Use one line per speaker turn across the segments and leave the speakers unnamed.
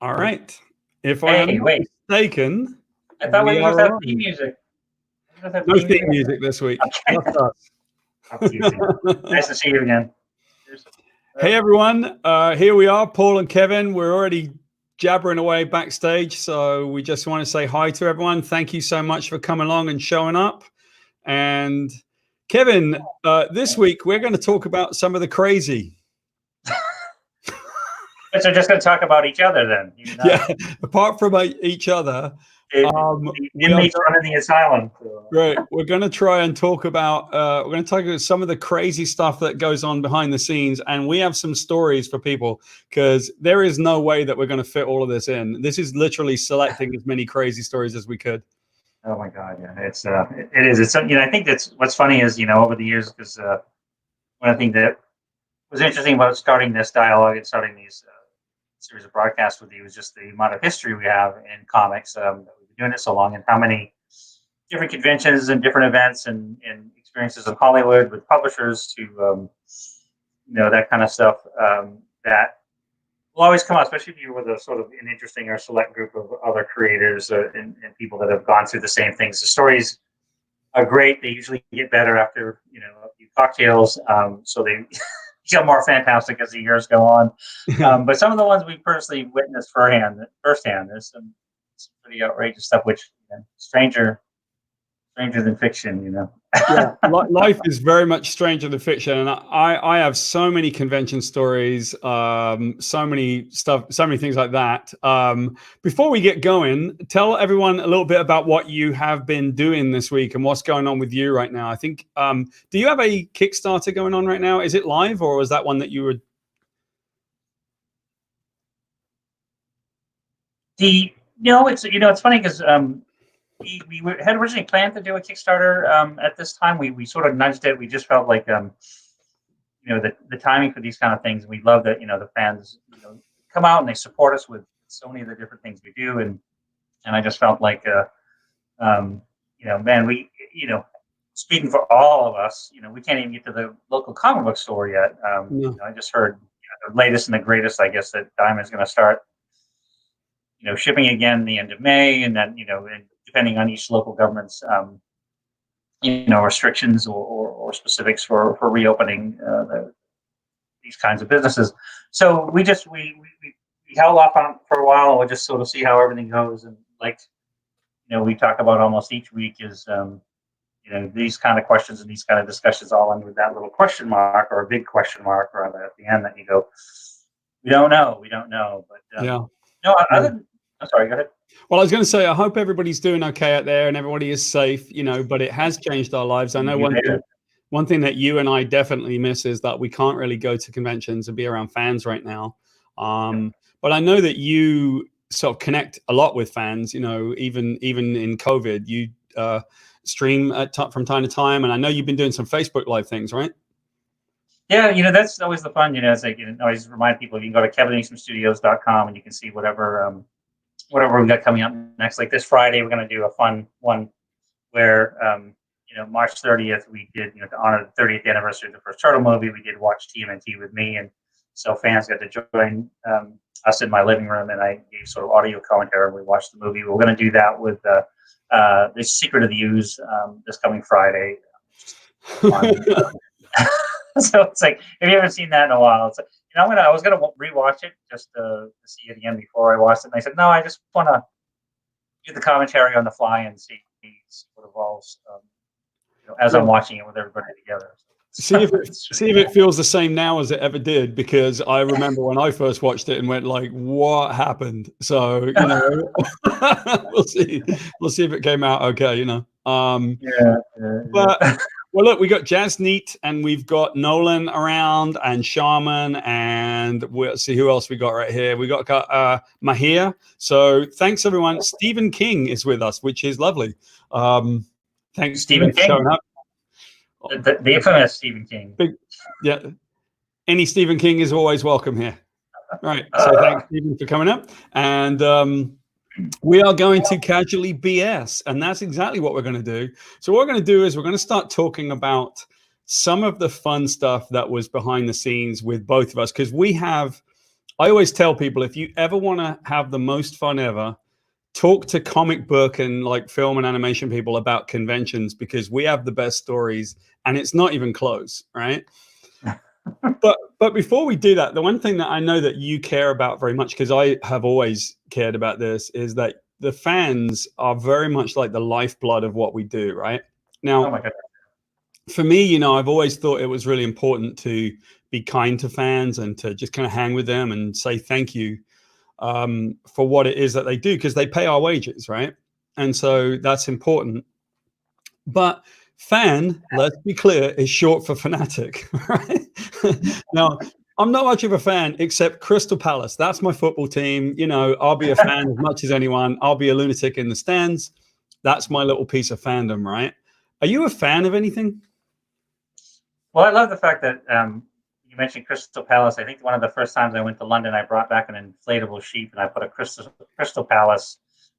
All right. If I am not mistaken,
I thought we were supposed to have theme music.
No theme music this week.
Okay. Nice to see you again.
Hey, everyone. Here we are, Paul and Kevin. We're already jabbering away backstage, so we just want to say hi to everyone. Thank you so much for coming along and showing up. And Kevin, this week we're going to talk about some of the crazy.
So we're just going to talk about each other then.
Yeah, apart from each other.
Inmates running the asylum.
Right. We're going to try and talk about, we're going to talk about some of the crazy stuff that goes on behind the scenes. And we have some stories for people because there is no way that we're going to fit all of this in. This is literally selecting as many crazy stories as we could.
Oh my God. Yeah. It is. It's, I think that's what's funny is, over the years, because one of the things that was interesting about starting this dialogue and starting these series of broadcasts with you was just the amount of history we have in comics. That we've been doing it so long, and how many different conventions and different events and experiences in Hollywood with publishers to, that kind of stuff that will always come out, especially if you're with a sort of an interesting or select group of other creators and people that have gone through the same things. The stories are great. They usually get better after, a few cocktails. So they become more fantastic as the years go on. But some of the ones we personally witnessed firsthand, there's some pretty outrageous stuff, which stranger than fiction,
Yeah, life is very much stranger than fiction, and I have so many convention stories, so many things like that. Before we get going, tell everyone a little bit about what you have been doing this week and what's going on with you right now. I think, do you have a Kickstarter going on right now? Is it live, or was that one that you were?
It's funny because we had originally planned to do a Kickstarter at this time. We sort of nudged it. We just felt like the timing for these kind of things. We love that the fans come out and they support us with so many of the different things we do, and I just felt like man, we speaking for all of us, we can't even get to the local comic book store yet. I just heard the latest and the greatest, I guess, that Diamond's going to start shipping again the end of May, and then and depending on each local government's restrictions or specifics for reopening these kinds of businesses. So we held off on for a while. We'll just sort of see how everything goes, and we talk about almost each week is these kind of questions and these kind of discussions all end with that little question mark or a big question mark rather at the end that you go, we don't know. But
yeah.
No, I'm sorry, go ahead.
Well, I was going to say, I hope everybody's doing okay out there and everybody is safe, but it has changed our lives. I know one thing that you and I definitely miss is that we can't really go to conventions and be around fans right now. But I know that you sort of connect a lot with fans, even in COVID, you stream from time to time. And I know you've been doing some Facebook Live things, right?
Yeah, that's always the fun, it's like, I always remind people, you can go to KevinEastmanStudios.com and you can see whatever we got coming up next. Like this Friday, we're going to do a fun one where, March 30th, we did, to honor the 30th anniversary of the first Turtle movie, we did watch TMNT with me. And so fans got to join us in my living room, and I gave sort of audio commentary, and we watched the movie. We're going to do that with The Secret of the Ooze this coming Friday. So it's like, if you haven't seen that in a while, it's like, I was gonna rewatch it just to see it again before I watched it. And I said, no, I just want to do the commentary on the fly and see what evolves as I'm watching it with everybody together.
See if it feels the same now as it ever did, because I remember when I first watched it and went like, what happened? So we'll see if it came out okay. But. Well, look, we got Jazz Neat, and we've got Nolan around, and Shaman, and we'll see who else we got right here. We got Mahir. So thanks, everyone. Stephen King is with us, which is lovely. Thanks,
Stephen King,
for showing up.
The infamous Stephen King.
Yeah, any Stephen King is always welcome here. All right, so thanks, Stephen, for coming up. And we are going to casually BS, and that's exactly what we're going to do. So what we're going to do is we're going to start talking about some of the fun stuff that was behind the scenes with both of us, because we have I always tell people, if you ever want to have the most fun ever, talk to comic book and like film and animation people about conventions, because we have the best stories and it's not even close, right? But before we do that, the one thing that I know that you care about very much, because I have always cared about this, is that the fans are very much like the lifeblood of what we do, right? Now,
Oh my goodness.
for me, you know, I've always thought it was really important to be kind to fans and to just kind of hang with them and say thank you for what it is that they do, because they pay our wages, right? And so that's important. But fan, let's be clear, is short for fanatic, right? Now, I'm not much of a fan except Crystal Palace. That's my football team. You know, I'll be a fan as much as anyone. I'll be a lunatic in the stands. That's my little piece of fandom, right? Are you a fan of anything?
Well, I love the fact that you mentioned Crystal Palace. I think one of the first times I went to London, I brought back an inflatable sheep and I put a Crystal Palace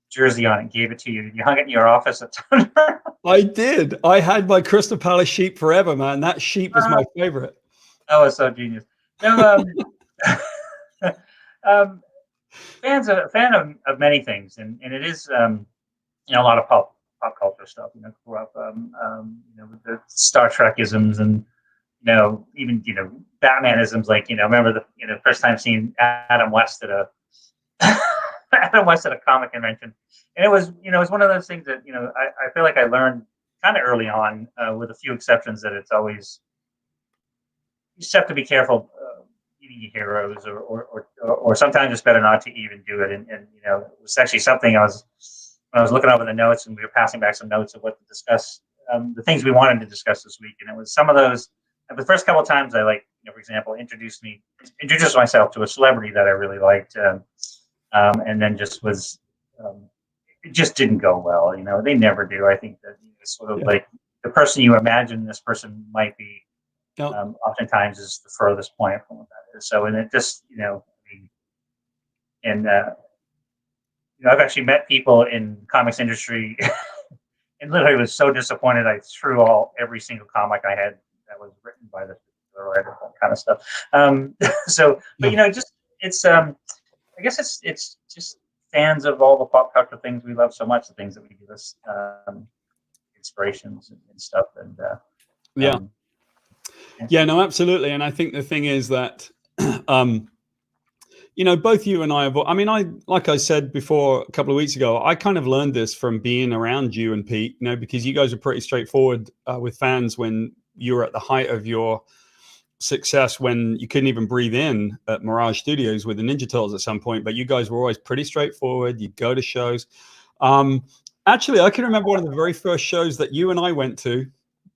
jersey on it and gave it to you. You hung it in your office at Thunder.
I did. I had my Crystal Palace sheep forever, man. That sheep was my favorite.
Oh, it's so genius. No, fan of many things, and it is you know, a lot of pop culture stuff. You know, grew up you know, with the Star Trek isms and you know, even you know, Batmanisms. Like you know, remember the you know first time seeing Adam West at a Adam West at a comic convention, and it was you know it's one of those things that you know I feel like I learned kind of early on, with a few exceptions, that it's always you just have to be careful eating your heroes, or sometimes it's better not to even do it. And you know, it was actually something when I was looking over the notes and we were passing back some notes of what to discuss, the things we wanted to discuss this week, and it was some of those. The first couple of times I like, you know, for example, introduced myself to a celebrity that I really liked, and then just was. It just didn't go well, you know. They never do. I think that you know, sort of like the person you imagine this person might be, oftentimes is the furthest point from what that is. So, and it just, you know, I mean, and you know, I've actually met people in comics industry, and literally was so disappointed. I threw every single comic I had that was written by the writer, that kind of stuff. So, but you know, just it's I guess it's just fans of all the pop culture things we love so much, the things that we give us inspirations and stuff, and
yeah. Yeah, no, absolutely. And I think the thing is that, you know, both you and I have, I mean, like I said before a couple of weeks ago, I kind of learned this from being around you and Pete, you know, because you guys are pretty straightforward with fans when you were at the height of your success, when you couldn't even breathe in at Mirage Studios with the Ninja Turtles at some point, but you guys were always pretty straightforward. You'd go to shows. Actually, I can remember one of the very first shows that you and I went to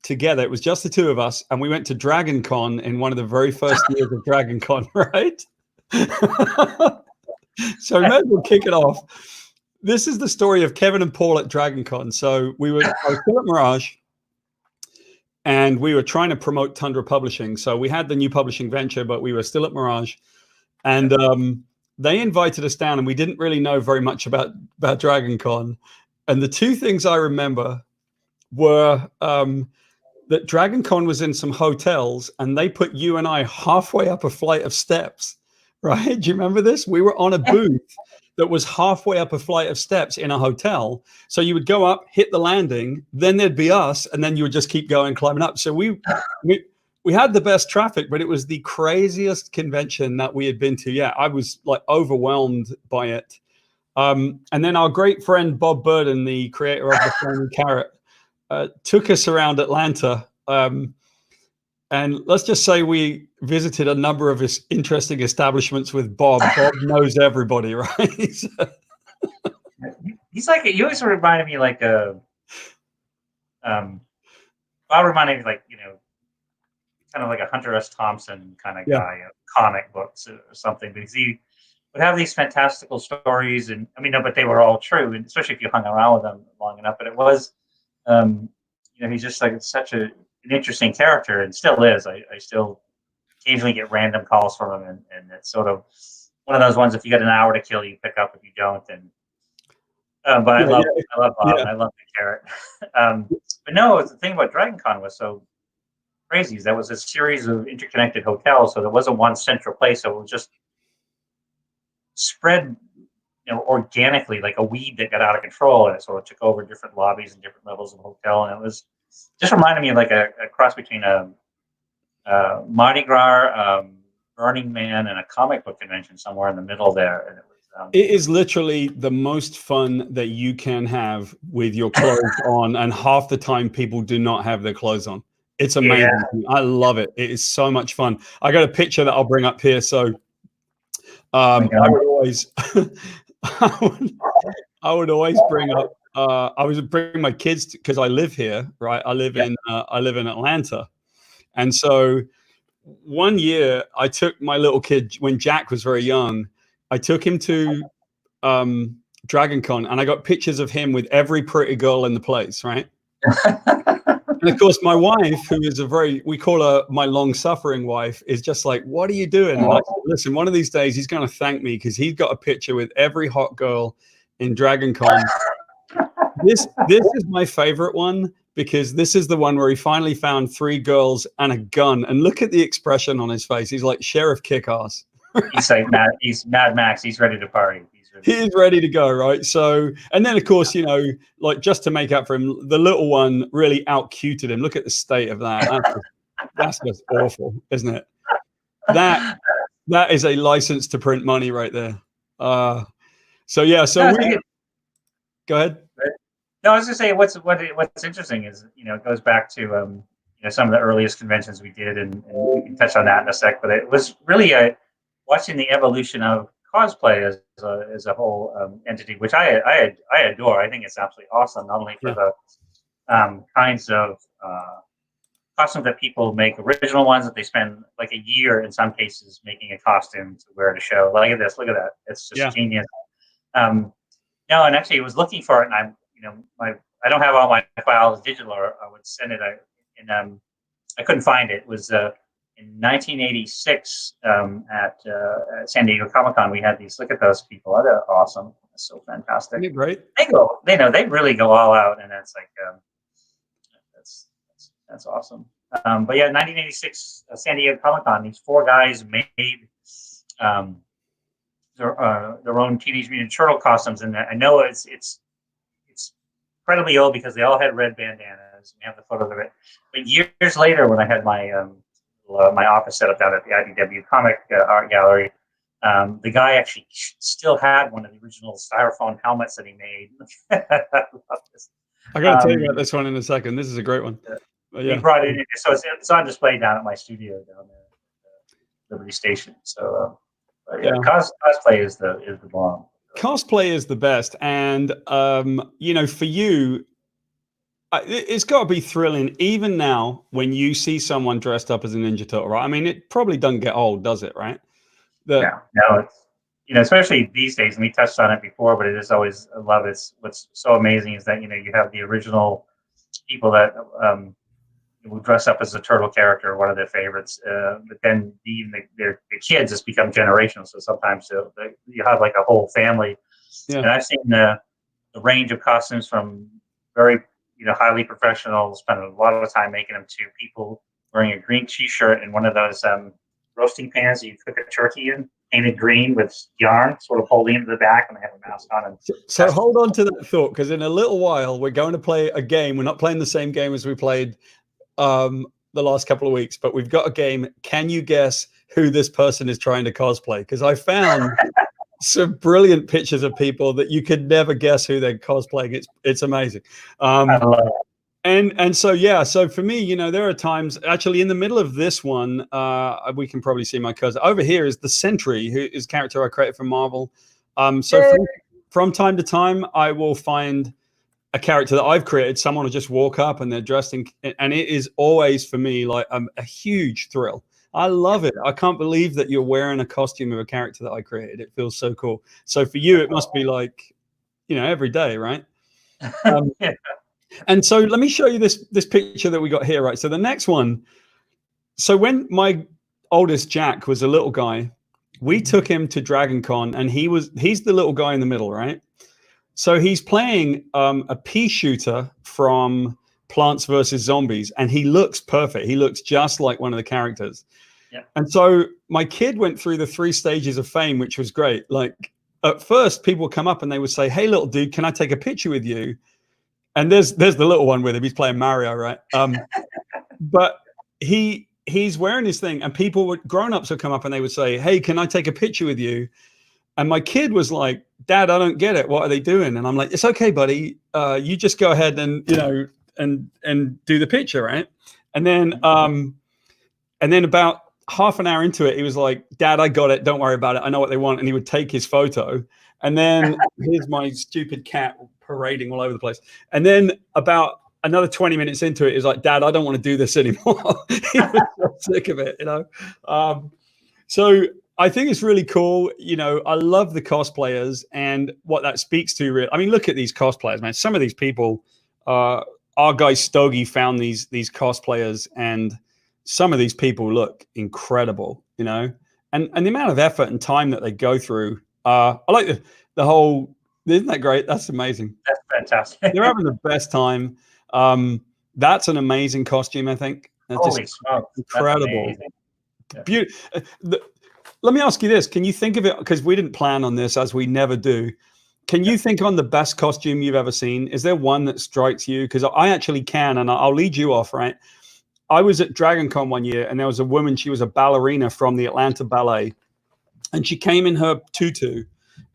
together. It was just the two of us, and we went to Dragon Con in one of the very first years of Dragon Con, right? So I may as well kick it off. This is the story of Kevin and Paul at Dragon Con. So I was still at Mirage, and we were trying to promote Tundra Publishing. So we had the new publishing venture, but we were still at Mirage. And they invited us down, and we didn't really know very much about Dragon Con. And the two things I remember were that Dragon Con was in some hotels, and they put you and I halfway up a flight of steps, right? Do you remember this? We were on a booth that was halfway up a flight of steps in a hotel. So you would go up, hit the landing, then there'd be us, and then you would just keep going, climbing up. So we had the best traffic, but it was the craziest convention that we had been to. Yeah, I was like overwhelmed by it. And then our great friend Bob Burden, the creator of the Flaming Carrot, took us around Atlanta. And let's just say we visited a number of his interesting establishments with Bob. Bob knows everybody, right?
He's like, you always reminded me like a, Bob reminded me like, you know, kind of like a Hunter S. Thompson kind of guy of comic books or something, because he would have these fantastical stories, and I mean, no, but they were all true, and especially if you hung around with them long enough. But it was, you know, he's just like such an interesting character, and still is. I still occasionally get random calls from him, and it's sort of one of those ones. If you got an hour to kill, you pick up. If you don't, then. But I love Bob. And I love the carrot. But no, the thing about Dragon Con was so crazy. That was a series of interconnected hotels, so there wasn't one central place. So it was just spread, organically, like a weed that got out of control, and it sort of took over different lobbies and different levels of the hotel. And it was just reminded me of like a cross between a Mardi Gras, Burning Man, and a comic book convention somewhere in the middle there. And
it is literally the most fun that you can have with your clothes on, and half the time people do not have their clothes on. It's amazing. Yeah. I love it. It is so much fun. I got a picture that I'll bring up here. So I would always I would always bring up I would bring my kids because I live here, right? I live in Atlanta. And so one year I took my little kid when Jack was very young. I took him to Dragon Con, and I got pictures of him with every pretty girl in the place, right? And of course, my wife, who is we call her my long-suffering wife, is just like, what are you doing? And I said, listen, one of these days he's going to thank me because he's got a picture with every hot girl in Dragon Con. This is my favorite one, because this is the one where he finally found 3 girls and a gun. And look at the expression on his face. He's like Sheriff Kickass.
He's like he's Mad Max. He's ready to party.
He's ready to go, right? So, and then of course, like just to make up for him, the little one really out-cuted him. Look at the state of that. That's just awful, isn't it? That is a license to print money right there. So yeah, so go ahead.
No, I was gonna say what's interesting is it goes back to some of the earliest conventions we did, and we can touch on that in a sec. But it was really watching the evolution of cosplay as a whole entity, which I adore. I think it's absolutely awesome, not only for the kinds of costumes that people make, original ones that they spend like a year in some cases making a costume to wear at a show. Look at this, look at that. It's just genius. No, and actually I was looking for it, and I don't have all my files digital, or I would send it and I couldn't find it. It was in 1986 at San Diego Comic-Con. We had these. Look at those people. Oh, they're awesome. That's so fantastic.
They're great.
They really go all out, and that's like that's awesome. But yeah, 1986 San Diego Comic-Con. These 4 guys made their own Teenage Mutant Turtle costumes, and I know it's incredibly old because they all had red bandanas. We have the photo of it. But years later, when I had my my office set up down at the IDW Comic Art Gallery, the guy actually still had one of the original styrofoam helmets that he made. I love this.
I got to tell you about this one in a second. This is a great one.
He brought it in, so it's on display down at my studio down there at Liberty Station. So cosplay is the bomb.
Cosplay is the best, and for you, it's got to be thrilling even now when you see someone dressed up as a Ninja Turtle, right? I mean, it probably doesn't get old, does it? Right?
No, it's especially these days, and we touched on it before, but it is always, I love it. What's so amazing is that you have the original people that will dress up as a turtle character, one of their favorites, but then even their kids just become generational. So sometimes you have like a whole family. Yeah. And I've seen the range of costumes from very highly professional, spend a lot of time making them, to people wearing a green T-shirt and one of those roasting pans that you cook a turkey in, painted green with yarn, sort of holding it to the back, and they have a mask on. And
so hold on to that thought, because in a little while we're going to play a game. We're not playing the same game as we played the last couple of weeks, but we've got a game. Can you guess who this person is trying to cosplay? Because I found some brilliant pictures of people that you could never guess who they're cosplaying. It's amazing. I love it. And so for me, there are times actually in the middle of this one, we can probably see my cousin over here is the Sentry, who is a character I created for Marvel. From time to time, I will find a character that I've created. Someone will just walk up and they're dressed in, and it is always for me like a huge thrill. I love it. I can't believe that you're wearing a costume of a character that I created. It feels so cool. So for you, it must be like, every day, right? Yeah. And so let me show you this picture that we got here, right? So the next one. So when my oldest Jack was a little guy, we took him to Dragon Con, and he's the little guy in the middle, right? So he's playing a pea shooter from Plants vs. Zombies, and he looks perfect. He looks just like one of the characters.
Yeah.
And so my kid went through the 3 stages of fame, which was great. Like at first, people would come up and they would say, "Hey, little dude, can I take a picture with you?" And there's the little one with him. He's playing Mario, right? But he's wearing his thing, and grown-ups would come up and they would say, "Hey, can I take a picture with you?" And my kid was like, "Dad, I don't get it. What are they doing?" And I'm like, "It's okay, buddy. You just go ahead and and do the picture, right?" And then about half an hour into it, he was like, "Dad, I got it. Don't worry about it. I know what they want." And he would take his photo. And then here's my stupid cat parading all over the place. And then about another 20 minutes into it, he's like, "Dad, I don't want to do this anymore." He was so sick of it, So I think it's really cool. I love the cosplayers and what that speaks to. Really, I mean, look at these cosplayers, man. Some of these people, our guy Stogie found these cosplayers, and some of these people look incredible, and the amount of effort and time that they go through. I like the whole. Isn't that great? That's amazing.
That's fantastic.
They're having the best time. That's an amazing costume, I think. That's
Holy smokes.
Incredible.
Yeah.
Beautiful. Let me ask you this. Can you think of it, because we didn't plan on this, as we never do. Can you think on the best costume you've ever seen? Is there one that strikes you? Because I actually can, and I'll lead you off, right? I was at Dragon Con one year, and there was a woman. She was a ballerina from the Atlanta Ballet, and she came in her tutu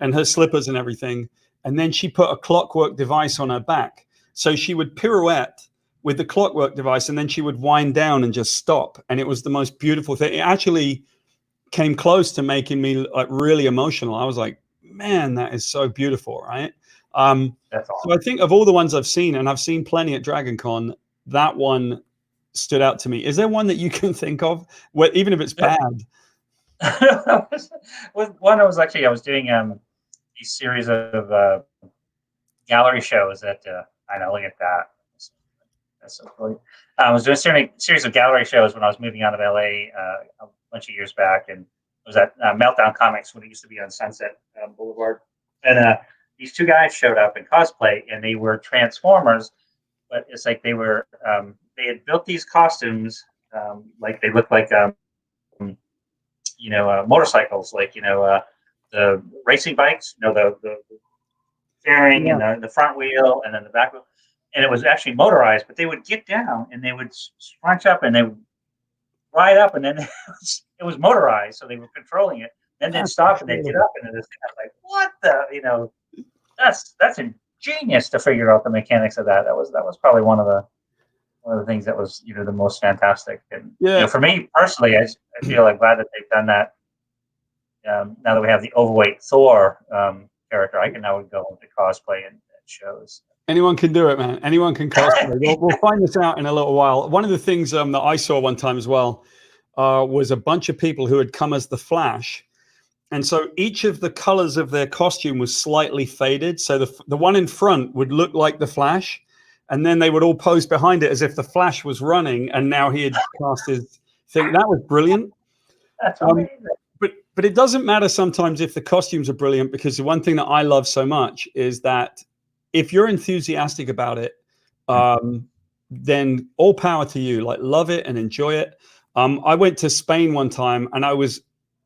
and her slippers and everything, and then she put a clockwork device on her back. So she would pirouette with the clockwork device, and then she would wind down and just stop. And it was the most beautiful thing. It actually came close to making me like really emotional. I was like, man, that is so beautiful, right?
That's awesome.
So I think of all the ones I've seen, and I've seen plenty at Dragon Con, that one stood out to me. Is there one that you can think of, even if it's bad?
One I was doing these series of gallery shows at I know, look at that. That's so cool. I was doing a series of gallery shows when I was moving out of LA a bunch of years back, and it was at Meltdown Comics when it used to be on Sunset Boulevard. And these 2 guys showed up in cosplay, and they were Transformers, but it's like they were they had built these costumes like they looked like motorcycles, like the racing bikes, the fairing and the front wheel and then the back wheel, and it was actually motorized. But they would get down and they would scrunch up and they would ride up, and then it was motorized, so they were controlling it. Then they'd stop and they'd get up, and then it's like, what the that's ingenious to figure out the mechanics of that. That was probably one of the things that was the most fantastic. And for me personally, I feel like glad that they've done that. Now that we have the overweight Thor character, I can now go into cosplay and shows.
Anyone can do it, man. Anyone can cosplay. We'll find this out in a little while. One of the things that I saw one time as well was a bunch of people who had come as the Flash. And so each of the colors of their costume was slightly faded. So the one in front would look like the Flash, and then they would all pose behind it as if the Flash was running, and now he had cast his thing. That was brilliant.
That's amazing.
But it doesn't matter sometimes if the costumes are brilliant, because the one thing that I love so much is that if you're enthusiastic about it, then all power to you. Like, love it and enjoy it. I went to Spain one time, and I was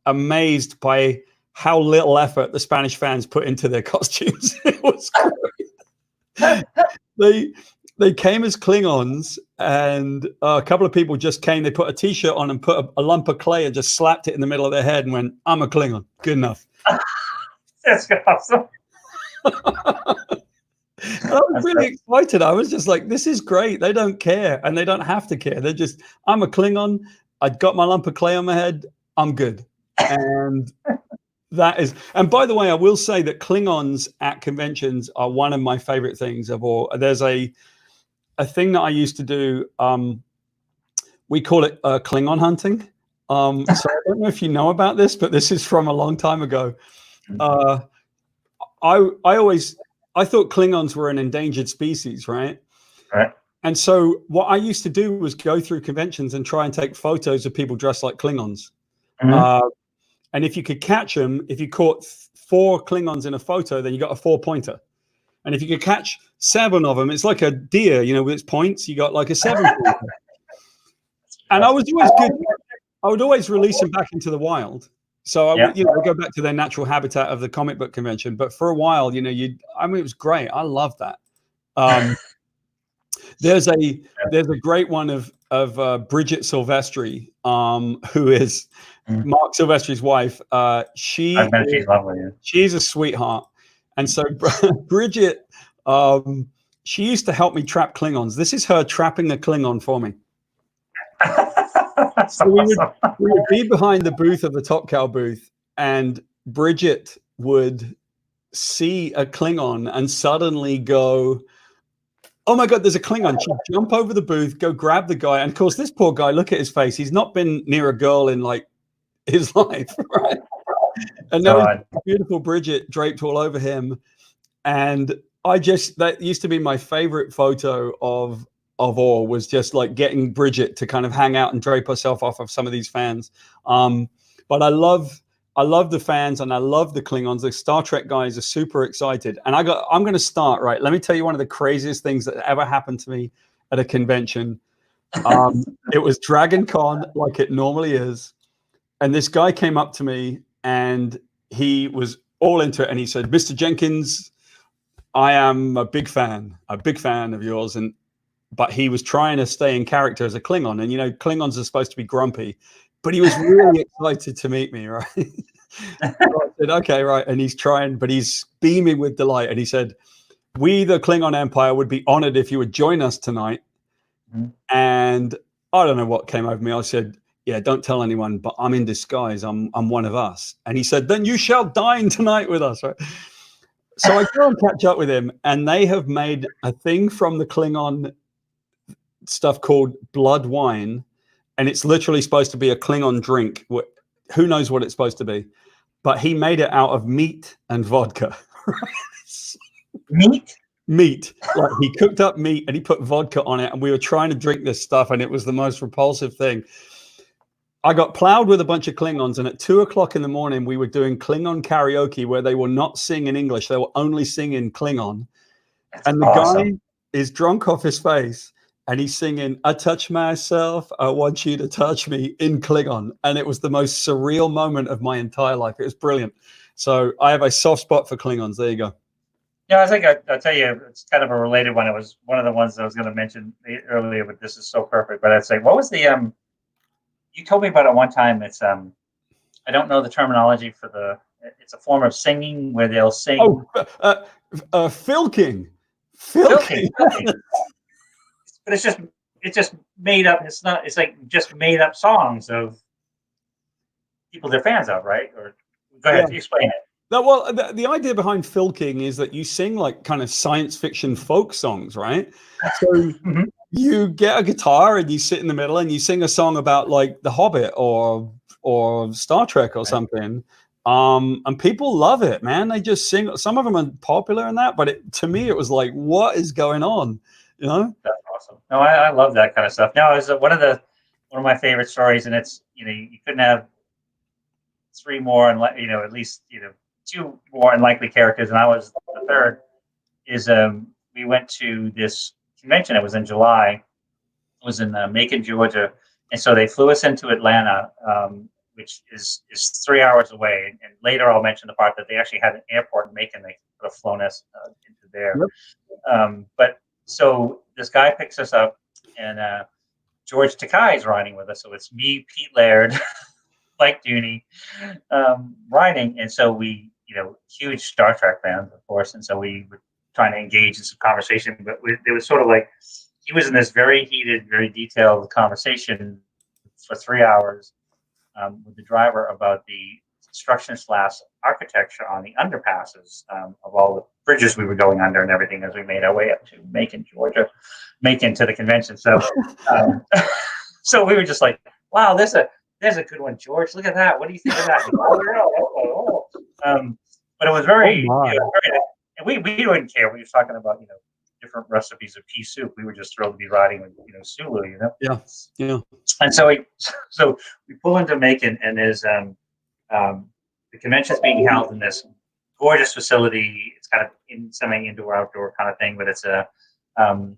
amazed by how little effort the Spanish fans put into their costumes. It was great. They came as Klingons, and a couple of people just came. They put a T-shirt on and put a lump of clay and just slapped it in the middle of their head and went, "I'm a Klingon. Good enough."
That's awesome.
I was really excited. I was just like, this is great. They don't care, and they don't have to care. They're just, I'm a Klingon. I got my lump of clay on my head. I'm good. And that is, and by the way, I will say that Klingons at conventions are one of my favorite things of all. There's a thing that I used to do. We call it Klingon hunting. So I don't know if you know about this, but this is from a long time ago. I thought Klingons were an endangered species, right?
Right.
And so what I used to do was go through conventions and try and take photos of people dressed like Klingons. Mm-hmm. And if you could catch them, if you caught 4 Klingons in a photo, then you got a 4-pointer. And if you could catch 7 of them, it's like a deer, with its points. You got like a 7-pointer. And I was always good. I would always release them back into the wild. So I
Yeah.
would, go back to their natural habitat of the comic book convention. But for a while, I mean, it was great. I love that. There's a great one of Bridget Silvestri, who is Mark Silvestri's wife.
I've met, she's lovely. Yeah.
She's a sweetheart. And so Bridget, she used to help me trap Klingons. This is her trapping a Klingon for me.
That's
So
awesome.
we would be behind the booth of the Top Cow booth, and Bridget would see a Klingon and suddenly go, "Oh my God, there's a Klingon." She'd jump over the booth, go grab the guy. And of course, this poor guy, look at his face. He's not been near a girl in like his life, right? And now beautiful Bridget draped all over him. And that used to be my favorite photo of all, was just like getting Bridget to kind of hang out and drape herself off of some of these fans. But I love the fans, and I love the Klingons. The Star Trek guys are super excited. And I'm going to start, right? Let me tell you one of the craziest things that ever happened to me at a convention. It was Dragon Con, like it normally is. And this guy came up to me, and he was all into it. And he said, "Mr. Jenkins, I am a big fan of yours." But he was trying to stay in character as a Klingon. And, Klingons are supposed to be grumpy, but he was really excited to meet me, right? So I said, okay, right. And he's trying, but he's beaming with delight. And he said, "We, the Klingon Empire, would be honored if you would join us tonight." And I don't know what came over me. I said, "Yeah, don't tell anyone, but I'm in disguise. I'm one of us." And he said, "Then you shall dine tonight with us," right? So I go and catch up with him, and they have made a thing from the Klingon stuff called blood wine, and it's literally supposed to be a Klingon drink. Who knows what it's supposed to be? But he made it out of meat and vodka. Meat. Like, he cooked up meat and he put vodka on it, and we were trying to drink this stuff, and it was the most repulsive thing. I got plowed with a bunch of Klingons, and at 2:00 in the morning, we were doing Klingon karaoke where they will not sing in English. They will only sing in Klingon. And the guy is drunk off his face, and he's singing, "I touch myself, I want you to touch me," in Klingon. And it was the most surreal moment of my entire life. It was brilliant. So I have a soft spot for Klingons. There you go.
Yeah, I think I'll tell you, it's kind of a related one. It was one of the ones I was going to mention earlier, but this is so perfect. But I'd say, what was the, you told me about it one time. It's, I don't know the terminology for it's a form of singing where they'll sing.
Oh, filking.
Filking. But it's just made up. It's like just made up songs of people they're fans of, right? Or go ahead, explain it.
No, well, the idea behind filking is that you sing like kind of science fiction folk songs, right? So you get a guitar and you sit in the middle and you sing a song about like The Hobbit or Star Trek or something. And people love it, man. They just sing. Some of them are popular in that, but to me, it was like, what is going on? That's
awesome. No, I love that kind of stuff. No, it was one of my favorite stories, and it's, you couldn't have three more, and at least two more unlikely characters, and I was the third. Is we went to this convention. It was in July. It was in Macon, Georgia, and so they flew us into Atlanta, which is 3 hours away. And later I'll mention the part that they actually had an airport in Macon. They could have flown us into there. Yep. But so this guy picks us up, and George Takei is riding with us. So it's me, Pete Laird, Mike Dooney, riding, and so we, huge Star Trek fans, of course, and so we were trying to engage in some conversation, but it was sort of like he was in this very heated, very detailed conversation for 3 hours with the driver about the construction / architecture on the underpasses of all the bridges we were going under and everything as we made our way up to Macon, Georgia, Macon to the convention. So, so we were just like, wow, there's a good one, George. Look at that. What do you think of that? But it was very, and we didn't care. We were talking about, different recipes of pea soup. We were just thrilled to be riding with, Sulu,
Yeah.
And so we pull into Macon, and there's the convention's being held in this gorgeous facility. It's kind of semi-indoor, outdoor kind of thing, but it's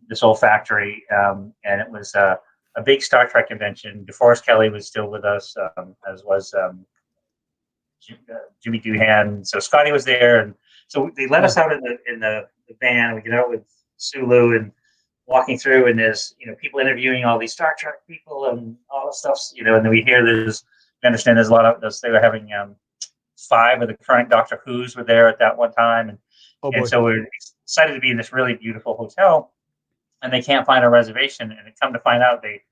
this old factory, and it was a a big Star Trek convention. DeForest Kelley was still with us, as was Jimmy Doohan. So Scotty was there, and so they let us out in the van. We get out with Sulu and walking through, and there's people interviewing all these Star Trek people and all the stuff. And then we hear we understand there's a lot of those. They were having 5 of the current Doctor Who's were there at that one time, and so we're excited to be in this really beautiful hotel, and they can't find a reservation. And it come to find out they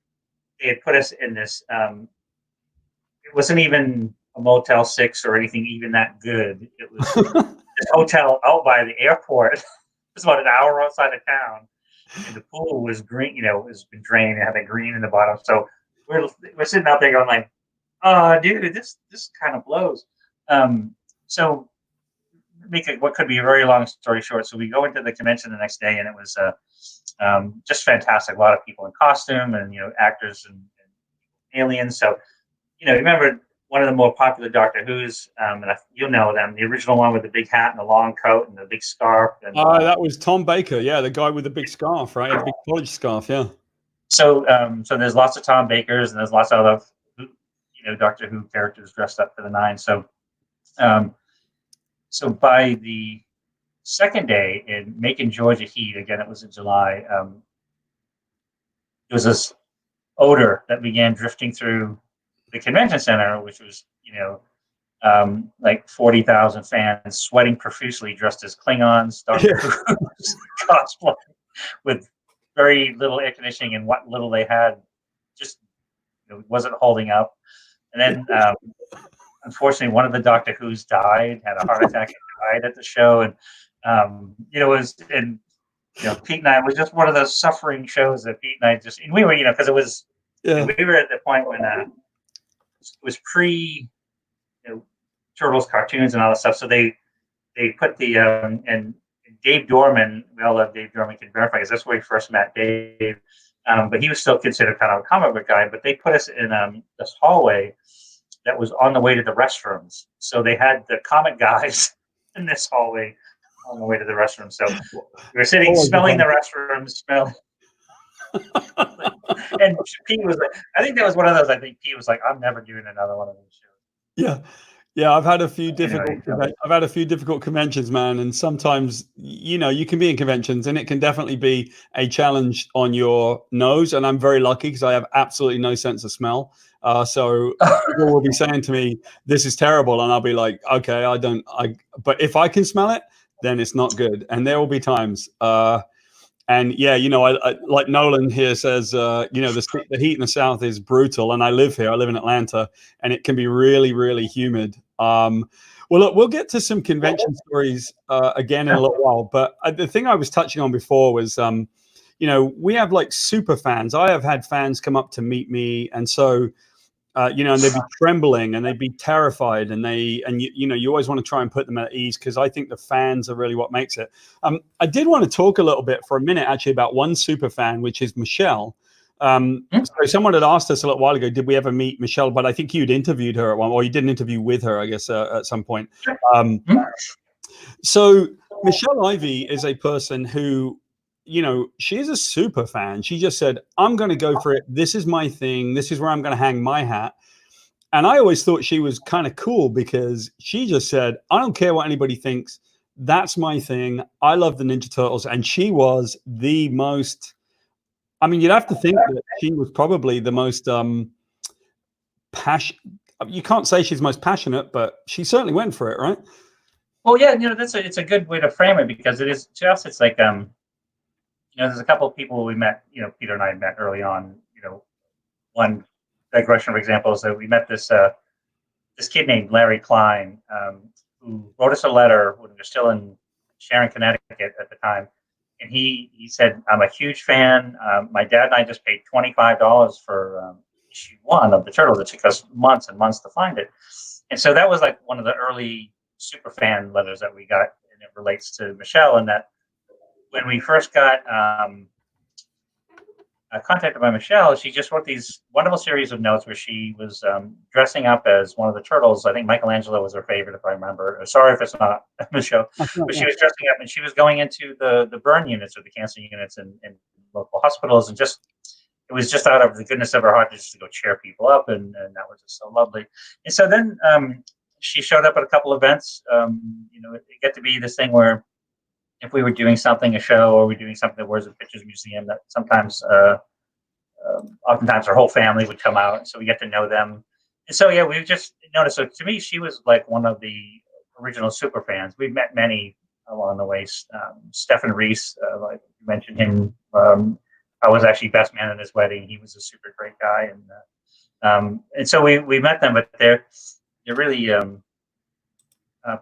had put us in this. It wasn't even a Motel 6 or anything even that good. It was this hotel out by the airport. It was about an hour outside of town, and the pool was green. It's been drained. It had that green in the bottom. So we're sitting out there going like, "Oh, dude, this kind of blows." So make what could be a very long story short. So we go into the convention the next day, and it was just fantastic. A lot of people in costume, and actors and aliens. So remember one of the more popular Doctor Who's, and you'll know them, the original one with the big hat and the long coat and the big scarf. And,
that was Tom Baker, yeah, the guy with the big scarf, right? The big college scarf, yeah.
So there's lots of Tom Bakers, and there's lots of other Doctor Who characters dressed up for the nine. So so by the second day in Macon, Georgia heat, again it was in July, there was this odor that began drifting through the convention center, which was like 40,000 fans sweating profusely, dressed as Klingons, Doctor Who's cosplay, with very little air conditioning, and what little they had just wasn't holding up. And then unfortunately one of the Doctor Who's died, had a heart attack and died at the show. And Pete and I, it was just one of those suffering shows that Pete and I and we were, because it was, we were at the point when it was pre Turtles cartoons and all that stuff. So they put the and Dave Dorman, we all love Dave Dorman, can verify, because that's where we first met Dave. But he was still considered kind of a comic book guy. But they put us in this hallway that was on the way to the restrooms. So they had the comic guys in this hallway on the way to the restroom. So we were sitting, smelling the restroom, and Pete was like, I think that was one of those. I think Pete was like, I'm never doing another one of these shows.
Yeah. I've had a few difficult conventions, man, and sometimes you can be in conventions, and it can definitely be a challenge on your nose. And I'm very lucky because I have absolutely no sense of smell. So people will be saying to me, "This is terrible," and I'll be like, "Okay, but if I can smell it, then it's not good." And there will be times. And yeah, I like Nolan here says, the heat in the South is brutal, and I live here. I live in Atlanta, and it can be really, really humid. Well, look, we'll get to some convention stories again in a little while. But the thing I was touching on before was, we have like super fans. I have had fans come up to meet me, and so. And they'd be trembling, and they'd be terrified, and you always want to try and put them at ease, because I think the fans are really what makes it. I did want to talk a little bit for a minute actually about one super fan, which is Michelle. So someone had asked us a little while ago, did we ever meet Michelle? But I think you'd interviewed her at one, or you did an interview with her, I guess, at some point. So Michelle Ivy is a person who, she's a super fan. She just said, I'm going to go for it. This is my thing. This is where I'm going to hang my hat. And I always thought she was kind of cool, because she just said, I don't care what anybody thinks. That's my thing. I love the Ninja Turtles. And she was the most, you'd have to think that she was probably the most you can't say she's most passionate, but she certainly went for it, right?
Well, yeah, it's a good way to frame it, because it is, to us, it's like, there's a couple of people we met, Peter and I met early on. One digression, for example, is that we met this kid named Larry Klein, who wrote us a letter when we were still in Sharon, Connecticut at the time. And he said, I'm a huge fan. My dad and I just paid $25 for issue 1 of the Turtles. It took us months and months to find it. And so that was like one of the early super fan letters that we got, and it relates to Michelle, and that when we first got contacted by Michelle, she just wrote these wonderful series of notes where she was dressing up as one of the Turtles. I think Michelangelo was her favorite, if I remember. Sorry if it's not Michelle, but she was dressing up, and she was going into the burn units or the cancer units in local hospitals, and just it was just out of the goodness of her heart just to go cheer people up, and that was just so lovely. And so then she showed up at a couple events. You know, it got to be this thing where if we were doing something, a show, or we're doing something at Words and Pictures Museum, that sometimes, oftentimes, our whole family would come out, so we get to know them. And so, yeah, we just noticed. So to me, she was like one of the original super fans. We've met many along the way. Stephen Reese, like you mentioned him. I was actually best man at his wedding. He was a super great guy, and so we met them, but they're really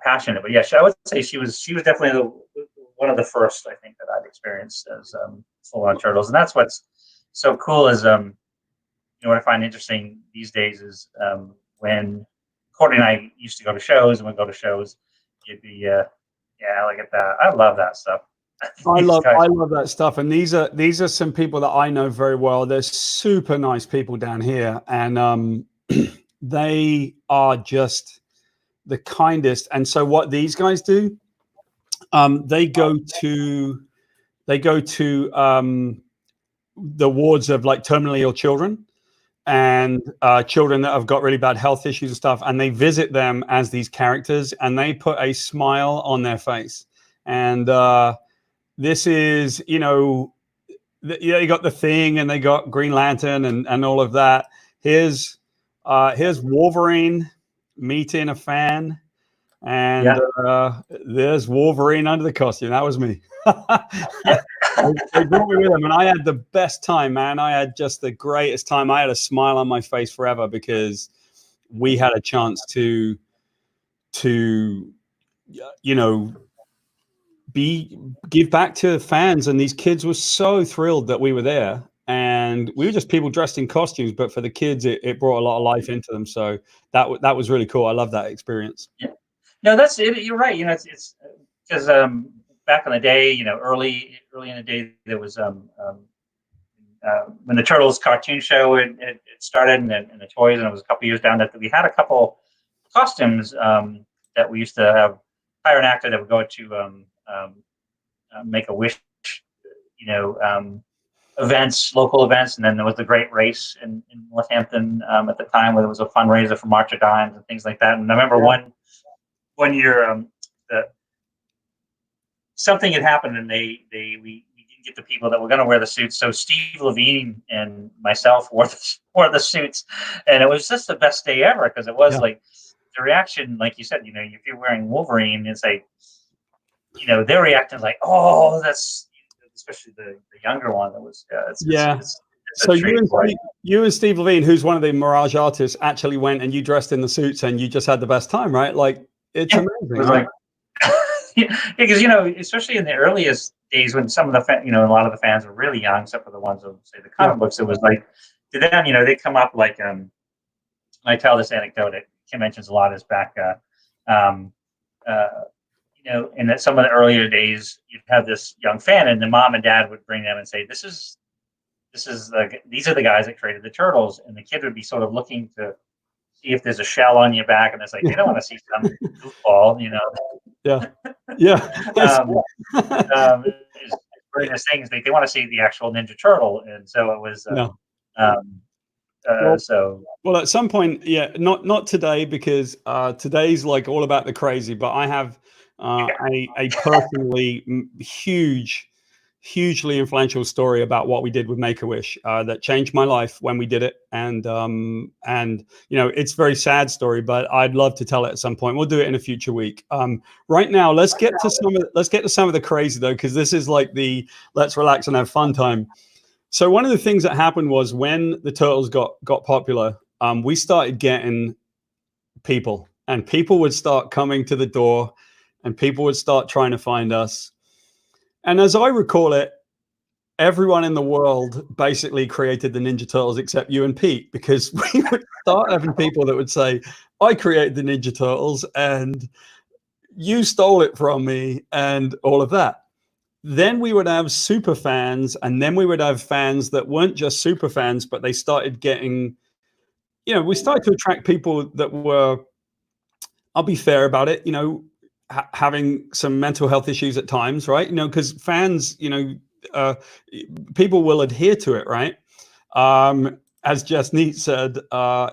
passionate. But yeah, I would say she was definitely one of the first, I think, that I've experienced as full on turtles, and that's what's so cool is you know, what I find interesting these days is when Courtney and I used to go to shows, and we'd go to shows, you'd be yeah, look at that. I love that stuff.
I love that stuff, and these are some people that I know very well. They're super nice people down here, and they are just the kindest. And so what these guys do, they go to the wards of like terminally ill children and children that have got really bad health issues and stuff, and they visit them as these characters, and they put a smile on their face. And this is, you know, they got the Thing, and they got Green Lantern, and all of that. Here's Wolverine meeting a fan, and there's Wolverine under the costume. That was me. They brought me with them, and I had the best time, man. I had just the greatest time. I had a smile on my face forever because we had a chance to you know, give back to fans, and these kids were so thrilled that we were there, and we were just people dressed in costumes, but for the kids it brought a lot of life into them. So that was really cool. I love that experience.
Yeah, no, that's it. You're right. You know, it's because back in the day, you know, early in the day, there was when the Turtles cartoon show it started, and the toys, and it was a couple years down that we had a couple costumes that we used to hire an actor that would go to Make-A-Wish, you know, events, local events, and then there was the Great Race in Northampton at the time, where there was a fundraiser for March of Dimes and things like that. And I remember one year something had happened, and we didn't get the people that were going to wear the suits. So Steve Levine and myself wore the suits, and it was just the best day ever, because it was like the reaction, like you said, you know, if you're wearing Wolverine, it's like, you know, their reaction is like, oh, that's, especially the younger one that was, it's
so you and Steve Levine, who's one of the Mirage artists, actually went and you dressed in the suits and you just had the best time, right? Like, it's amazing.
It was like, because, you know, especially in the earliest days when some of the, you know, a lot of the fans were really young, except for the ones of, say, the comic books, it was like, to them, you know, they come up like, I tell this anecdote at conventions a lot, is back, you know, in some of the earlier days, you'd have this young fan, and the mom and dad would bring them and say, these are the guys that created the Turtles, and the kid would be sort of looking to see if there's a shell on your back, and it's like, they don't want to see some goofball, you know. It's greatest things, they want to see the actual Ninja Turtle, and so it was.
Well, at some point, not today, because today's like all about the crazy. But I have a personally hugely influential story about what we did with Make-A-Wish that changed my life when we did it, and you know, it's a very sad story, but I'd love to tell it at some point. We'll do it in a future week. Right now, let's get to some of the crazy, though, because this is like the let's relax and have fun time. So one of the things that happened was when the Turtles got popular, we started getting people, and people would start coming to the door, and people would start trying to find us. And as I recall it, everyone in the world basically created the Ninja Turtles except you and Pete, because we would start having people that would say, I created the Ninja Turtles and you stole it from me and all of that. Then we would have super fans, and then we would have fans that weren't just super fans, but they started getting, you know, we started to attract people that were, I'll be fair about it, you know, having some mental health issues at times, right? You know, because fans, you know, people will adhere to it, right? As Jess Neat said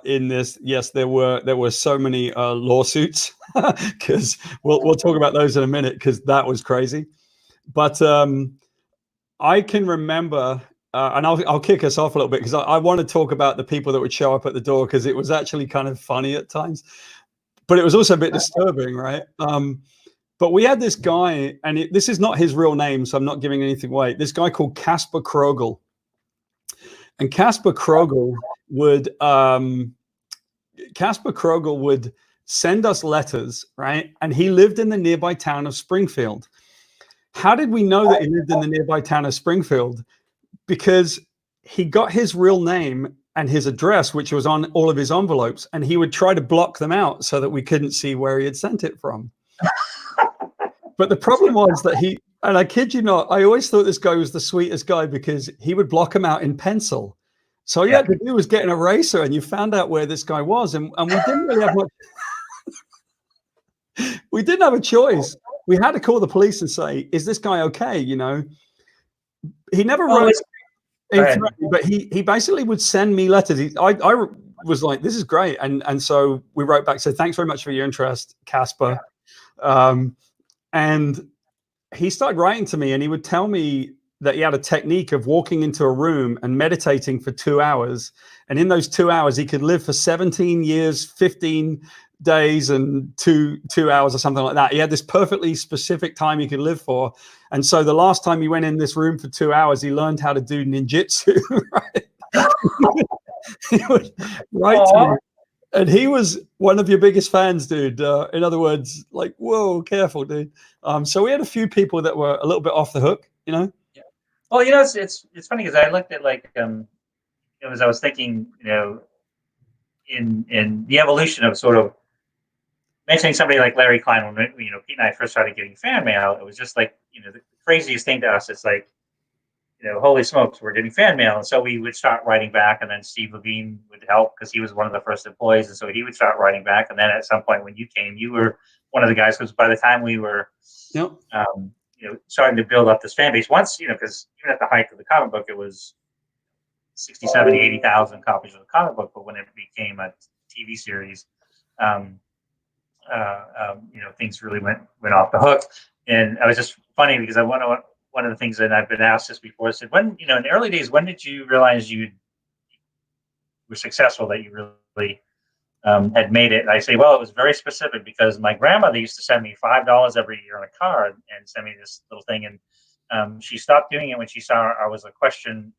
in this, yes, there were so many lawsuits because we'll talk about those in a minute because that was crazy. But I can remember, and I'll kick us off a little bit because I want to talk about the people that would show up at the door because it was actually kind of funny at times, but it was also a bit disturbing, right? But we had this guy, and this is not his real name, so I'm not giving anything away. This guy called Casper Krogel. And Casper Krogel would send us letters, right? And he lived in the nearby town of Springfield. How did we know that he lived in the nearby town of Springfield? Because he got his real name and his address, which was on all of his envelopes, and he would try to block them out so that we couldn't see where he had sent it from. But the problem was that and I kid you not, I always thought this guy was the sweetest guy because he would block them out in pencil. So all you had to do was get an eraser and you found out where this guy was. And we didn't really have much. We didn't have a choice. We had to call the police and say, is this guy okay? You know, he never wrote, but he basically would send me letters. I was like, this is great. And so we wrote back, said, thanks very much for your interest, Casper. And he started writing to me and he would tell me that he had a technique of walking into a room and meditating for 2 hours. And in those 2 hours, he could live for 17 years, 15 days and two hours or something like that. He had this perfectly specific time he could live for. And so the last time he went in this room for 2 hours, he learned how to do ninjutsu, right? He would write to me. And he was one of your biggest fans, dude. In other words, like, whoa, careful, dude. So we had a few people that were a little bit off the hook, you know?
Yeah. Well, you know, it's funny because I looked at like, as I was thinking, you know, in the evolution of sort of mentioning somebody like Larry Klein, when, you know, Pete and I first started getting fan mail, it was just like, you know, the craziest thing to us. It's like, you know, holy smokes, we're getting fan mail. And so we would start writing back, and then Steve Levine would help because he was one of the first employees. And so he would start writing back. And then at some point when you came, you were one of the guys, because by the time we were, you know, starting to build up this fan base, once, you know, because even at the height of the comic book, it was 60, 70, 80,000 copies of the comic book. But when it became a TV series, you know, things really went off the hook. And I was just funny because one of the things that I've been asked this before, I said, when, you know, in the early days, when did you realize you were successful, that you really had made it? And I say, well, it was very specific because my grandmother used to send me $5 every year on a card and send me this little thing. And she stopped doing it when she saw I was a question.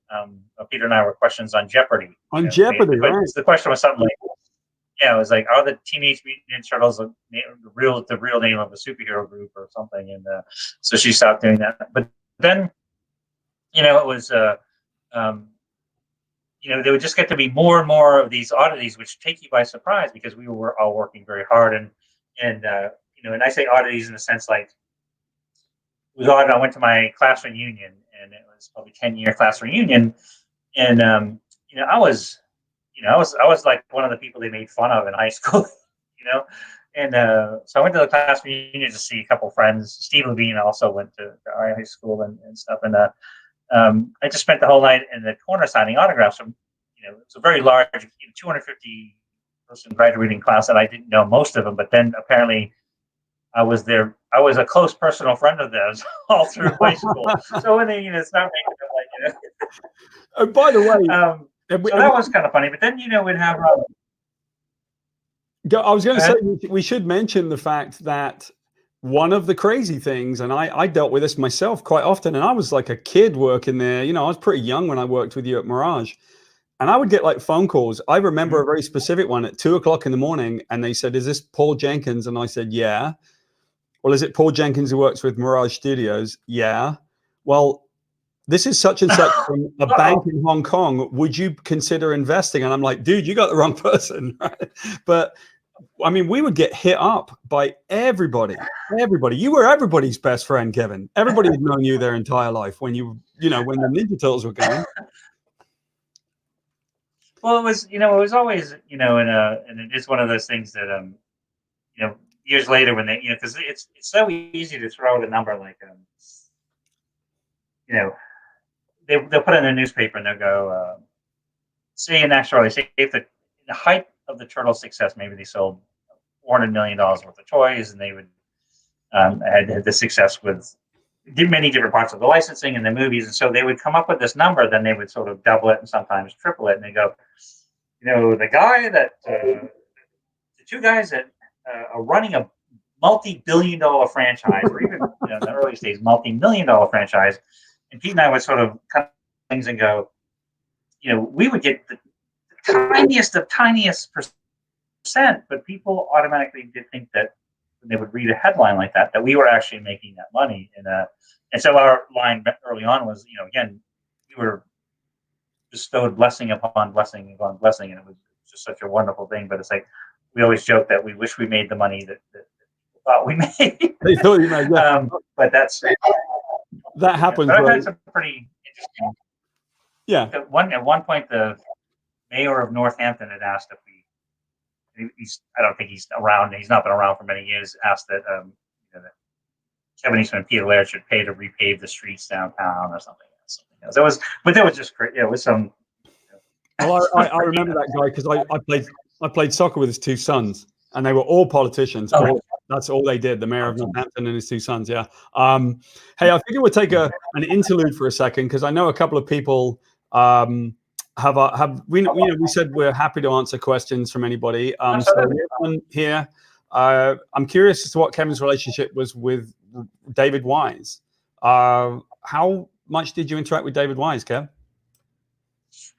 Peter and I were questions on Jeopardy.
On Jeopardy, right?
The question was something like, yeah, it was like, are the Teenage Mutant Ninja Turtles the real name of a superhero group or something? And so she stopped doing that. But then, you know, it was, you know, there would just get to be more and more of these oddities, which take you by surprise because we were all working very hard. And you know, and I say oddities in the sense like, it was odd. I went to my class reunion, and it was probably 10-year class reunion, and you know, I was like one of the people they made fun of in high school, you know. And so I went to the class reunion to see a couple friends. Steve Levine also went to our high school and stuff. And I just spent the whole night in the corner signing autographs. From, you know, it's a very large, 250 person graduating class, and I didn't know most of them. But then apparently, I was a close personal friend of theirs all through high school. So when they, you know, start making it like, you know.
Oh, by the way,
so that was kind of funny. But then, you know, we'd have.
I was going to say we should mention the fact that one of the crazy things, and I dealt with this myself quite often, and I was like a kid working there. You know, I was pretty young when I worked with you at Mirage, and I would get like phone calls. I remember a very specific one at 2 o'clock in the morning, and they said, "Is this Paul Jenkins?" And I said, "Yeah." Well, is it Paul Jenkins who works with Mirage Studios? Yeah. Well, this is such and such from a bank in Hong Kong. Would you consider investing? And I'm like, dude, you got the wrong person. Right? But I mean, we would get hit up by everybody. You were everybody's best friend, Kevin. Everybody had known you their entire life when you know, when the Ninja Turtles were going.
Well, it was always, you know, and it is one of those things that, you know, years later when they, you know, because it's so easy to throw out a number like, you know, they'll put it in the newspaper and they'll go, say in actuality, say if the height of the Turtles' success, maybe they sold $400 million worth of toys, and they would had the success with did many different parts of the licensing and the movies, and so they would come up with this number. Then they would sort of double it and sometimes triple it, and they go, the guy that the two guys that are running a multi-billion-dollar franchise, or even in the early days, multi-million-dollar franchise, and Pete and I would sort of cut things and go, we would get the tiniest of tiniest percent, but people automatically did think that when they would read a headline like that we were actually making that money. And so our line early on was, again, we were bestowed blessing upon blessing upon blessing, and it was just such a wonderful thing. But it's like we always joke that we wish we made the money that people thought we made.
They thought you made, yeah.
But that
happens.
But I've had some pretty interesting.
Yeah.
At one point, the mayor of Northampton had asked if I don't think he's around. He's not been around for many years. Asked that, that Kevin Eastman and Peter Laird should pay to repave the streets downtown or something else. That was just great. Yeah, it was some.
Well, I remember that guy because I played soccer with his two sons, and they were all politicians.
Oh.
That's all they did. The mayor of Northampton and his two sons. Yeah. Hey, I figured we'll take an interlude for a second because I know a couple of people. We said we're happy to answer questions from anybody. So everyone here, I'm curious as to what Kevin's relationship was with David Wise. How much did you interact with David Wise, Kev?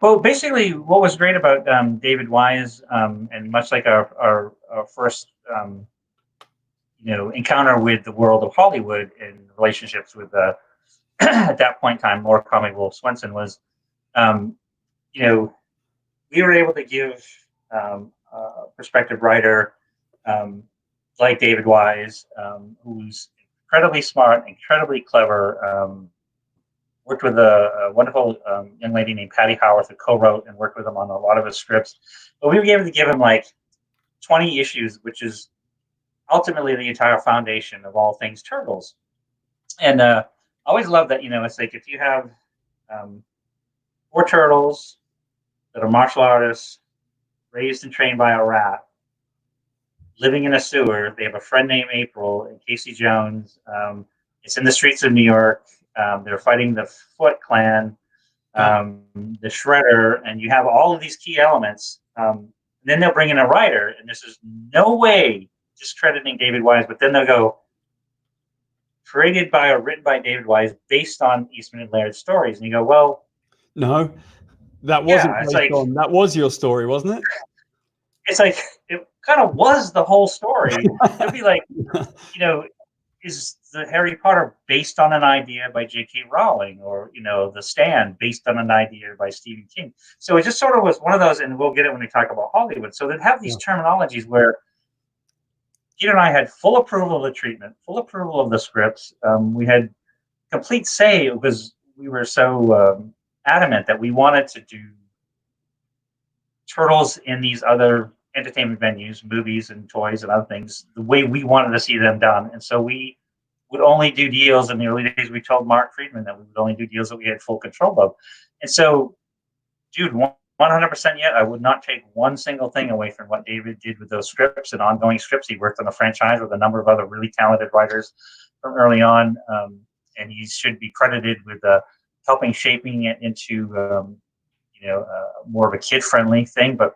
Well, basically, what was great about David Wise, and much like our first encounter with the world of Hollywood and relationships with at that point in time, Laura Comic Wolf Swenson was. We were able to give a prospective writer like David Wise, who's incredibly smart, incredibly clever, worked with a wonderful young lady named Patty Howarth who co-wrote and worked with him on a lot of his scripts. But we were able to give him like 20 issues, which is ultimately the entire foundation of all things Turtles. And I always love that, it's like if you have 4 turtles that are martial artists, raised and trained by a rat, living in a sewer. They have a friend named April and Casey Jones. It's in the streets of New York. They're fighting the Foot Clan, the Shredder, and you have all of these key elements. And then they'll bring in a writer, and this is no way discrediting David Wise, but then they'll go, created by or written by David Wise based on Eastman and Laird's stories. And you go, well,
no, that wasn't on. That was your story, wasn't it?
It's like it kind of was the whole story. It'd be like, is the Harry Potter based on an idea by J.K. Rowling, or The Stand based on an idea by Stephen King? So it just sort of was one of those, and we'll get it when we talk about Hollywood. So they'd have these terminologies where Peter and I had full approval of the treatment, full approval of the scripts. We had complete say because we were so adamant that we wanted to do Turtles in these other entertainment venues, movies and toys and other things, the way we wanted to see them done. And so we would only do deals in the early days. We told Mark Friedman that we would only do deals that we had full control of. And so, dude, 100% yet, I would not take one single thing away from what David did with those scripts and ongoing scripts. He worked on the franchise with a number of other really talented writers from early on. And he should be credited with helping shaping it into more of a kid-friendly thing. But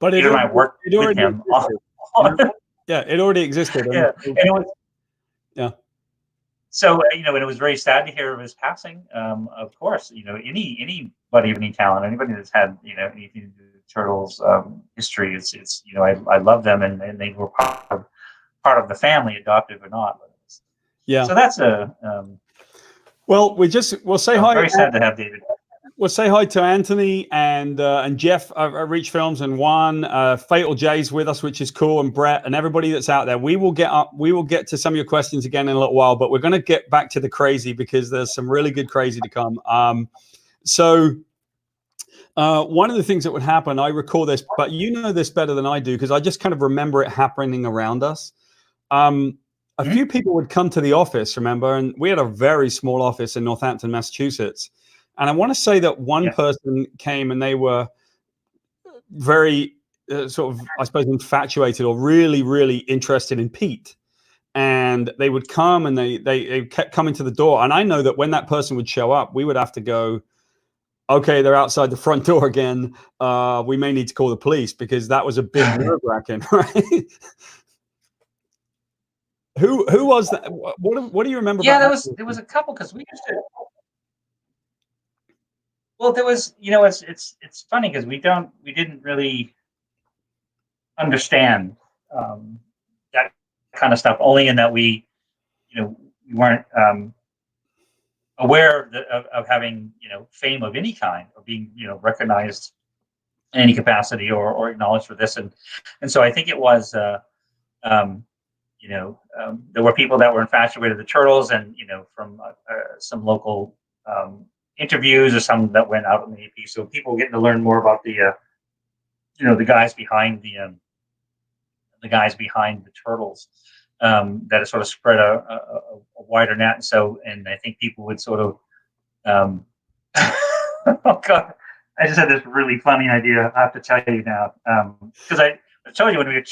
Peter and I worked with him.
Yeah, it already existed.
Yeah, and it was,
yeah.
So and it was very sad to hear of his passing. Of course, anybody of any talent, anybody that's had anything to do with Turtles history, it's I love them, and they were part of the family, adoptive or not.
Yeah.
So that's
well, we'll say hi.
Very sad to have David.
We'll say hi to Anthony and Jeff at Reach Films and Juan. Fatal J's with us, which is cool, and Brett and everybody that's out there. We will get to some of your questions again in a little while, but we're going to get back to the crazy because there's some really good crazy to come. So one of the things that would happen, I recall this, but you know this better than I do because I just kind of remember it happening around us. A few people would come to the office, remember, and we had a very small office in Northampton, Massachusetts. And I want to say that one
Yeah.
person came and they were very sort of, I suppose, infatuated or really, really interested in Pete. And they would come and they kept coming to the door. And I know that when that person would show up, we would have to go, okay, they're outside the front door again. We may need to call the police, because that was a bit nerve-wracking, right? Who was that? What do you remember
Yeah,
about that?
there was a couple, because we used to. Well, there was, it's funny because we didn't really understand that kind of stuff, only in that we weren't aware of having fame of any kind, or being recognized in any capacity, or acknowledged for this, and so I think it was there were people that were infatuated with the turtles, and from some local interviews, or some that went out in the AP, so people getting to learn more about the the guys behind the turtles, that it sort of spread a wider net. And so, and I think people would sort of, oh God, I just had this really funny idea. I have to tell you now, because I told you when we were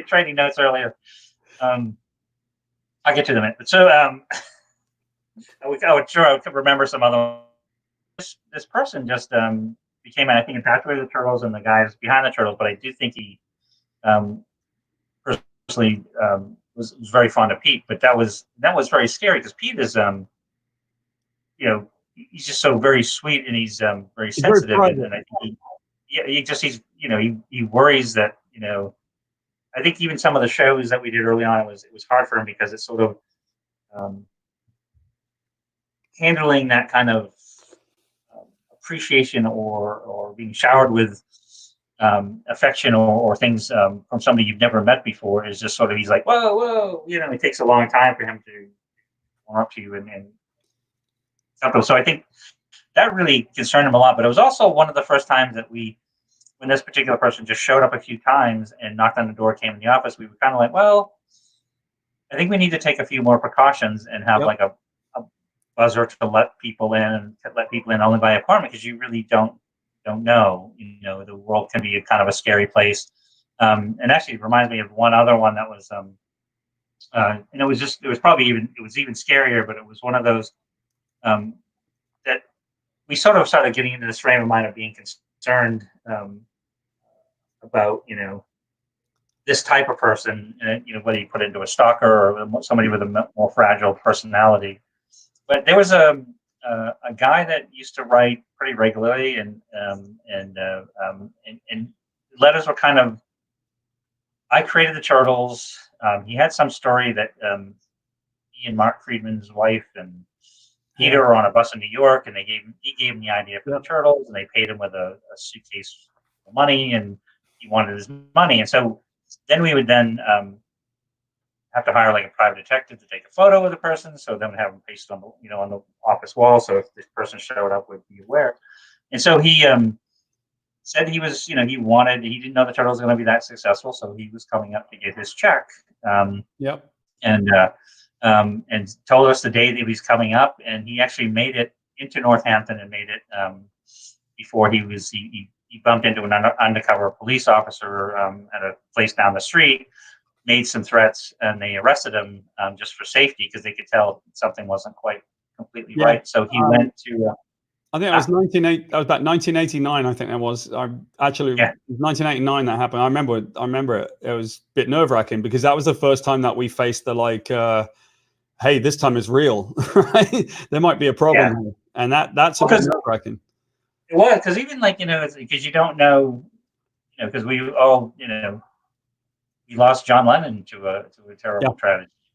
trading notes earlier. I'll get to them. But so, I could remember some other. This person just became, I think, infatuated with the turtles and the guys behind the turtles. But I do think he personally was very fond of Pete. But that was very scary, because Pete is he's just so very sweet, and he's very sensitive, and I think he worries that I think even some of the shows that we did early on, it was hard for him, because it's sort of handling that kind of appreciation, or being showered with affection, or things from somebody you've never met before, is just sort of, he's like, whoa, it takes a long time for him to warm up to you, and something. So I think that really concerned him a lot. But it was also one of the first times that when this particular person just showed up a few times and knocked on the door, came in the office, we were kind of like, well, I think we need to take a few more precautions, and have like a buzzer to let people in, only by appointment, because you really don't know. The world can be a kind of a scary place. And actually, it reminds me of one other one that was, and it was even scarier, but it was one of those that we sort of started getting into this frame of mind of being concerned about this type of person, whether you put into a stalker, or somebody with a more fragile personality. But there was a guy that used to write pretty regularly, and letters were kind of, I created the turtles. He had some story that he and Mark Friedman's wife and Peter were on a bus in New York, and he gave him the idea for the turtles, and they paid him with a suitcase of money, and he wanted his money. And so then we would have to hire like a private detective to take a photo of the person, so then we'd have them pasted on the on the office wall, so if this person showed up, would be aware. And so he said he was, he didn't know the turtles was going to be that successful, so he was coming up to get his check. And told us the day that he was coming up, and he actually made it into Northampton, and made it before he bumped into an undercover police officer at a place down the street, made some threats, and they arrested him just for safety, because they could tell something wasn't quite completely right. So he went to.
I think it was about 1989. I think that was. It was 1989 that happened. I remember it. It was a bit nerve-wracking, because that was the first time that we faced the hey, this time is real, right? There might be a problem here, and that's a bit nerve-wracking.
It was, because even because you don't know, because we all we lost John Lennon to a terrible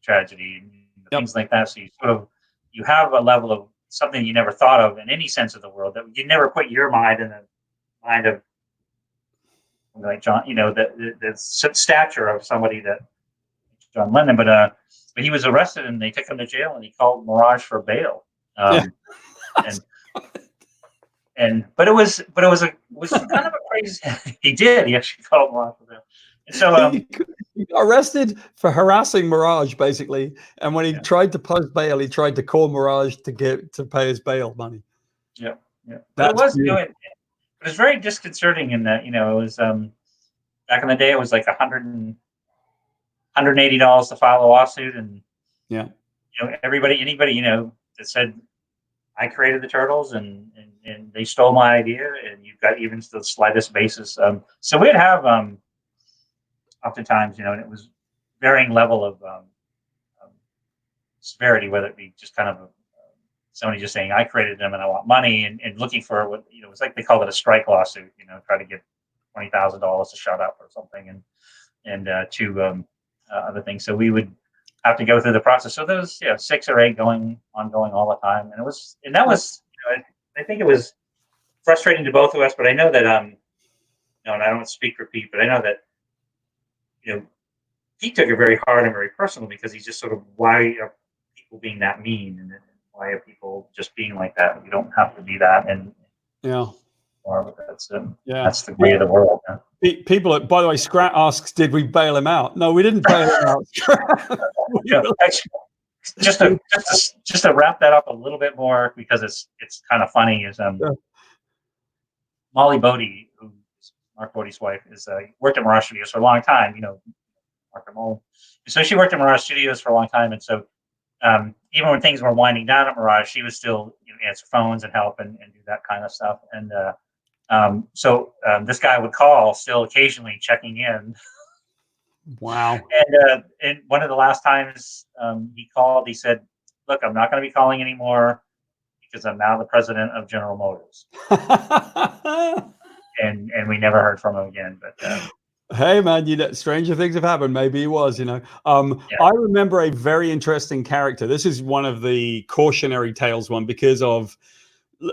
tragedy, and things like that. So you have a level of something you never thought of in any sense of the world, that you never put your mind in the mind of like John, the stature of somebody that John Lennon. But he was arrested, and they took him to jail, and he called Mirage for bail. But it was kind of a crazy. He actually called Mirage for bail. And so
he got arrested for harassing Mirage, basically. And when he tried to post bail, he tried to call Mirage to pay his bail money.
Yeah. yeah. But it was, it was very disconcerting in that, it was back in the day, it was like $180 to file a lawsuit, and
yeah,
anybody that said I created the turtles and they stole my idea, and you've got even the slightest basis. So we'd have oftentimes, and it was varying level of severity, whether it be just kind of somebody just saying I created them and I want money, and looking for what it's like they called it a strike lawsuit. Try to get $20,000 to shut up or something, and to other things. So we would have to go through the process. So there was 6 or 8 ongoing all the time, and that was I think it was frustrating to both of us. But I know that and I don't speak for Pete, but I know that Pete took it very hard and very personal, because he's just sort of, why are people being that mean, and why are people just being like that? You don't have to be that, and that's the way of the world.
People, by the way, Scrat asks, did we bail him out? No, we didn't bail him out.
Just to wrap that up a little bit more, because it's kind of funny, is Molly Bodie, who's Mark Bodie's wife, is worked at Mirage Studios for a long time. Mark and Molly. So she worked at Mirage Studios for a long time, and so even when things were winding down at Mirage, she would still answer phones and help and do that kind of stuff. And so this guy would call still occasionally, checking in.
Wow.
And one of the last times he called, he said, "Look, I'm not going to be calling anymore, because I'm now the president of General Motors." and we never heard from him again. But
hey man, stranger things have happened. Maybe he was, I remember a very interesting character. This is one of the cautionary tales one, because of,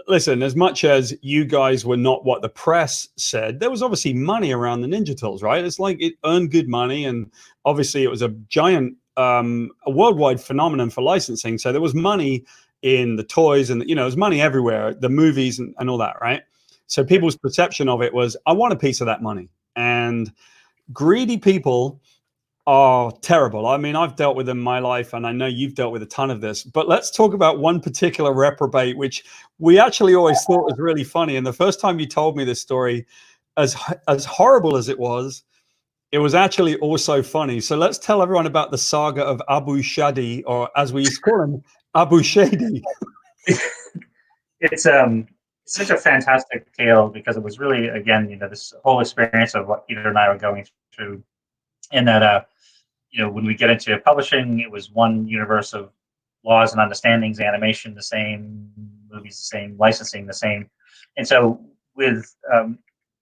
listen, as much as you guys were not what the press said, there was obviously money around the Ninja Turtles, right? It's like it earned good money, and obviously it was a giant, a worldwide phenomenon for licensing. So there was money in the toys, and there was money everywhere, the movies and all that, right? So people's perception of it was, I want a piece of that money. And greedy people are terrible. I mean, I've dealt with them in my life, and I know you've dealt with a ton of this. But let's talk about one particular reprobate, which we actually always thought was really funny. And the first time you told me this story, as horrible as it was actually also funny. So let's tell everyone about the saga of Abu Shadi, or as we used to call him, Abu Shadi.
It's such a fantastic tale, because it was really, again, this whole experience of what Peter and I were going through, and that when we get into publishing, it was one universe of laws and understandings, animation the same, movies the same, licensing the same. And so with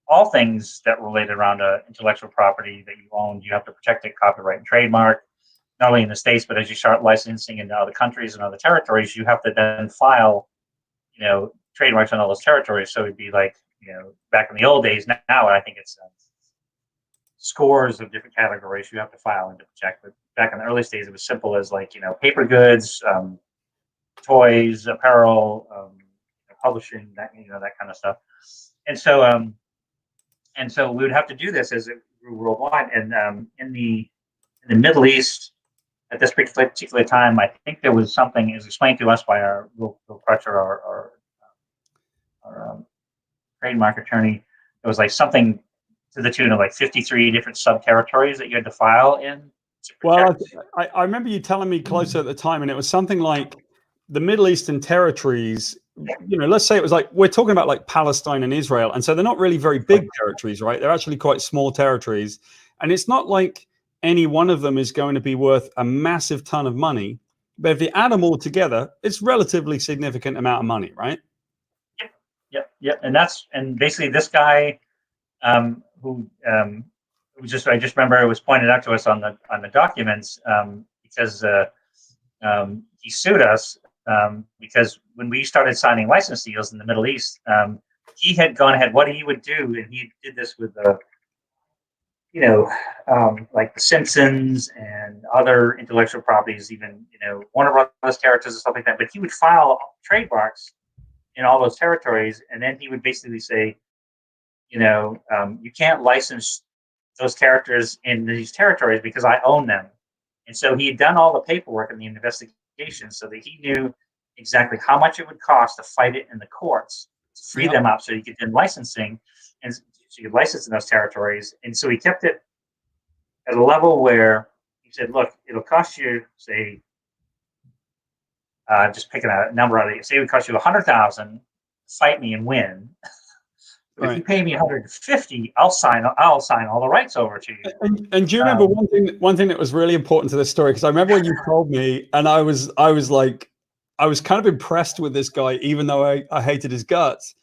all things that relate around intellectual property that you own, you have to protect it, copyright and trademark, not only in the States, but as you start licensing into other countries and other territories, you have to then file trademarks on all those territories. So it'd be like, back in the old days, now I think it's scores of different categories you have to file and to protect. But back in the early days, it was simple as like, paper goods, toys, apparel, publishing, that kind of stuff. And so we would have to do this as it grew worldwide. And in the Middle East, at this particular time, I think there was something, as explained to us by our Will Crutcher, our trademark attorney. It was like something to the tune of like 53 different sub-territories that you had to file in.
Well, I remember you telling me closer at the time, and it was something like the Middle Eastern territories, let's say it was like, we're talking about like Palestine and Israel. And so they're not really very big territories, right? They're actually quite small territories. And it's not like any one of them is going to be worth a massive ton of money. But if you add them all together, it's relatively significant amount of money, right?
Yep. And basically this guy, who I just remember it was pointed out to us on the documents, because he sued us because when we started signing license deals in the Middle East, he had gone ahead. What he would do, and he did this with like The Simpsons and other intellectual properties, even Warner Brothers characters and stuff like that. But he would file trademarks in all those territories, and then he would basically say, you can't license those characters in these territories because I own them. And so he had done all the paperwork and the investigation so that he knew exactly how much it would cost to fight it in the courts. free them up so you could then licensing, and so you could license in those territories. And so he kept it at a level where he said, look, it'll cost you, say, just picking a number out of it, say it would cost you 100,000, fight me and win. But if you pay me 150, I'll sign all the rights over to you.
And do you remember one thing that was really important to this story? Because I remember when you told me, and I was kind of impressed with this guy, even though I hated his guts,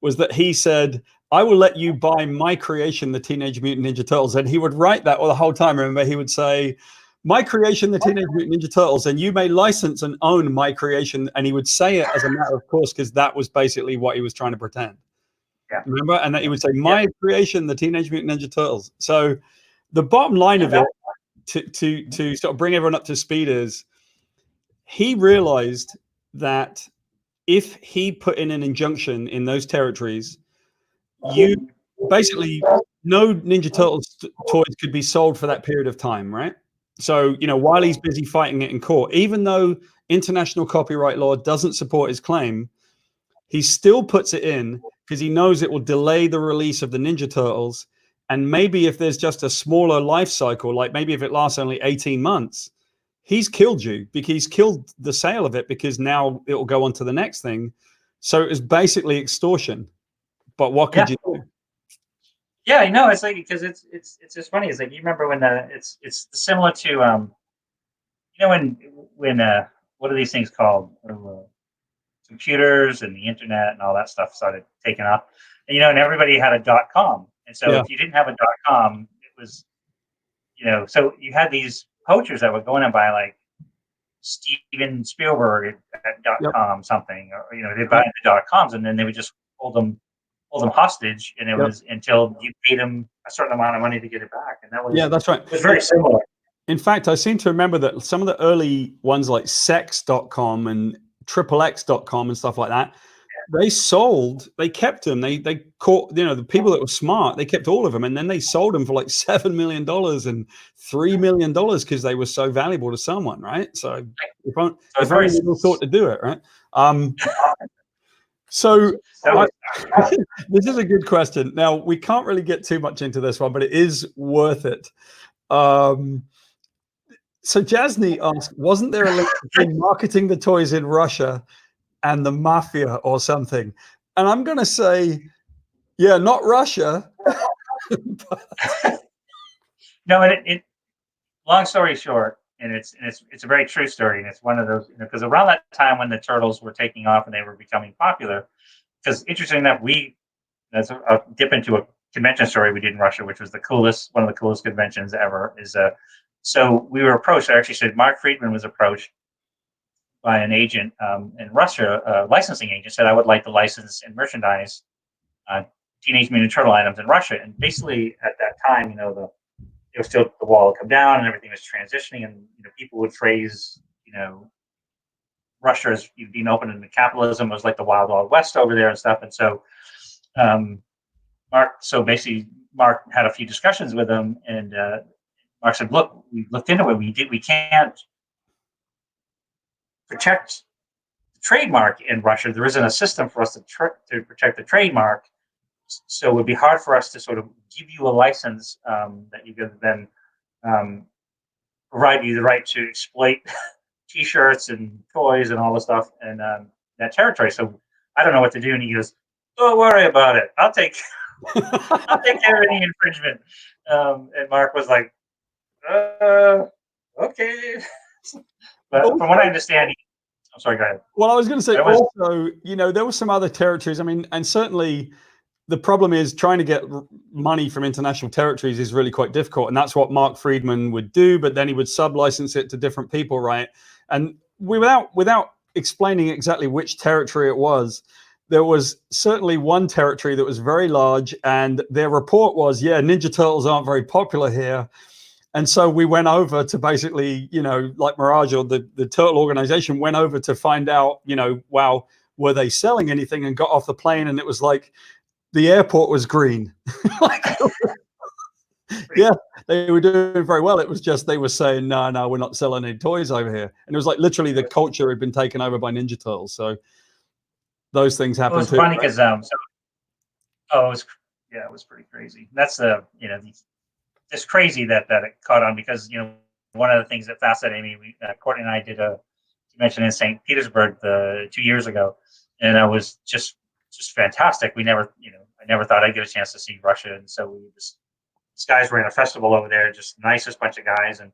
was that he said, I will let you buy my creation, the Teenage Mutant Ninja Turtles. And he would write that the whole time. Remember, he would say, my creation, the Teenage Mutant Ninja Turtles, and you may license and own my creation. And he would say it as a matter of course, because that was basically what he was trying to pretend. Yeah. Remember? And that he would say, my creation, the Teenage Mutant Ninja Turtles. So the bottom line of it, to sort of bring everyone up to speed, is he realized that if he put in an injunction in those territories, you basically, no Ninja Turtles toys could be sold for that period of time, right? So, while he's busy fighting it in court, even though international copyright law doesn't support his claim, he still puts it in because he knows it will delay the release of the Ninja Turtles. And maybe if there's just a smaller life cycle, like maybe if it lasts only 18 months, he's killed you, because he's killed the sale of it, because now it will go on to the next thing. So it was basically extortion. But what could you do?
Yeah, I know. It's like, because it's just funny. It's like, you remember when it's similar to when what are these things called? Computers and the internet and all that stuff started taking off, and everybody had a .com, and so if you didn't have a .com, it was, so you had these poachers that would go in and buy like Steven Spielberg at .com something, or they'd buy the .coms, and then they would just hold them hostage, and it was until you paid them a certain amount of money to get it back, and that was
that's right.
It was very similar.
In fact, I seem to remember that some of the early ones like sex.com and XXX.com and stuff like that, they kept them. They caught, the people that were smart, they kept all of them, and then they sold them for like $7 million and $3 million because they were so valuable to someone, right? So if only people thought to do it, right? So this is a good question. Now, we can't really get too much into this one, but it is worth it. So Jasny asked, wasn't there a link between marketing the toys in Russia and the mafia or something? And I'm going to say, yeah, not Russia.
No, it long story short, and it's a very true story, and it's one of those, because around that time when the Turtles were taking off and they were becoming popular, because interesting enough, I'll dip into a convention story we did in Russia, which was one of the coolest conventions ever. So we were approached. I actually said Mark Friedman was approached by an agent in Russia, a licensing agent, said I would like to license and merchandise Teenage Mutant Turtle items in Russia. And basically at that time, it was still, the wall had come down and everything was transitioning, and people would phrase Russia as being open into capitalism was like the wild, wild west over there and stuff. And so Mark had a few discussions with him, and Mark said, look, we looked into it. We can't protect the trademark in Russia. There isn't a system for us to protect the trademark. So it would be hard for us to sort of give you a license that you could then provide you the right to exploit T-shirts and toys and all the stuff in that territory. So I don't know what to do. And he goes, don't worry about it. I'll take care of any infringement. And Mark was like, okay. But from what I understand, I'm sorry, go ahead.
Well, I was going to say also, there were some other territories. I mean, and certainly the problem is trying to get money from international territories is really quite difficult. And that's what Mark Friedman would do, but then he would sub-license it to different people, right? And without explaining exactly which territory it was, there was certainly one territory that was very large, and their report was, Ninja Turtles aren't very popular here. And so we went over to basically, like Mirage or the Turtle organization went over to find out, wow, were they selling anything, and got off the plane, and it was like the airport was green. Yeah, they were doing very well. It was just they were saying, no, we're not selling any toys over here. And it was like literally the culture had been taken over by Ninja Turtles. So those things happen.
It was
too,
funny
right?
because it was pretty crazy. That's it's crazy that it caught on because one of the things that fascinated me, Courtney and I did a convention in St. Petersburg 2 years ago, and it was just fantastic. I never thought I'd get a chance to see Russia, and so these guys ran a festival over there, just nicest bunch of guys, and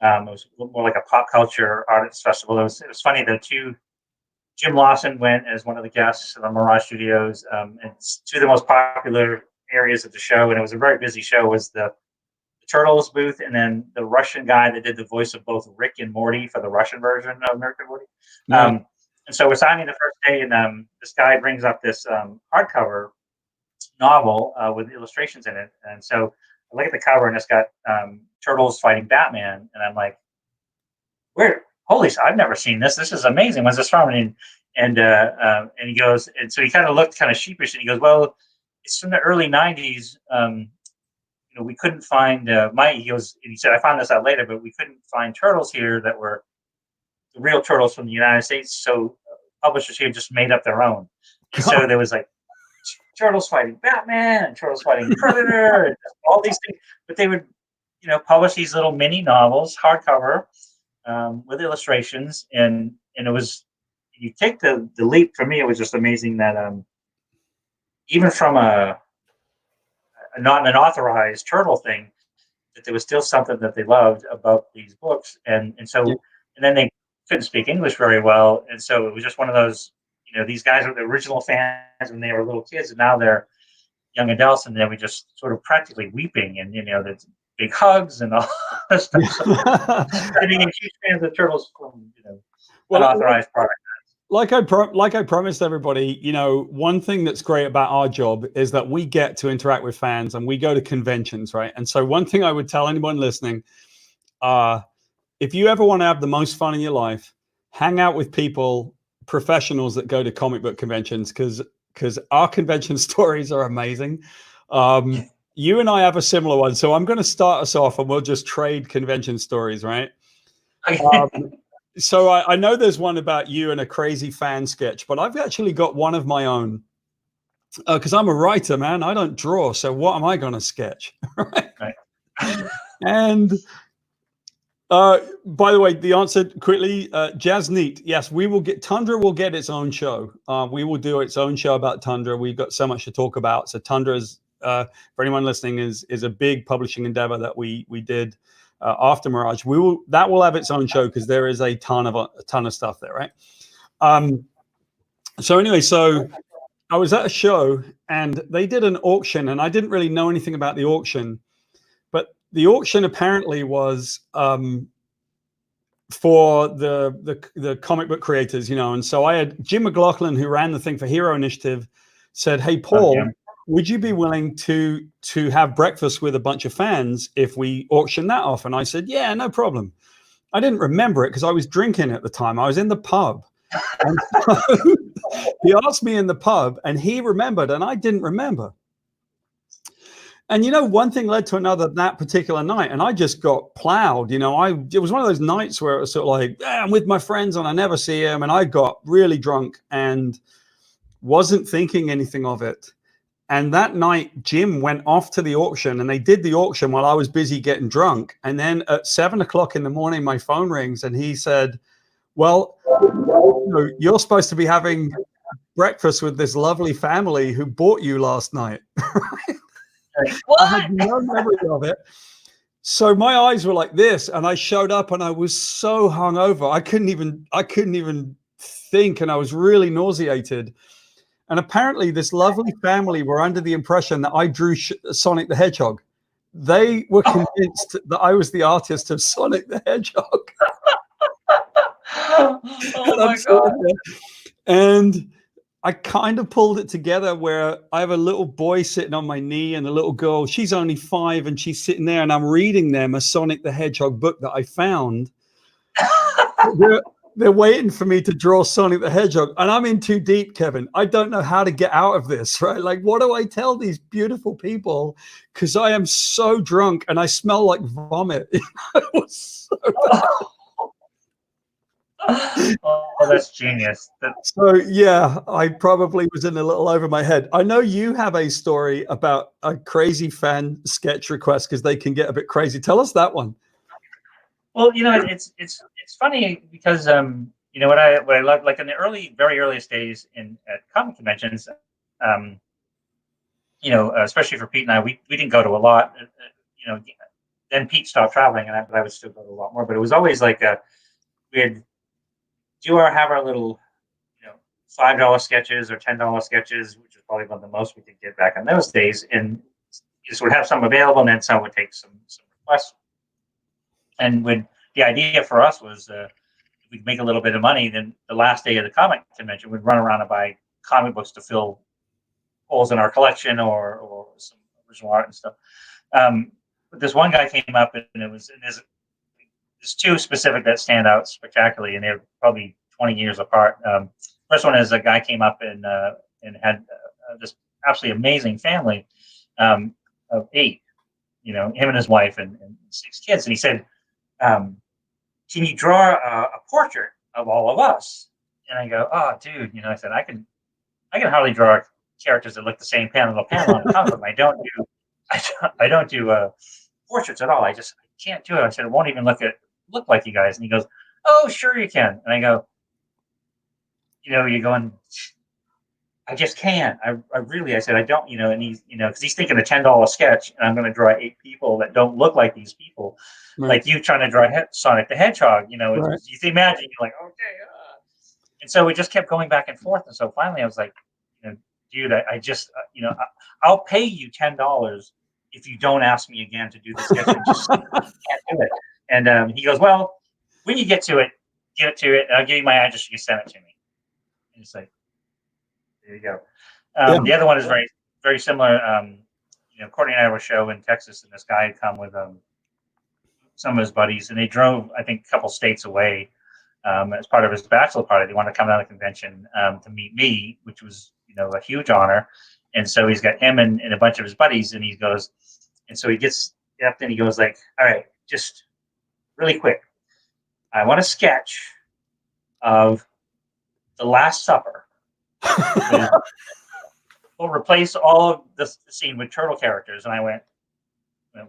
it was more like a pop culture artist festival. It was funny though too. Jim Lawson went as one of the guests of the Mirage Studios. And two of the most popular areas of the show, and it was a very busy show, was the Turtles booth, and then the Russian guy that did the voice of both Rick and Morty for the Russian version of Rick and Morty. Right. And so we're signing the first day, and this guy brings up this hardcover novel with illustrations in it. And so I look at the cover, and it's got turtles fighting Batman, and I'm like, "Where? Holy! I've never seen this. This is amazing. When's this from?" And he goes, and so he kind of looked kind of sheepish, and he goes, "Well, it's from the early '90s. We couldn't find he goes, and he said, I found this out later, but we couldn't find turtles here that were the real turtles from the United States. So publishers here just made up their own. And so there was like turtles fighting Batman and turtles fighting Predator and all these things. But they would, publish these little mini novels, hardcover, with illustrations, and it was, you take the leap. For me, it was just amazing that even from not an authorized turtle thing, that there was still something that they loved about these books, and so and then they couldn't speak English very well, and so it was just one of those, these guys were the original fans when they were little kids, and now they're young adults, and they were just sort of practically weeping, and the big hugs and all that stuff. So, I mean, huge fans of turtles from unauthorized product.
Like I promised everybody, one thing that's great about our job is that we get to interact with fans and we go to conventions, right? And so one thing I would tell anyone listening, if you ever want to have the most fun in your life, hang out with people, professionals that go to comic book conventions, because our convention stories are amazing. You and I have a similar one. So I'm going to start us off and we'll just trade convention stories, right? So I know there's one about you and a crazy fan sketch, but I've actually got one of my own because I'm a writer, man. I don't draw. So what am I going to sketch? Right. And by the way, the answer quickly, Jazz Neat. Yes, Tundra will get its own show. We will do its own show about Tundra. We've got so much to talk about. So Tundra is, for anyone listening, is a big publishing endeavor that we did. After Mirage, that will have its own show because there is a ton of stuff there, right? So anyway, I was at a show and they did an auction, and I didn't really know anything about the auction, but the auction apparently was for the comic book creators, and so I had Jim McLaughlin, who ran the thing for Hero Initiative, said, "Hey, Paul, would you be willing to have breakfast with a bunch of fans if we auction that off?" And I said, "Yeah, no problem." I didn't remember it because I was drinking at the time. I was in the pub. And so he asked me in the pub and he remembered and I didn't remember. And, one thing led to another that particular night, and I just got plowed. It was one of those nights where it was sort of like, I'm with my friends and I never see them. And I got really drunk and wasn't thinking anything of it. And that night, Jim went off to the auction, and they did the auction while I was busy getting drunk. And then at 7 o'clock in the morning, my phone rings, and he said, "Well, you're supposed to be having breakfast with this lovely family who bought you last night."
What?
I had no memory of it. So my eyes were like this, and I showed up, and I was so hungover, I couldn't even think, and I was really nauseated. And apparently this lovely family were under the impression that I drew Sonic the Hedgehog. They were convinced that I was the artist of Sonic the Hedgehog.
Oh my God.
And I kind of pulled it together where I have a little boy sitting on my knee and a little girl. She's only 5 and she's sitting there, and I'm reading them a Sonic the Hedgehog book that I found. They're waiting for me to draw Sonic the Hedgehog, and I'm in too deep, Kevin. I don't know how to get out of this, right? Like, what do I tell these beautiful people? Because I am so drunk and I smell like vomit. It was so bad.
Oh, that's genius.
So yeah, I probably was in a little over my head. I know you have a story about a crazy fan sketch request because they can get a bit crazy. Tell us that one.
Well, it's funny because what I love, like in the very earliest days at comic conventions, um, especially for Pete and I, we didn't go to a lot. Then Pete stopped traveling, and I would still go to a lot more. But it was always like we'd have our little, $5 sketches or $10 sketches, which is probably one of the most we could get back in those days. And you just would have some available, and then some would take some requests. And when the idea for us was, if we'd make a little bit of money, then the last day of the comic convention, we'd run around and buy comic books to fill holes in our collection or some original art and stuff. But this one guy came up, and there's two specific that stand out spectacularly, and they're probably 20 years apart. First one is a guy came up and had this absolutely amazing family of 8, him and his wife and 6 kids. And he said, can you draw a portrait of all of us? And I go, oh, dude, I said, I can hardly draw characters that look the same panel to panel on a comic book. I don't do portraits at all. I can't do it. I said, it won't even look like you guys. And he goes, oh, sure you can. And I go, you're going, I just can't. I said, I don't, and he's, because he's thinking a $10 sketch, and I'm going to draw 8 people that don't look like these people. Right. Like you trying to draw Sonic the Hedgehog, right. You imagine, you're like, okay. And so we just kept going back and forth. And so finally I was like, dude, I just, I'll pay you $10 if you don't ask me again to do the sketch. I just can't do it. And he goes, well, when you get to it, and I'll give you my address. You can send it to me. And it's like, there you go. The other one is very, very similar. Courtney and I were a show in Texas, and this guy had come with some of his buddies, and they drove, I think, a couple states away as part of his bachelor party. They wanted to come down to the convention to meet me, which was, a huge honor. And so he's got him and a bunch of his buddies, and he goes, and so he gets up and he goes like, all right, just really quick. I want a sketch of the Last Supper. We'll replace all of the scene with turtle characters. And I went,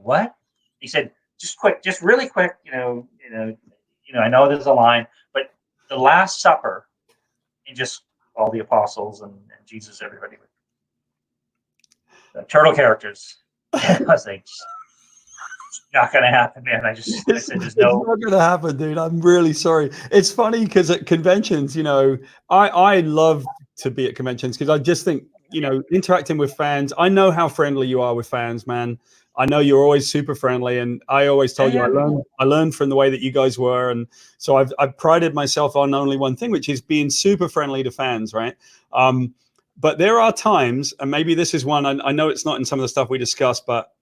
what? He said, just really quick, I know there's a line, but the Last Supper, and just all the apostles and Jesus, everybody. The turtle characters. I was like, not gonna happen, man. I said, there's no.
It's not gonna happen, dude. I'm really sorry. It's funny because at conventions, I love to be at conventions because I just think, interacting with fans. I know how friendly you are with fans, man. I know you're always super friendly, and I always told you I learned from the way that you guys were, and so I've prided myself on only one thing, which is being super friendly to fans, right? But there are times, and maybe this is one. I know it's not in some of the stuff we discussed, but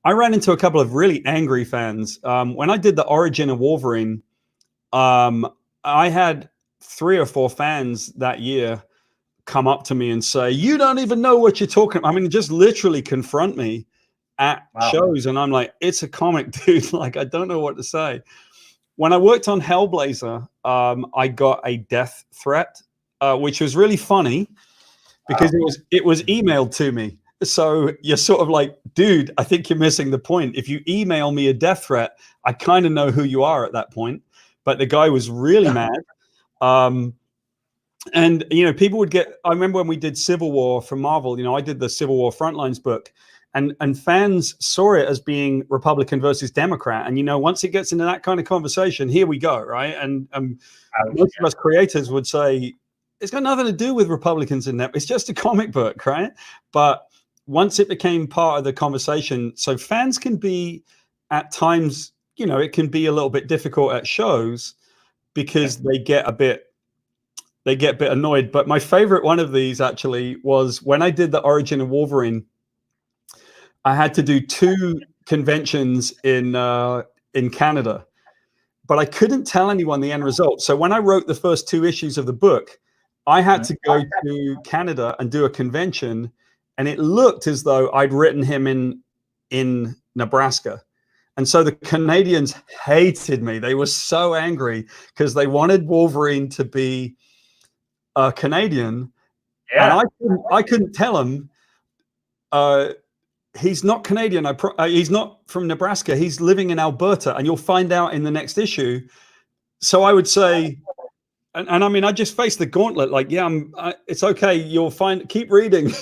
I ran into a couple of really angry fans when I did the Origin of Wolverine. I had 3 or 4 fans that year come up to me and say, "You don't even know what you're talking about." I mean, just literally confront me at shows, and I'm like, it's a comic, dude. Like, I don't know what to say. When I worked on Hellblazer, I got a death threat, which was really funny because it was emailed to me. So you're sort of like, dude, I think you're missing the point. If you email me a death threat, I kind of know who you are at that point. But the guy was really mad. And, people would get, I remember when we did Civil War for Marvel, I did the Civil War Frontlines book, and fans saw it as being Republican versus Democrat. And, once it gets into that kind of conversation, here we go, right? And most of us creators would say, it's got nothing to do with Republicans in that. It's just a comic book, right? But once it became part of the conversation, so fans can be at times, it can be a little bit difficult at shows because they get a bit annoyed. But my favorite one of these actually was when I did the Origin of Wolverine. I had to do 2 conventions in Canada, but I couldn't tell anyone the end result. So when I wrote the first 2 issues of the book, I had to go to Canada and do a convention, and it looked as though I'd written him in Nebraska. And so the Canadians hated me. They were so angry because they wanted Wolverine to be Canadian.
Yeah.
And I couldn't tell them he's not Canadian. He's not from Nebraska. He's living in Alberta, and you'll find out in the next issue. So I would say, and I mean, I just faced the gauntlet. Like, yeah, it's okay. You'll keep reading.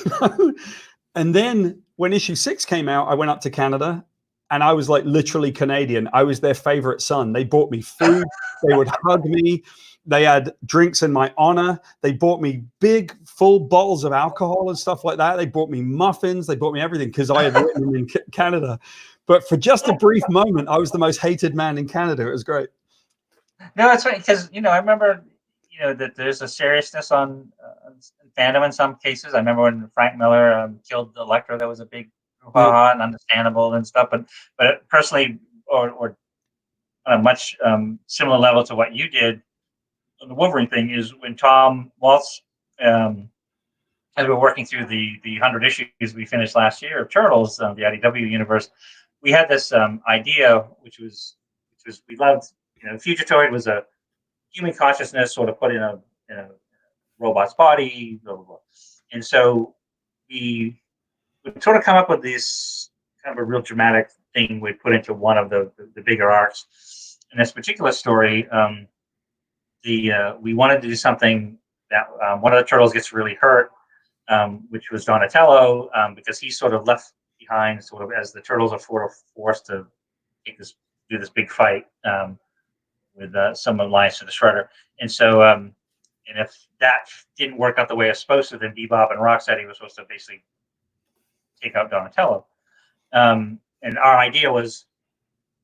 And then when issue 6 came out, I went up to Canada, and I was like literally Canadian. I was their favorite son. They bought me food. They would hug me. They had drinks in my honor. They bought me big, full bottles of alcohol and stuff like that. They bought me muffins. They bought me everything because I had written them in Canada. But for just a brief moment, I was the most hated man in Canada. It was great.
No, it's funny because I remember that there's a seriousness on fandom in some cases. I remember when Frank Miller killed the Electro, that was a big hoo-ha and understandable and stuff. But personally, or on a much similar level to what you did on the Wolverine thing, is when Tom Waltz, as we were working through the 100 issues we finished last year of Turtles, the IDW universe, we had this idea, which was we loved. Fugitoid was a human consciousness sort of put in a robot's body, blah blah blah, and so we would sort of come up with this kind of a real dramatic thing we'd put into one of the bigger arcs. In this particular story, we wanted to do something that one of the turtles gets really hurt, which was Donatello, because he's sort of left behind, sort of as the turtles are forced to do this big fight with some alliance to the Shredder, and so and if that didn't work out the way it's supposed to, then Bebop and Rocksteady was supposed to basically take out Donatello. And our idea was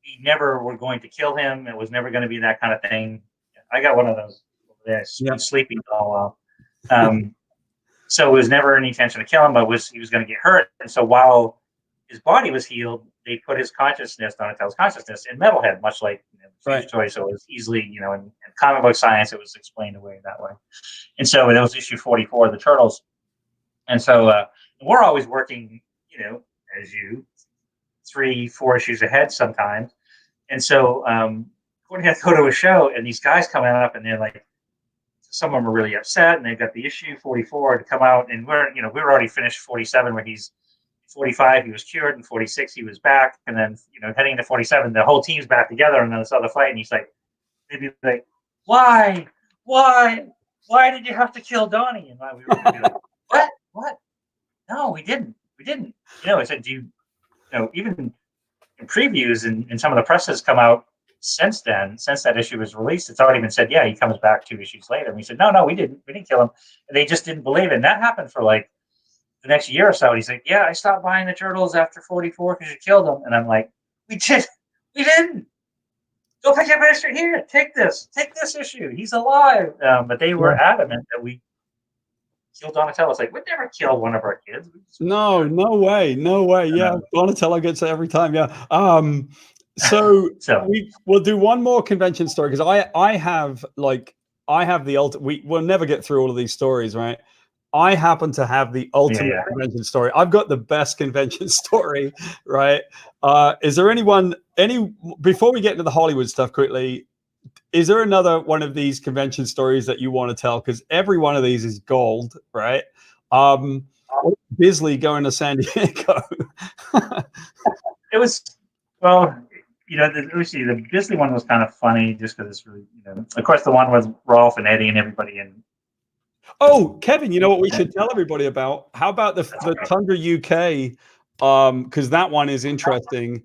we never were going to kill him. It was never going to be that kind of thing. I got one of those over there, sleeping all while. So it was never any intention to kill him, but he was going to get hurt. And so while his body was healed, they put his consciousness, Donatello's consciousness, in Metalhead, much like Toy. So it was easily, in comic book science, it was explained away that way. And so that was issue 44 of the Turtles. And so we're always working, as 3-4 issues ahead sometimes. And so we had to go to a show, and these guys coming up, and they're like, some of them are really upset, and they've got the issue 44 to come out, and we were already finished 47, where he's 45, he was cured, and 46, he was back, and then heading into 47, the whole team's back together, and then this other fight, and he's like, they'd be like, why did you have to kill Donnie? And we were like, what? No, we didn't. I said, even in previews and some of the press has come out since that issue was released, it's already been said, yeah, he comes back 2 issues later. And we said, no, we didn't kill him. And they just didn't believe it. And that happened for like the next year or so. And he's like, yeah, I stopped buying the Turtles after 44 because you killed him. And I'm like, we didn't. Go pick up extra here. Take this issue. He's alive. But they were adamant that we killed Donatello. It's like, we'd never kill one of our kids.
No way. Yeah, Donatello gets it every time. Yeah. So we'll do one more convention story, because I have the ultimate. We'll never get through all of these stories, right? I happen to have the ultimate convention story. I've got the best convention story, right? Is there before we get into the Hollywood stuff quickly, is there another one of these convention stories that you want to tell? Because every one of these is gold, right? Bisley going to San Diego.
It was, well, the Bisley one was kind of funny just because it's really, of course, the one with Rolf and Eddie and everybody.
Oh, Kevin, you know what we should tell everybody about? How about the Tundra UK? Because that one is interesting.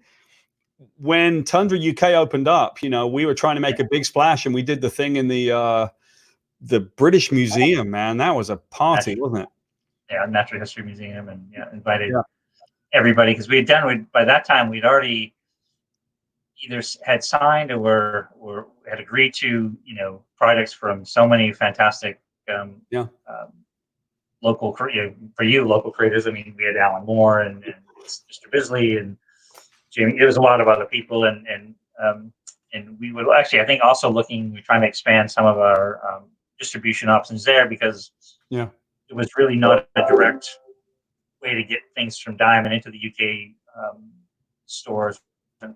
When Tundra UK opened up, we were trying to make a big splash, and we did the thing in the British Museum. Man, that was a party, wasn't it?
Yeah, Natural History Museum, and invited everybody, because we had done. By that time, we'd already either had signed or had agreed to projects from so many fantastic local local creators. I mean, we had Alan Moore and Mr. Bisley and Jamie. It was a lot of other people, and we would actually, I think, also we're trying to expand some of our distribution options there, because it was really not a direct way to get things from Diamond into the UK stores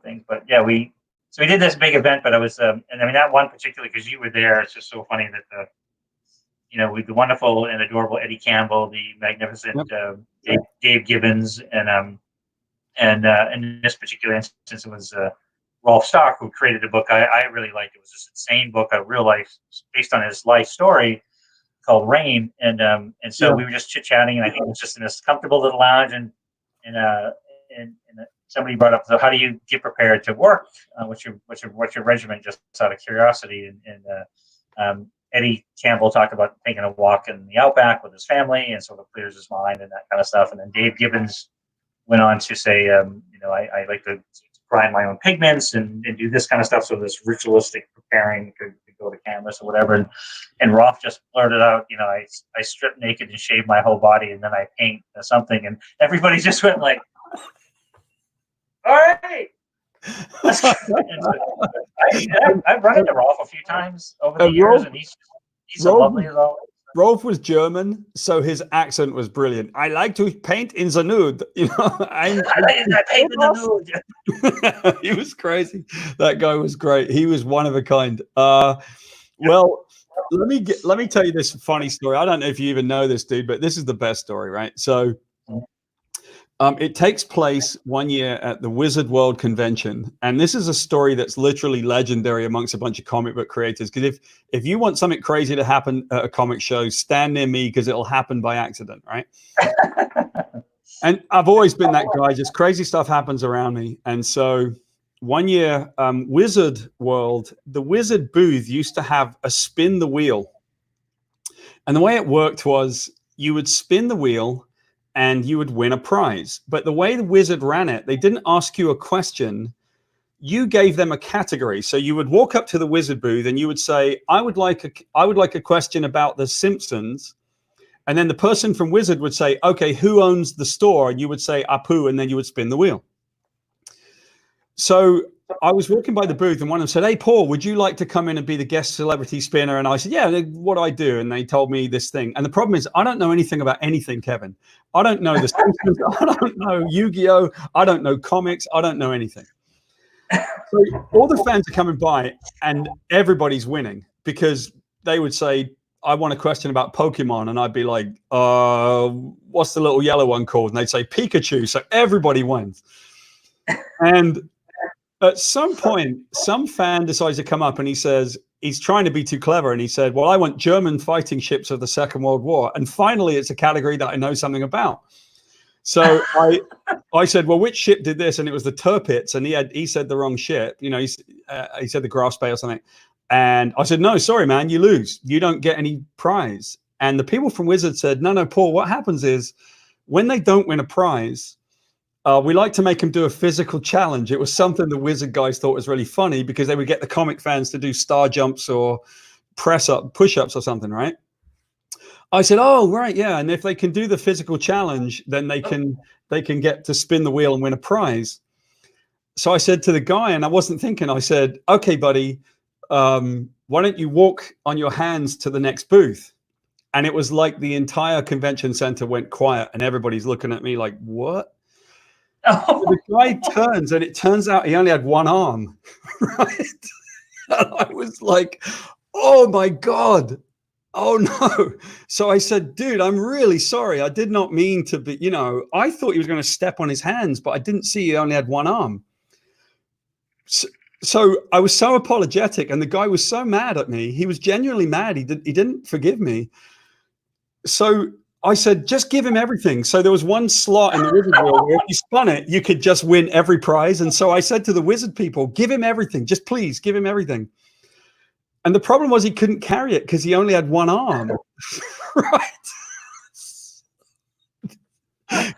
things. But yeah, we did this big event, but it was, and I mean that one particularly because you were there. It's just so funny that with the wonderful and adorable Eddie Campbell, the magnificent Dave Gibbons, and in this particular instance, it was Rolf Stock who created a book I really liked. It was this insane book, a real life based on his life story called Rain, and so we were just chit chatting, and I think it was just in this comfortable little lounge, and somebody brought up, so how do you get prepared to work? What's your regimen? Just out of curiosity, and Eddie Campbell talked about taking a walk in the outback with his family, and sort of clears his mind and that kind of stuff. And then Dave Gibbons went on to say, I like to grind my own pigments and do this kind of stuff. So this ritualistic preparing to go to canvas or whatever. And Rolf just blurted out, I strip naked and shave my whole body and then I paint something. And everybody just went like, all right. I've run into Rolf a few times over the years, and he's so lovely as always.
Rolf was German, so his accent was brilliant. I like to paint in the nude. I paint in the nude. He was crazy. That guy was great. He was one of a kind. Well, let me tell you this funny story. I don't know if you even know this, dude, but this is the best story, right? So it takes place one year at the Wizard World Convention. And this is a story that's literally legendary amongst a bunch of comic book creators. Because if you want something crazy to happen at a comic show, stand near me because it'll happen by accident, right? And I've always been that guy. Just crazy stuff happens around me. And so one year, Wizard World, the Wizard booth used to have a spin the wheel. And the way it worked was you would spin the wheel and you would win a prize. But the way the Wizard ran it, they didn't ask you a question. You gave them a category. So you would walk up to the Wizard booth and you would say, I would like a question about the Simpsons. And then the person from Wizard would say, okay, who owns the store? And you would say, Apu, and then you would spin the wheel. So I was walking by the booth and one of them said, hey, Paul, would you like to come in and be the guest celebrity spinner? And I said, yeah, what do I do? And they told me this thing. And the problem is I don't know anything about anything, Kevin. I don't know the Simpsons. I don't know Yu-Gi-Oh! I don't know comics. I don't know anything. So all the fans are coming by and everybody's winning because they would say, I want a question about Pokemon. And I'd be like, what's the little yellow one called? And they'd say Pikachu. So everybody wins. And at some point, some fan decides to come up and he says, he's trying to be too clever. And he said, well, I want German fighting ships of the Second World War. And finally, it's a category that I know something about. So I said, well, which ship did this? And it was the Tirpitz. And he said the wrong ship. He said the Grass Bay or something. And I said, no, sorry, man, you lose. You don't get any prize. And the people from Wizard said, no, Paul, what happens is when they don't win a prize, we like to make them do a physical challenge. It was something the Wizard guys thought was really funny because they would get the comic fans to do star jumps or push-ups or something, right? I said, oh, right, yeah. And if they can do the physical challenge, then they can get to spin the wheel and win a prize. So I said to the guy, and I wasn't thinking, I said, okay, buddy, why don't you walk on your hands to the next booth? And it was like the entire convention center went quiet and everybody's looking at me like, what? So the guy turns and it turns out he only had one arm, right? And I was like, oh my God, oh no. So I said, dude, I'm really sorry. I did not mean to be, I thought he was going to step on his hands, but I didn't see he only had one arm. So I was so apologetic and the guy was so mad at me. He was genuinely mad. He didn't forgive me. So I said, just give him everything. So there was one slot in the Wizard World where if you spun it, you could just win every prize. And so I said to the Wizard people, give him everything. Just please give him everything. And the problem was he couldn't carry it because he only had one arm. Right.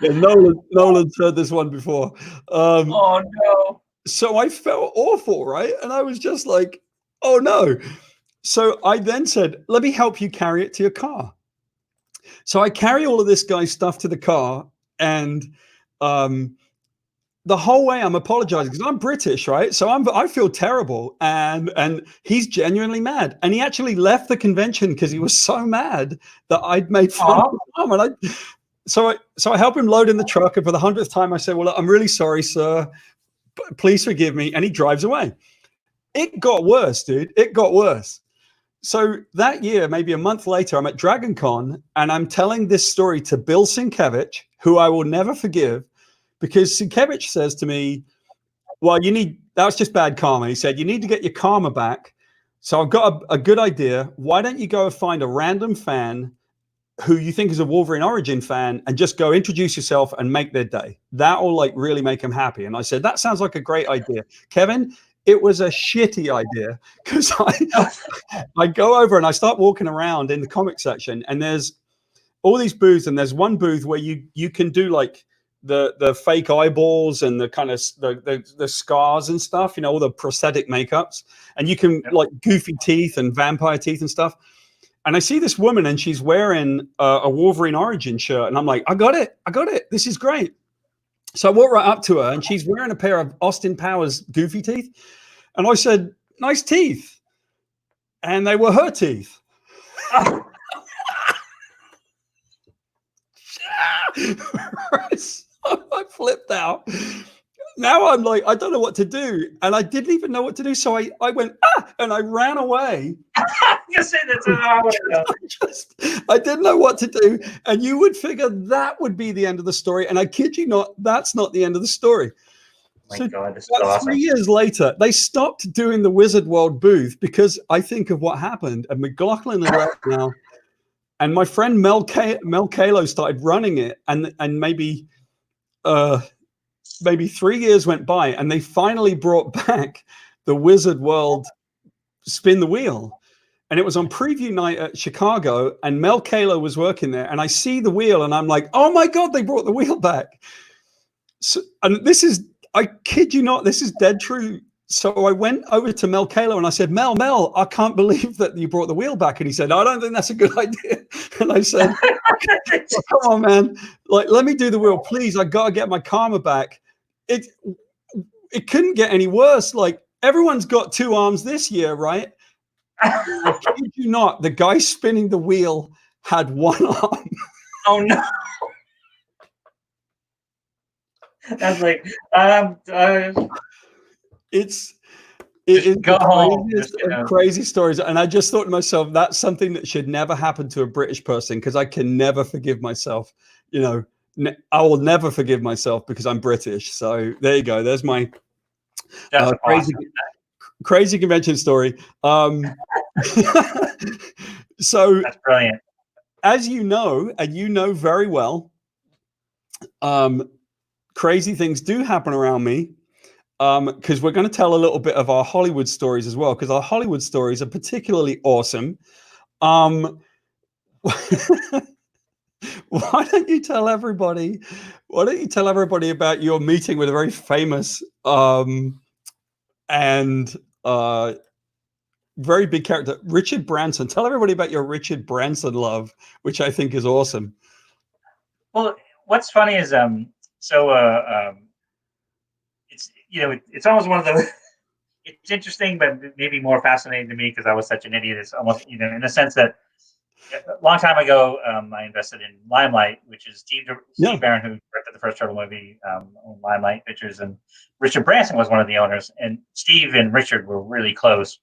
Yeah, Nolan's heard this one before.
Oh, no.
So I felt awful, right? And I was just like, oh, no. So I then said, let me help you carry it to your car. So I carry all of this guy's stuff to the car, and the whole way I'm apologizing because I'm British, right? So I feel terrible, and he's genuinely mad, and he actually left the convention because he was so mad that I'd made fun of him. And so I help him load in the truck, and for the 100th time I say, well, I'm really sorry, sir, please forgive me. And he drives away. It got worse, dude. It got worse. So that year, maybe a month later, I'm at Dragon Con and I'm telling this story to Bill Sienkiewicz, who I will never forgive, because Sienkiewicz says to me, well, that was just bad karma. He said, you need to get your karma back. So I've got a good idea. Why don't you go find a random fan who you think is a Wolverine Origin fan and just go introduce yourself and make their day. That will like really make them happy. And I said, that sounds like a great idea. Kevin, it was a shitty idea because I go over and I start walking around in the comic section and there's all these booths and there's one booth where you can do like the fake eyeballs and the kind of the scars and stuff, all the prosthetic makeups, and you can like goofy teeth and vampire teeth and stuff. And I see this woman and she's wearing a Wolverine Origin shirt. And I'm like, I got it. This is great. So I walk right up to her and she's wearing a pair of Austin Powers goofy teeth. And I said, nice teeth. And they were her teeth. I flipped out. Now I'm like, I don't know what to do. And I didn't even know what to do. So I went, and I ran away.
You said that's
I didn't know what to do. And you would figure that would be the end of the story. And I kid you not, that's not the end of the story.
Oh my God, this is awesome.
3 years later, they stopped doing the Wizard World booth because I think of what happened. And McLaughlin had left now. And my friend Mel Kalo started running it. And maybe 3 years went by and they finally brought back the Wizard World Spin the Wheel. And it was on preview night at Chicago and Mel Kalo was working there. And I see the wheel and I'm like, oh my God, they brought the wheel back. So, and this is, I kid you not, this is dead true. So I went over to Mel Kalo and I said, Mel, I can't believe that you brought the wheel back. And he said, I don't think that's a good idea. And I said, come on, man. Like, let me do the wheel, please. I got to get my karma back. It couldn't get any worse. Like, everyone's got two arms this year, right? I kid you not, the guy spinning the wheel had one arm.
Oh, no. That's like,
it is
go home.
Crazy stories. And I just thought to myself, that's something that should never happen to a British person because I can never forgive myself. I will never forgive myself because I'm British. So there you go. There's my crazy convention story. So
that's brilliant.
As you know, and you know very well, crazy things do happen around me. Because we're going to tell a little bit of our Hollywood stories as well, because our Hollywood stories are particularly awesome. Why don't you tell everybody about your meeting with a very famous and very big character, Richard Branson? Tell everybody about your Richard Branson love, which I think is awesome.
Well, what's funny is it's almost one of the. It's interesting, but maybe more fascinating to me because I was such an idiot. It's almost in the sense that a long time ago, I invested in Limelight, which is Steve Barron, who directed the first Turtle movie, on Limelight Pictures, and Richard Branson was one of the owners. And Steve and Richard were really close,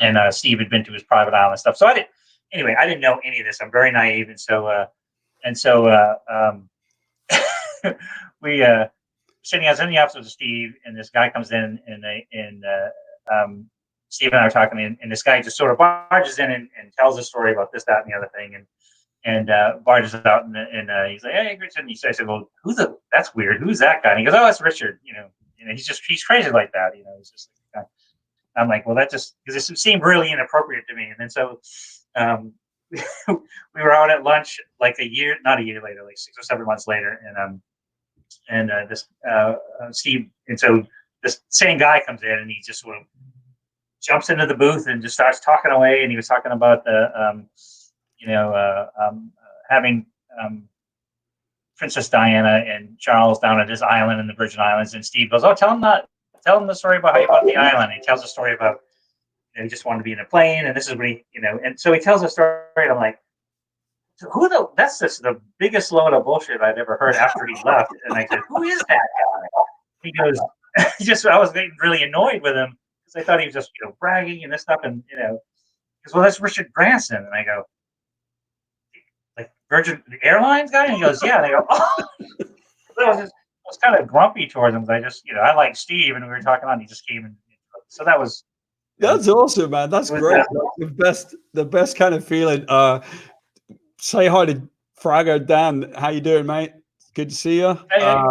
and Steve had been to his private island and stuff. So I didn't know any of this. I'm very naive, and so we. Sitting as in the office with Steve, and this guy comes in, and Steve and I are talking, and this guy just sort of barges in and tells a story about this, that, and the other thing, and barges out, and he's like, "Hey, Richard," and I said, "Well, that's weird. Who's that guy?" And he goes, "Oh, that's Richard. He's crazy like that. He's just like that." I'm like, "Well, that just because it seemed really inappropriate to me." And then so we were out at lunch like not a year later, like 6 or 7 months later, and this Steve, and so this same guy comes in and he just sort of jumps into the booth and just starts talking away. And he was talking about having Princess Diana and Charles down at his island in the Virgin Islands. And Steve goes, "Oh, tell him the story about how you bought the island." And he tells a story about he just wanted to be in a plane, and this is what and so he tells a story, and I'm like, that's just the biggest load of bullshit I've ever heard after he left. And I said, "Who is that guy?" He goes, I was getting really annoyed with him because I thought he was just bragging and this stuff, and because that's Richard Branson, and I go, like Virgin Airlines guy, and he goes, yeah, and I go, oh. I was kind of grumpy towards him because I just I like Steve, and we were talking on, and he just came and so that was.
That's awesome, man. That's great. The best kind of feeling. Say hi to Frago Dan. How you doing, mate? Good to see you.
Hey.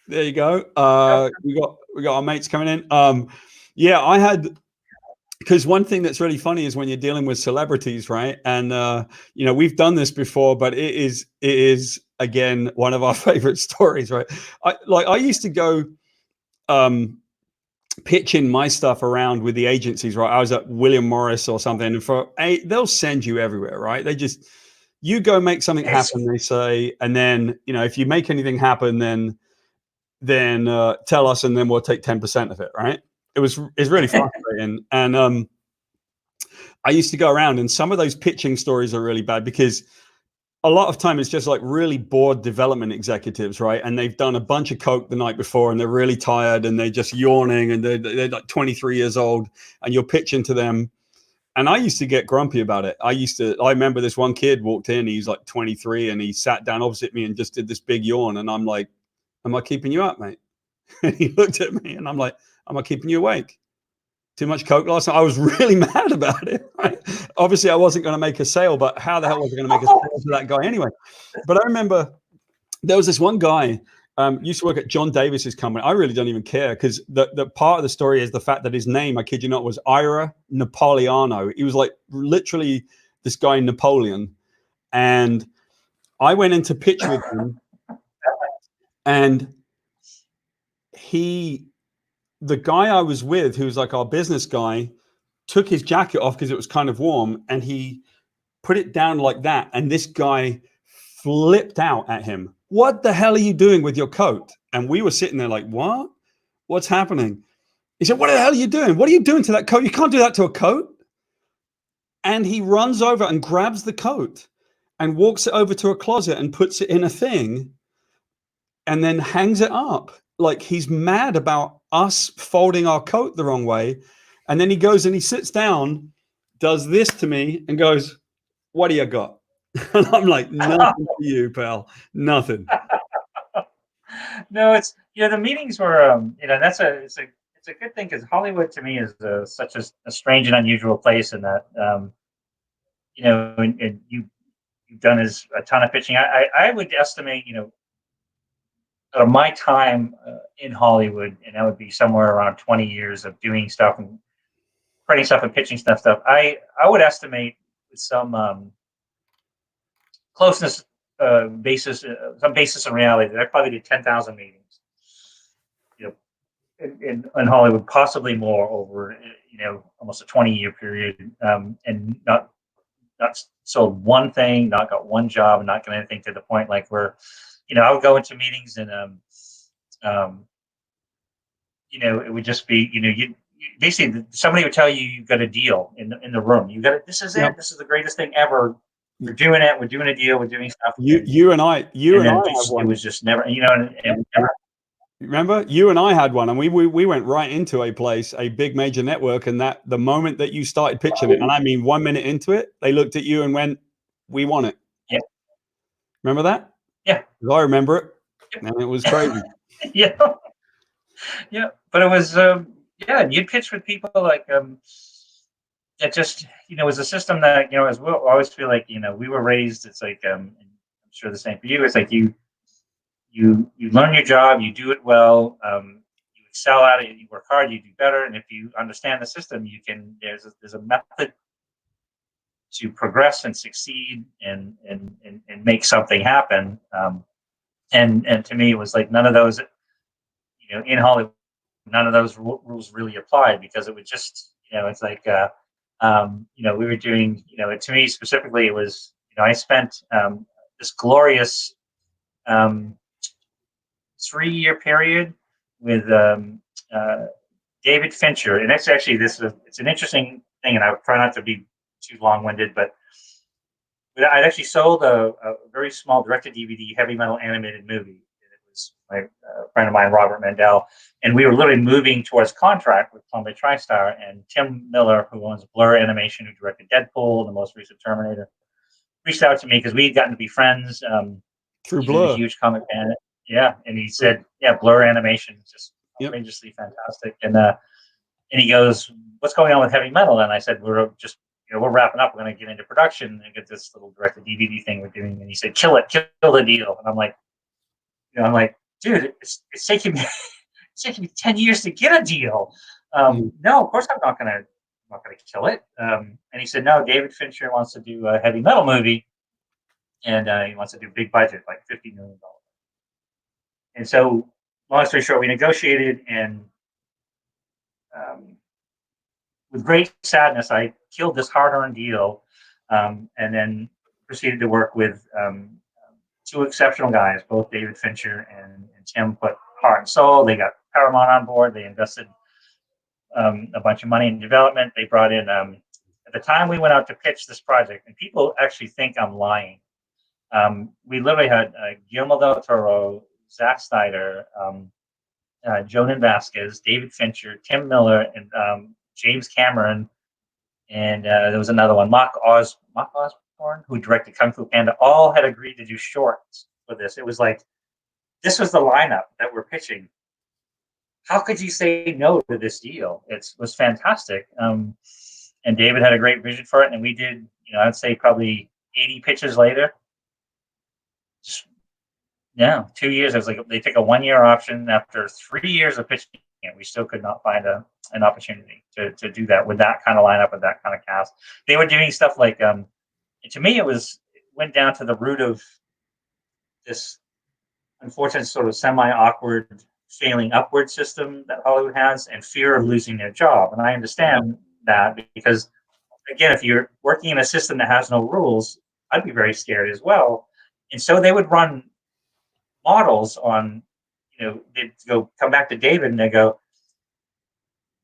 There you go. We got our mates coming in. Yeah, I had, because one thing that's really funny is when you're dealing with celebrities, right? And we've done this before, but it is again one of our favorite stories, right? I used to go pitching my stuff around with the agencies, right? I was at William Morris or something, and they'll send you everywhere, right? You go make something happen, they say, and then if you make anything happen, then tell us, and then we'll take 10% of it, right? It's really frustrating. And I used to go around, and some of those pitching stories are really bad because a lot of time it's just like really bored development executives, right? And they've done a bunch of coke the night before, and they're really tired, and they're just yawning, and they're like 23 years old, and you're pitching to them. And I used to get grumpy about it. I remember this one kid walked in, he's like 23, and he sat down opposite me and just did this big yawn. And I'm like, am I keeping you up, mate? And he looked at me and I'm like, am I keeping you awake? Too much coke last night? I was really mad about it. Right? Obviously, I wasn't going to make a sale, but how the hell was I going to make a sale to that guy anyway? But I remember there was this one guy, used to work at John Davis's company. I really don't even care because the part of the story is the fact that his name, I kid you not, was Ira Napoleano. He was like literally this guy Napoleon. And I went in to pitch with him, and the guy I was with, who was like our business guy, took his jacket off because it was kind of warm, and he put it down like that. And this guy flipped out at him. What the hell are you doing with your coat? And we were sitting there like, what? What's happening? He said, what the hell are you doing? What are you doing to that coat? You can't do that to a coat. And he runs over and grabs the coat and walks it over to a closet and puts it in a thing and then hangs it up. Like he's mad about us folding our coat the wrong way. And then he goes and he sits down, does this to me and goes, what do you got? And I'm like, nothing for you, pal. Nothing.
No, it's the meetings were it's a good thing because Hollywood to me is such a strange and unusual place in that and you've done a ton of pitching. I would estimate out of my time in Hollywood, and that would be somewhere around 20 years of doing stuff and writing stuff and pitching stuff. I would estimate with some closeness basis, some basis in reality, that I probably did 10,000 meetings. In Hollywood, possibly more over almost a 20-year period, and not sold one thing, not got one job, and not got anything to the point like where I would go into meetings and it would just be you basically somebody would tell you you've got a deal in the room. You got it. This is it. This is the greatest thing ever. We're doing it. We're doing a deal. We're doing stuff.
You and I have one.
It was just never, and never.
Remember, you and I had one, and we went right into a place, a big major network, and that the moment that you started pitching it, and I mean 1 minute into it, they looked at you and went, "We want it."
Yeah.
Remember that?
Yeah.
I remember it, and it was crazy.
Yeah. Yeah, but it was you'd pitch with people like it just was a system that as well. I always feel like we were raised. It's like I'm sure the same for you. It's like you learn your job, you do it well, you excel at it, you work hard, you do better, and if you understand the system, you can. There's a method to progress and succeed and make something happen. And to me, it was like none of those. In Hollywood, none of those rules really applied because it would just, it's like, we were doing, to me specifically, it was, I spent this glorious 3-year period with David Fincher, and it's actually it's an interesting thing, and I would try not to be too long-winded, but I'd actually sold a very small direct-to-DVD heavy metal animated movie. my friend of mine, Robert Mandel, and we were literally moving towards contract with Columbia TriStar, and Tim Miller, who owns Blur Animation, who directed Deadpool, the most recent Terminator, reached out to me because we had gotten to be friends.
Through
He's
Blur.
a huge comic fan. Yeah, and he said, "Yeah, Blur Animation is just outrageously fantastic." And he goes, "What's going on with heavy metal?" And I said, "We're just, we're wrapping up. We're going to get into production and get this little direct-to-DVD thing we're doing." And he said, "Kill the deal." And I'm like, dude, it's taking me it's taking me 10 years to get a deal. No, of course I'm not gonna kill it. And he said, "No, David Fincher wants to do a heavy metal movie, and he wants to do big budget, like $50 million." And so, long story short, we negotiated, and with great sadness, I killed this hard-earned deal, and then proceeded to work with two exceptional guys, both David Fincher and Tim put heart and soul. They got Paramount on board. They invested a bunch of money in development. They brought in, at the time we went out to pitch this project, and people actually think I'm lying. We literally had Guillermo del Toro, Zack Snyder, Jonan Vasquez, David Fincher, Tim Miller, and James Cameron, and there was another one, Mark Osborne, who directed Kung Fu Panda. All had agreed to do shorts for this. It was like, this was the lineup that we're pitching. How could you say no to this deal? It was fantastic. And David had a great vision for it, and we did, I'd say probably 80 pitches later. Just, 2 years. It was like they took a 1-year option. After 3 years of pitching it, we still could not find an opportunity to do that with that kind of lineup, with that kind of cast. They were doing stuff like, to me, it went down to the root of this unfortunate sort of semi-awkward failing upward system that Hollywood has, and fear of losing their job. And I understand that, because, again, if you're working in a system that has no rules, I'd be very scared as well. And so they would run models on, they'd come back to David and they go,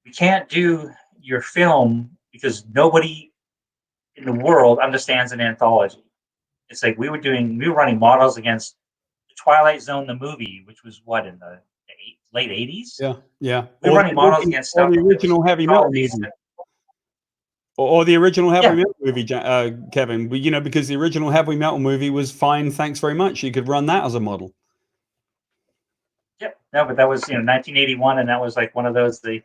"We can't do your film because nobody in the world understands an anthology." It's like we were running models against the Twilight Zone, the movie, which was what, in the late 80s?
Yeah.
We were running models against stuff.
The original heavy metal movie. Or the original heavy metal movie, Kevin. Because the original heavy metal movie was fine, thanks very much. You could run that as a model.
Yep. No, but that was 1981, and that was like one of those they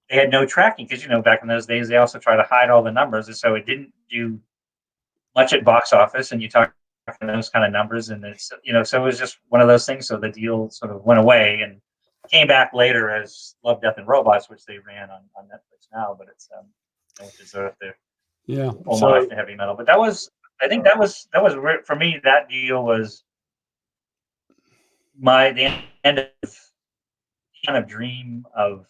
had no tracking, because back in those days they also try to hide all the numbers, and so it didn't do much at box office. And you talk those kind of numbers, and it's so it was just one of those things. So the deal sort of went away and came back later as Love, Death, and Robots, which they ran on Netflix now. But it's deserved their homage to heavy metal. But I think that was for me. That deal was the end of kind of dream of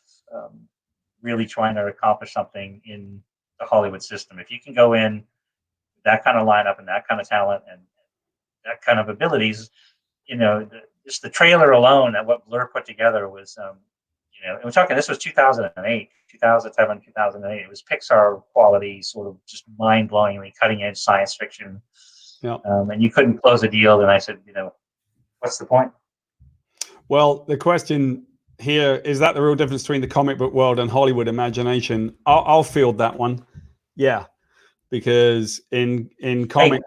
really trying to accomplish something in the Hollywood system. If you can go in with that kind of lineup and that kind of talent and that kind of abilities, just the trailer alone and what Blur put together was, and we're talking, this was 2008, 2007, 2008. It was Pixar quality, sort of just mind-blowingly cutting-edge science fiction.
Yeah.
And you couldn't close a deal. And I said, what's the point?
Well, the question here is that the real difference between the comic book world and Hollywood imagination. I'll field that one. Yeah, because in comic,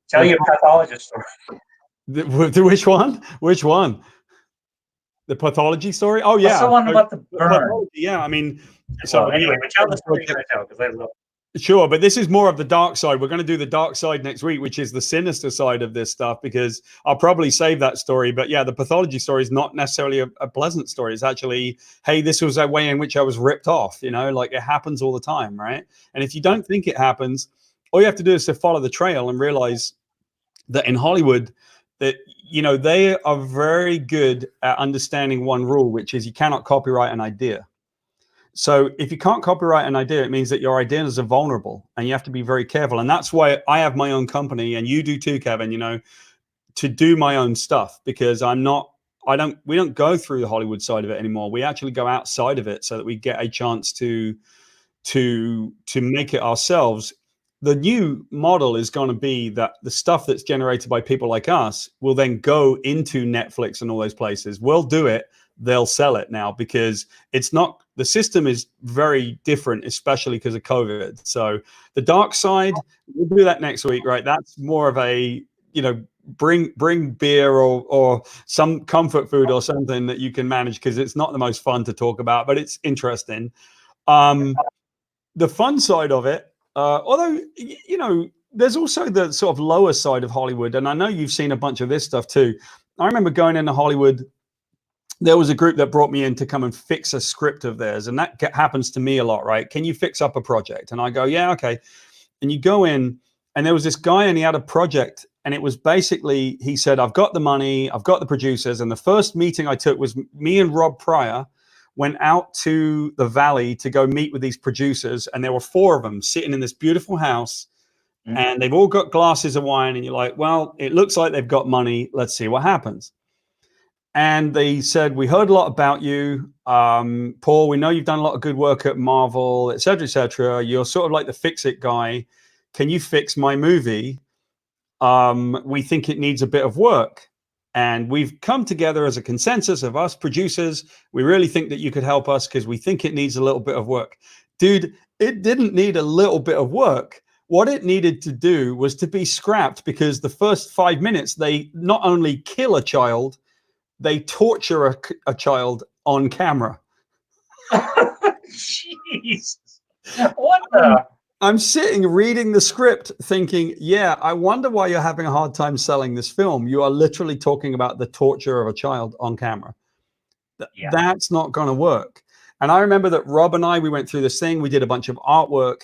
tell your pathologist story.
Which one? Which one? The pathology story? Oh yeah,
that's the one about the burn.
Yeah, I mean,
anyway, but tell the story right now, because I love.
Sure, but this is more of the dark side. We're going to do the dark side next week, which is the sinister side of this stuff, because I'll probably save that story. But yeah, the pathology story is not necessarily a pleasant story. It's actually, hey, this was a way in which I was ripped off, like it happens all the time, right? And if you don't think it happens, all you have to do is to follow the trail and realize that in Hollywood, that they are very good at understanding one rule, which is you cannot copyright an idea. So if you can't copyright an idea, it means that your ideas are vulnerable, and you have to be very careful. And that's why I have my own company, and you do too, Kevin, to do my own stuff, because we don't go through the Hollywood side of it anymore. We actually go outside of it so that we get a chance to make it ourselves. the new model is going to be that the stuff that's generated by people like us will then go into Netflix and all those places. We'll do it. They'll sell it now, because it's not, the system is very different, especially because of COVID. So the dark side, we'll do that next week, right? That's more of a, you know, bring beer or some comfort food or something that you can manage, because it's not the most fun to talk about, but it's interesting. The fun side of it, although, you know, there's also the sort of lower side of Hollywood, and I know you've seen a bunch of this stuff too. I remember going into Hollywood, there was a group that brought me in to come and fix a script of theirs, and that happens to me a lot, right? Can you fix up a project? And I go, yeah, okay. And you go in, and there was this guy, and he had a project, and it was basically, he said, I've got the money, I've got the producers, and the first meeting I took was me and Rob Pryor went out to the valley to go meet with these producers, and there were 4 of them sitting in this beautiful house, and they've all got glasses of wine, and you're like, well, it looks like they've got money, let's see what happens. And they said, we heard a lot about you, Paul, we know you've done a lot of good work at Marvel, et cetera, you're sort of like the fix-it guy, can you fix my movie? We think it needs a bit of work. And we've come together as a consensus of us producers. We really think that you could help us because we think it needs a little bit of work. Dude, it didn't need a little bit of work. What it needed to do was to be scrapped, because the first 5 minutes, they not only kill a child, they torture a child on camera.
Jeez. What the?
I'm sitting reading the script thinking, yeah, I wonder why you're having a hard time selling this film. You are literally talking about the torture of a child on camera. Yeah. That's not going to work. And I remember that Rob and I, we went through this thing. We did a bunch of artwork.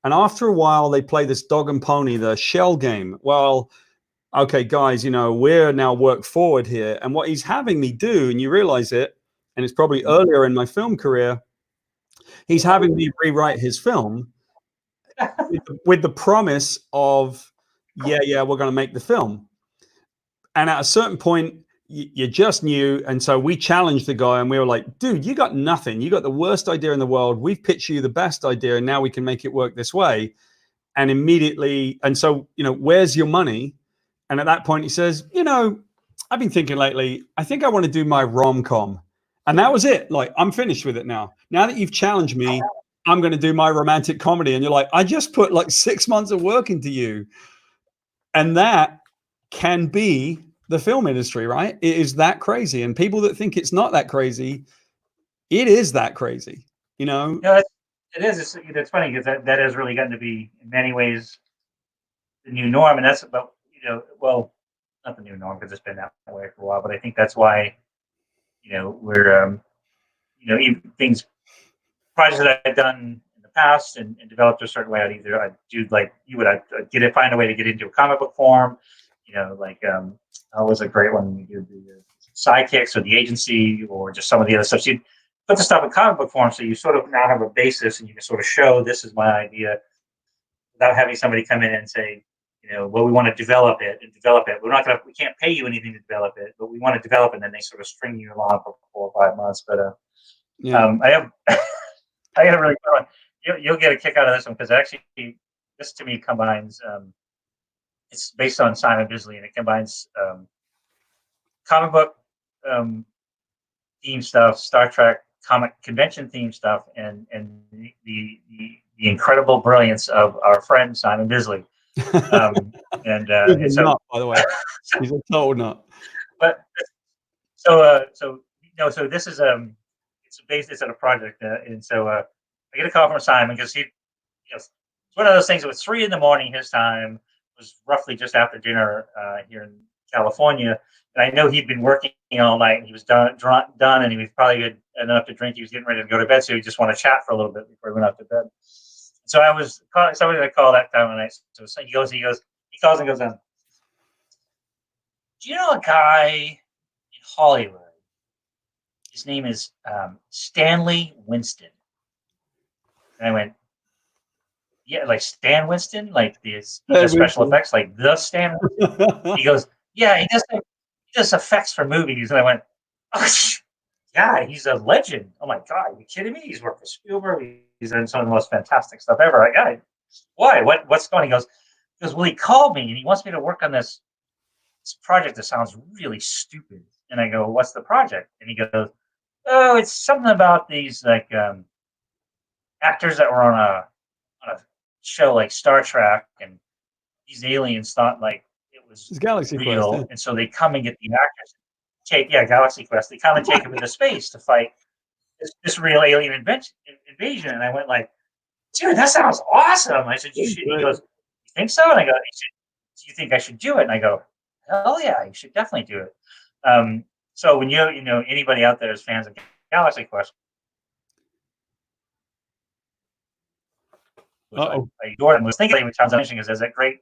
And after a while, they play this dog and pony, the shell game. Well, okay, guys, you know, we're now work forward here. And what he's having me do, and you realize it, and it's probably earlier in my film career, he's having me rewrite his film with the promise of, yeah, we're going to make the film. And at a certain point, you just knew. And so we challenged the guy, and we were like, dude, you got nothing. You got the worst idea in the world. We've pitched you the best idea, and now we can make it work this way. And immediately, and so, you know, where's your money? And at that point, he says, you know, I've been thinking lately, I think I want to do my rom-com. And that was it. Like, I'm finished with it now. Now that you've challenged me, I'm going to do my romantic comedy. And you're like, I just put like 6 months of work into you. And that can be the film industry, right? It is that crazy. And people that think it's not that crazy, it is that crazy, you know?
No, it is. It's funny because that has really gotten to be, in many ways, the new norm. And that's about, you know, well, not the new norm because it's been that way for a while, but I think that's why, you know, we're, you know, even things, projects that I've done in the past and developed a certain way, I'd do like you would, find a way to get into a comic book form, you know, like, that was a great one. You do the sidekicks or the agency or just some of the other stuff. So you put the stuff in comic book form, so you sort of now have a basis and you can sort of show this is my idea without having somebody come in and say, you know, well, we want to develop it. We can't pay you anything to develop it, but we want to develop it. And then they sort of string you along for 4 or 5 months. But I have, I got a really good one. You'll get a kick out of this one because actually this to me combines, it's based on Simon Bisley, and it combines comic book theme stuff, Star Trek comic convention theme stuff, and the incredible brilliance of our friend Simon Bisley.
He's not, by the way, he's a total nut.
But so this is it's on a project, and so I get a call from Simon because he, you know, it's one of those things. It was 3 a.m. his time. It was roughly just after dinner here in California, and I know he'd been working all night. And he was done, and he was probably had enough to drink. He was getting ready to go to bed, so he just wanted to chat for a little bit before he went off to bed. So I was calling somebody to call that time of night. So he calls and goes, do you know a guy in Hollywood? His name is Stanley Winston. And I went, yeah, like Stan Winston, like the special effects, like the Stan Winston. He goes, yeah, he does effects for movies. And I went, oh, yeah, he's a legend. Oh my God, are you kidding me? He's worked for Spielberg. He's done some of the most fantastic stuff ever. why? What's going on? He goes, well, he called me and he wants me to work on this project that sounds really stupid. And I go, what's the project? And he goes, oh, it's something about these like actors that were on a show like Star Trek, and these aliens thought like it was
Galaxy
real,
Quest, yeah.
and so they come and get the actors. Galaxy Quest. They come and take them into space to fight this real alien invasion. And I went like, dude, that sounds awesome. I said, you should. He goes, you think so? And I go, do you think I should do it? And I go, hell yeah, you should definitely do it. So when you know anybody out there is fans of Galaxy Quest, Jordan was thinking, which sounds interesting, is that great.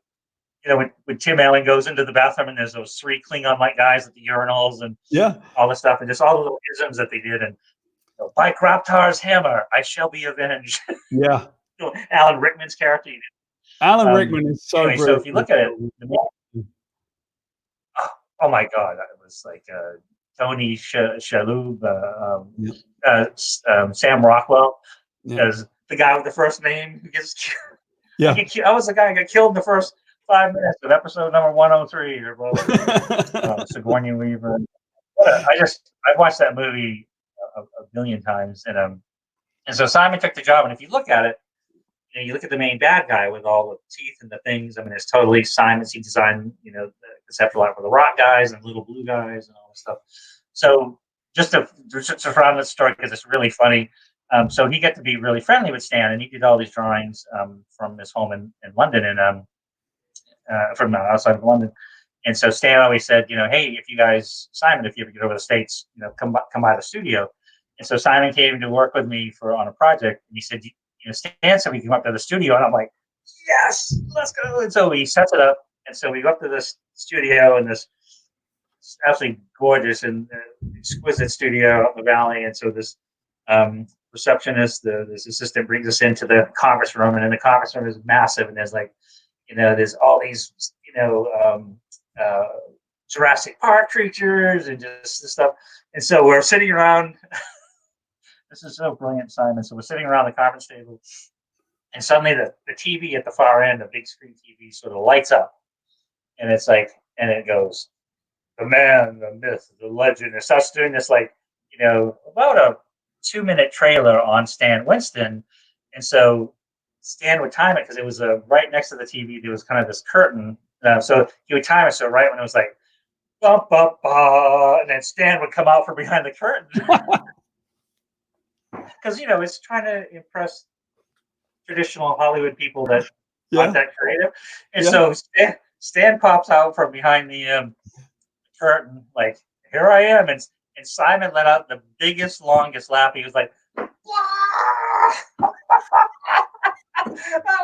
You know, when Tim Allen goes into the bathroom and there's those 3 Klingon-like guys at the urinals and all this stuff, and just all the little isms that they did, and by Graptar's hammer, I shall be avenged.
Yeah.
Alan Rickman's character.
Alan Rickman is so
anyway, so if you look at it, oh my God, it was like Tony Shalhoub, Sam Rockwell, as the guy with the first name who gets killed.
Yeah.
I was the guy who got killed in the first 5 minutes of episode number 103 or whatever. Sigourney Weaver. I watched that movie a million times, and so Simon took the job. And if you look at it, you look at the main bad guy with all the teeth and the things. I mean, it's totally Simon's. He designed, the conceptual art for the rock guys and little blue guys and all this stuff. So just to round this story, because it's really funny. So he got to be really friendly with Stan, and he did all these drawings from his home in London, and from outside of London. And so Stan always said, hey, if you guys, Simon, if you ever get over the States, come by the studio. And so Simon came to work with me on a project, and he said, Stan said we come up to the studio, and I'm like, yes, let's go. And so he sets it up, and so we go up to this studio in this absolutely gorgeous and exquisite studio out in the valley. And so this receptionist, this assistant, brings us into the conference room, and then the conference room is massive, and there's like, there's all these, Jurassic Park creatures and just this stuff. And so we're sitting around. This is so brilliant, Simon. So we're sitting around the conference table, and suddenly the TV at the far end, the big screen TV, sort of lights up, and it's like, and it goes, the man, the myth, the legend. It starts doing this, like, about a 2-minute trailer on Stan Winston, and so Stan would time it because it was right next to the TV. There was kind of this curtain, so he would time it. So right when it was like, bah, bah, bah, and then Stan would come out from behind the curtain. Because it's trying to impress traditional Hollywood people that aren't that creative, and so Stan pops out from behind the curtain, like, here I am, and Simon let out the biggest, longest laugh. He was like, that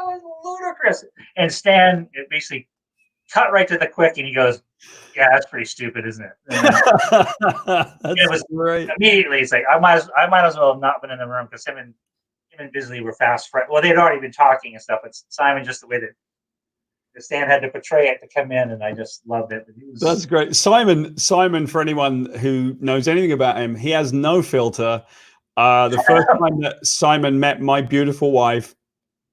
was ludicrous. And Stan, it basically cut right to the quick, and he goes, yeah, that's pretty stupid, isn't it? It was great. Immediately, it's like, I might as well have not been in the room, because him and Bisley were fast friends. Well, they'd already been talking and stuff, but Simon, just the way that Stan had to portray it to come in, and I just loved it.
That's great. Simon, for anyone who knows anything about him, he has no filter. The first time that Simon met my beautiful wife,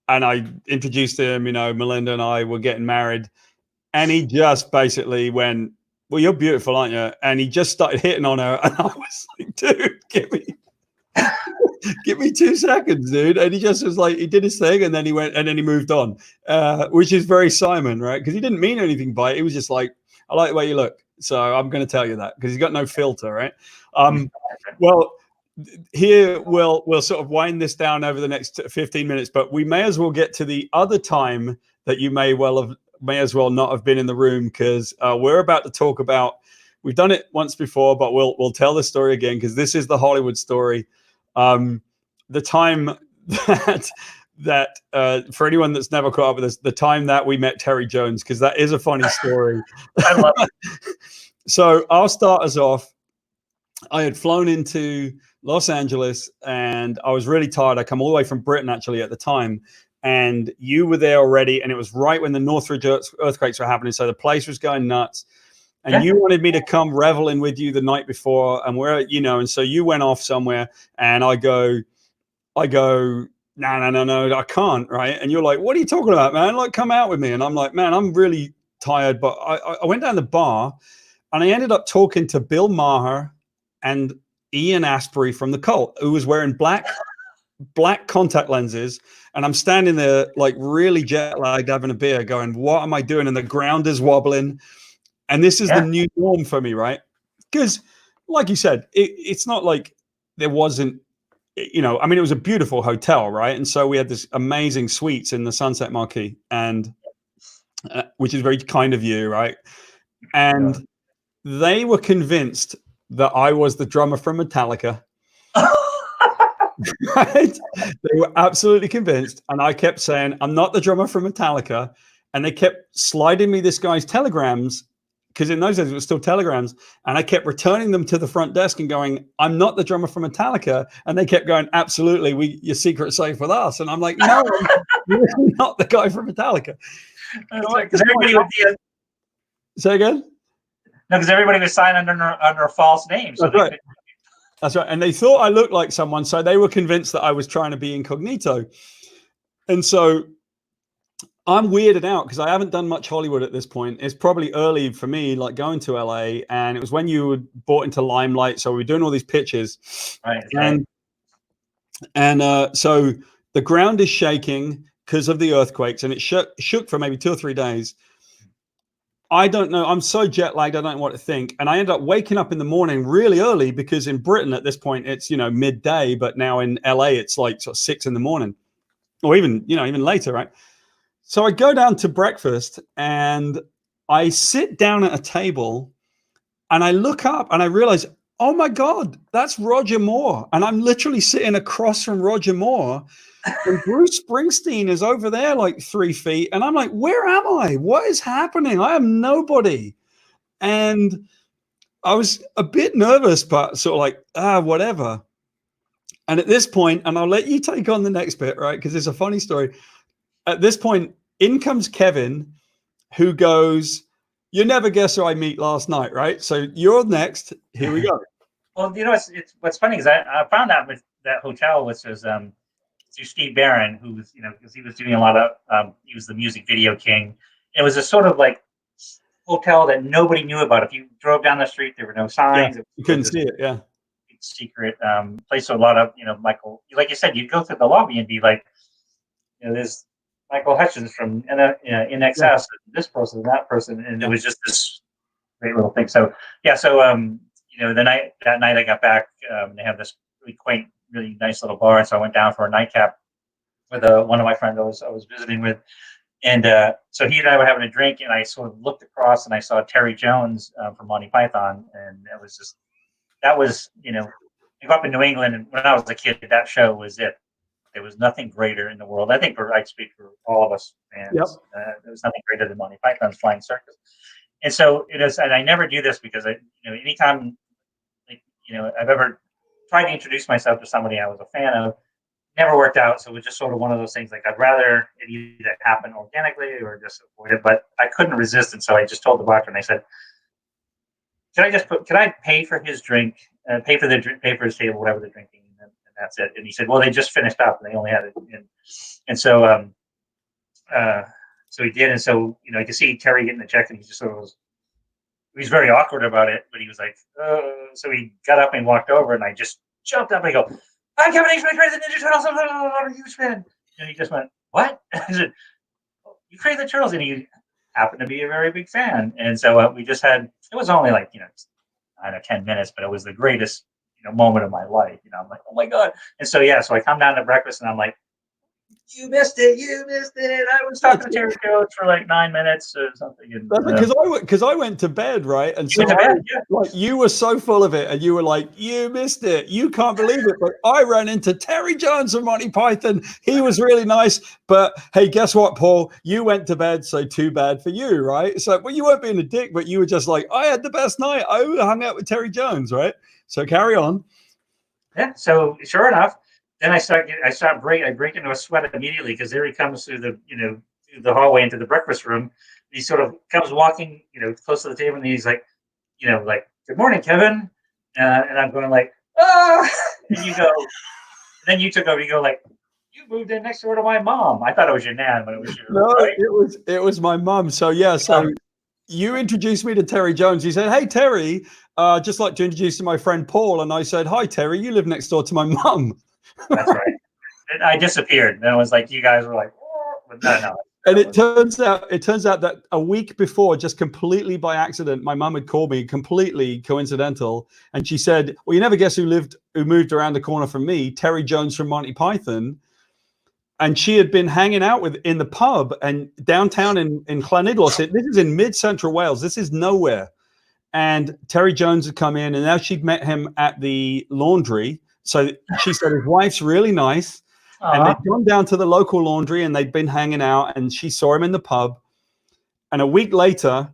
and I introduced him, Melinda and I were getting married, and he just basically went, well, you're beautiful, aren't you? And he just started hitting on her, and I was like, dude, give me 2 seconds, dude. And he just was like, he did his thing, and then he went, and then he moved on, which is very Simon, right? Because he didn't mean anything by it. He was just like, I like the way you look, so I'm going to tell you that, because he's got no filter, right? Well, here we'll sort of wind this down over the next 15 minutes, but we may as well get to the other time that you may as well not have been in the room, because we're about to talk about, we've done it once before, but we'll tell the story again, because this is the Hollywood story. The time that for anyone that's never caught up with us, the time that we met Terry Jones, because that is a funny story.
I love it.
So I'll start us off. I had flown into Los Angeles, and I was really tired. I come all the way from Britain, actually, at the time. And you were there already, and it was right when the Northridge earthquakes were happening, so the place was going nuts. And you wanted me to come reveling with you the night before, and and so you went off somewhere, and I go, no, I can't, right? And you're like, what are you talking about, man? Like, come out with me. And I'm like, man, I'm really tired. But I went down the bar and I ended up talking to Bill Maher and Ian Astbury from the Cult, who was wearing black contact lenses. And I'm standing there like really jet lagged, having a beer, going, what am I doing? And the ground is wobbling. And this is the new norm for me, right? Because like you said, it's not like there wasn't, you know, I mean, it was a beautiful hotel, right? And so we had this amazing suites in the Sunset Marquis, and which is very kind of you, right? And they were convinced that I was the drummer from Metallica. Right? They were absolutely convinced, and I kept saying, I'm not the drummer from Metallica. And they kept sliding me this guy's telegrams, because in those days it was still telegrams, and I kept returning them to the front desk and going, I'm not the drummer from Metallica. And they kept going, absolutely, your secret's safe with us. And I'm like, no, you're not the guy from Metallica.
Because everybody would be
say again?
No, because everybody was signed under a false name. So
that's right. That's right. And they thought I looked like someone, so they were convinced that I was trying to be incognito. And so I'm weirded out because I haven't done much Hollywood at this point. It's probably early for me, like going to LA, and it was when you were brought into Limelight. So we were doing all these pitches,
right?
And so the ground is shaking because of the earthquakes, and it shook for maybe 2 or 3 days. I don't know. I'm so jet lagged. I don't know what to think. And I ended up waking up in the morning really early because in Britain at this point it's, you know, midday, but now in LA it's like sort of 6 in the morning, or even, you know, even later, right? So I go down to breakfast and I sit down at a table and I look up and I realize, oh my God, that's Roger Moore. And I'm literally sitting across from Roger Moore. And Bruce Springsteen is over there like 3 feet. And I'm like, where am I? What is happening? I am nobody. And I was a bit nervous, but sort of like, whatever. And at this point, and I'll let you take on the next bit, right? Because it's a funny story. At this point, in comes Kevin, who goes, you never guess who I meet last night, right? So you're next. Here we go.
Well, you know, what's funny is I found out with that hotel, which was through Steve Barron, who was, you know, because he was doing a lot of, he was the music video king. It was a sort of like hotel that nobody knew about. If you drove down the street, there were no signs.
Yeah, you couldn't see it. Yeah.
Secret place. So a lot of, you know, Michael, like you said, you'd go through the lobby and be like, you know, there's Michael Hutchins from NXS, this person, and that person. And it was just this great little thing. So, yeah. So, you know, that night I got back, they have this really quaint, really nice little bar. And so I went down for a nightcap with one of my friends I was visiting with. And so he and I were having a drink, and I sort of looked across and I saw Terry Jones from Monty Python. And that was, you know, I grew up in New England, and when I was a kid, that show was it. There was nothing greater in the world. I think I speak for all of us fans.
Yep.
There was nothing greater than Monty Python's Flying Circus. And so it is, and I never do this because anytime, like, you know, I've ever tried to introduce myself to somebody I was a fan of, never worked out. So it was just sort of one of those things. Like, I'd rather it either happen organically or just avoid it. But I couldn't resist, and so I just told the bartender, and I said, can I pay for his drink, pay for his table, whatever they're drinking, and that's it. And he said, well, they just finished up and they only had it in. And so, so he did. And so, you know, you could see Terry getting the check, and he just sort of he was very awkward about it, but he was like, so he got up and walked over, and I just jumped up and I go, hi, Kevin Eastman, created the Ninja Turtles. I'm a huge fan. And he just went, what? I said, you created the Turtles. And he happened to be a very big fan. And so we just had, it was only like, you know, I don't know, 10 minutes, but it was the greatest, you know, moment of my life. You know, I'm like, oh my God. And so, yeah, so I come down to breakfast and I'm like, you missed it. I was talking to Terry Jones for like 9 minutes or something.
Because I went to bed, right? And so like, you were so full of it, and you were like, you missed it. You can't believe it. But I ran into Terry Jones from Monty Python. He was really nice. But hey, guess what, Paul? You went to bed, so too bad for you, right? So, well, you weren't being a dick, but you were just like, I had the best night. I hung out with Terry Jones, right? So carry on.
Yeah. So sure enough, then I break into a sweat immediately, because there he comes through the hallway into the breakfast room. He sort of comes walking, you know, close to the table, and he's like, you know, like, good morning, Kevin. And I'm going like, oh, and you go, and then you took over, you go like, moved in next door to my mom. I thought it was your nan, but it was your
No,
right.
it was my mum. So yeah, so you introduced me to Terry Jones. You said, "Hey Terry, just like to introduce you to my friend Paul." And I said, "Hi Terry, you live next door to my mum."
That's right. And I disappeared. And it was like you guys were like, oh, but no.
And it turns out that a week before, just completely by accident, my mum had called me, completely coincidental, and she said, "Well, you never guess who moved around the corner from me, Terry Jones from Monty Python." And she had been hanging out in the pub and downtown in Llanidlos. This is in mid-central Wales. This is nowhere. And Terry Jones had come in, and now she'd met him at the laundry. So she said his wife's really nice. And they'd gone down to the local laundry and they'd been hanging out, and she saw him in the pub. And a week later,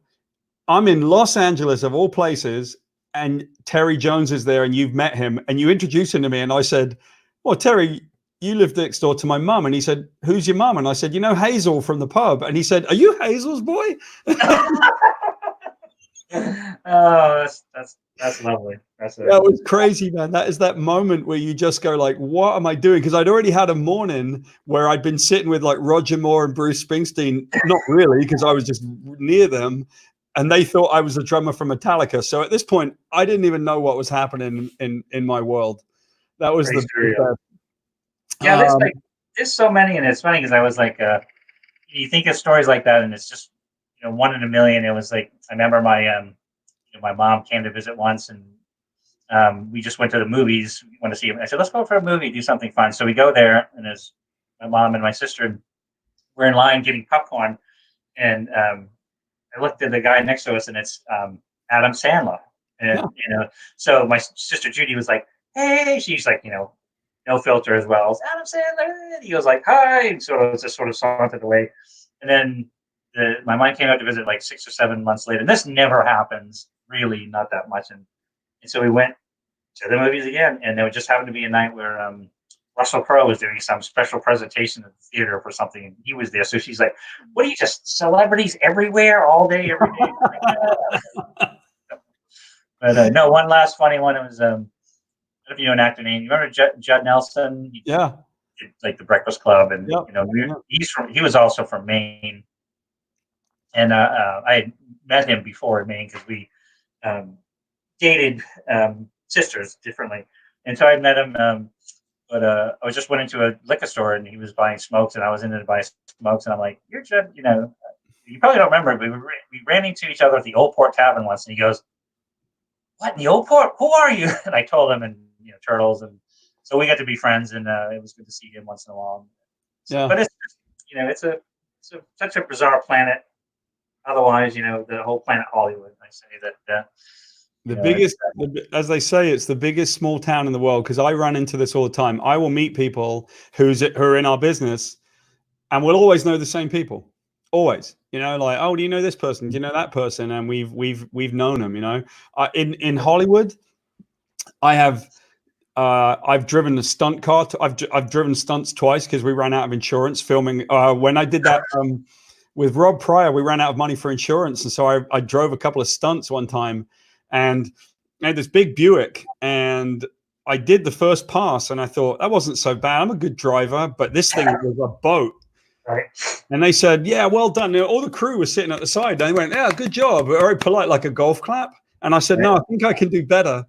I'm in Los Angeles, of all places, and Terry Jones is there, and you've met him, and you introduced him to me. And I said, "Well, Terry, you live next door to my mum." And he said, "Who's your mum?" And I said, "You know, Hazel from the pub." And he said, "Are you Hazel's boy?"
Oh, that's lovely.
That was crazy, man. That is that moment where you just go like, what am I doing? Because I'd already had a morning where I'd been sitting with like Roger Moore and Bruce Springsteen. Not really, because I was just near them. And they thought I was a drummer from Metallica. So at this point, I didn't even know what was happening in my world. That was the best.
Yeah, there's so many, and it's funny because I was like, you think of stories like that, and it's just one in a million. It was like I remember my mom came to visit once, and we just went to the movies. We went to see him. I said, "Let's go for a movie, do something fun." So we go there, and as my mom and my sister were in line getting popcorn, and I looked at the guy next to us, and it's Adam Sandler, and so my sister Judy was like, "Hey," she's like, no filter as well. It's Adam Sandler. And he goes like, "Hi," and sort of sauntered away. And then my mom came out to visit like 6 or 7 months later. And this never happens, really, not that much. And so we went to the movies again, and there just happened to be a night where Russell Crowe was doing some special presentation at the theater for something, and he was there. So she's like, "What are you, just celebrities everywhere, all day, every day?" But no, one last funny one. It was I don't know if you know an actor name. You remember Judd Nelson? He did, like the Breakfast Club, and he was also from Maine, and I had met him before in Maine because we dated sisters differently, and so I met him. But I was just went into a liquor store, and he was buying smokes, and I was in there to buy smokes, and I'm like, "You're Judd," you probably don't remember, but we ran into each other at the Old Port Tavern once, and he goes, "What, in the Old Port? Who are you?" And I told him, and Turtles, and so we got to be friends, and it was good to see him once in a while. So, but it's just, it's such a bizarre planet. Otherwise, the whole planet Hollywood. I say that
the biggest, as they say, it's the biggest small town in the world. Because I run into this all the time. I will meet people who are in our business, and we'll always know the same people. Always, like, "Oh, do you know this person? Do you know that person?" And we've known them. In Hollywood, I've driven a stunt car. I've driven stunts twice because we ran out of insurance filming. When I did that with Rob Pryor, we ran out of money for insurance, and so I drove a couple of stunts one time, and I had this big Buick, and I did the first pass, and I thought that wasn't so bad. I'm a good driver, but this thing was a boat.
Right.
And they said, "Yeah, well done." All the crew was sitting at the side. They went, "Yeah, good job." Very polite, like a golf clap. And I said, "No, I think I can do better."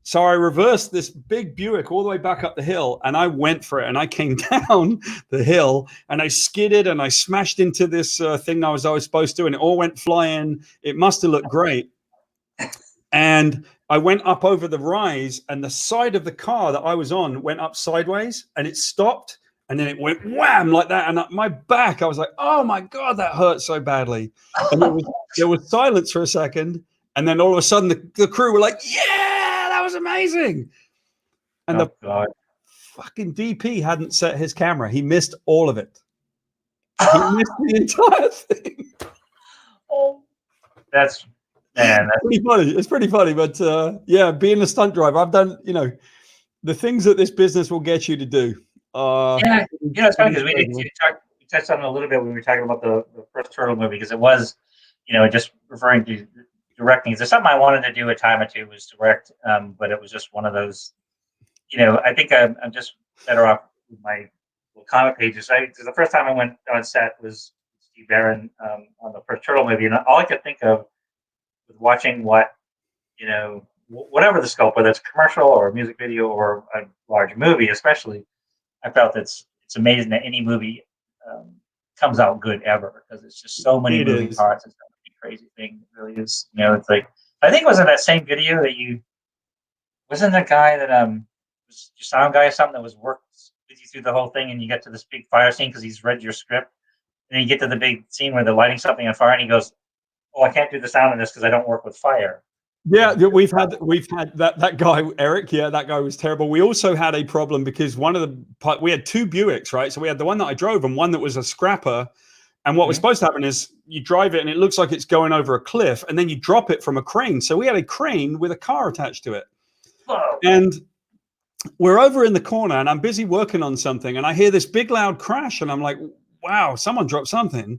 So I reversed this big Buick all the way back up the hill, and I went for it, and I came down the hill, and I skidded, and I smashed into this thing I was supposed to, and it all went flying. It must have looked great. And I went up over the rise, and the side of the car that I was on went up sideways, and it stopped, and then it went wham like that. And my back, I was like, "Oh my God, that hurt so badly." And there was silence for a second. And then all of a sudden the crew were like, "Yeah, that was amazing." And the fucking DP hadn't set his camera. He missed all of it. He missed the entire thing.
Oh, that's
pretty funny. It's pretty funny. But being a stunt driver, I've done, the things that this business will get you to do.
It's funny because we touched on it a little bit when we were talking about the first Turtle movie, because it was, just referring to directing. There's something I wanted to do a time or two was direct, but it was just one of those. I think I'm just better off with my comic pages. Because the first time I went on set was Steve Barron on the first Turtle movie, and all I could think of was watching what, whatever the scope, whether it's a commercial or a music video or a large movie, especially, I felt it's amazing that any movie comes out good ever, because it's just so many moving parts. It's a crazy thing. It really is. It's like, I think it was in that same video that wasn't the guy that was your sound guy or something that was worked with you through the whole thing, and you get to this big fire scene because he's read your script, and then you get to the big scene where they're lighting something on fire, and he goes, "Oh, I can't do the sound in this because I don't work with fire."
Yeah, we've had that guy, Eric. Yeah, that guy was terrible. We also had a problem because we had two Buicks, right? So we had the one that I drove and one that was a scrapper. And what was supposed to happen is you drive it and it looks like it's going over a cliff, and then you drop it from a crane. So we had a crane with a car attached to it.
Whoa.
And we're over in the corner and I'm busy working on something, and I hear this big loud crash, and I'm like, wow, someone dropped something.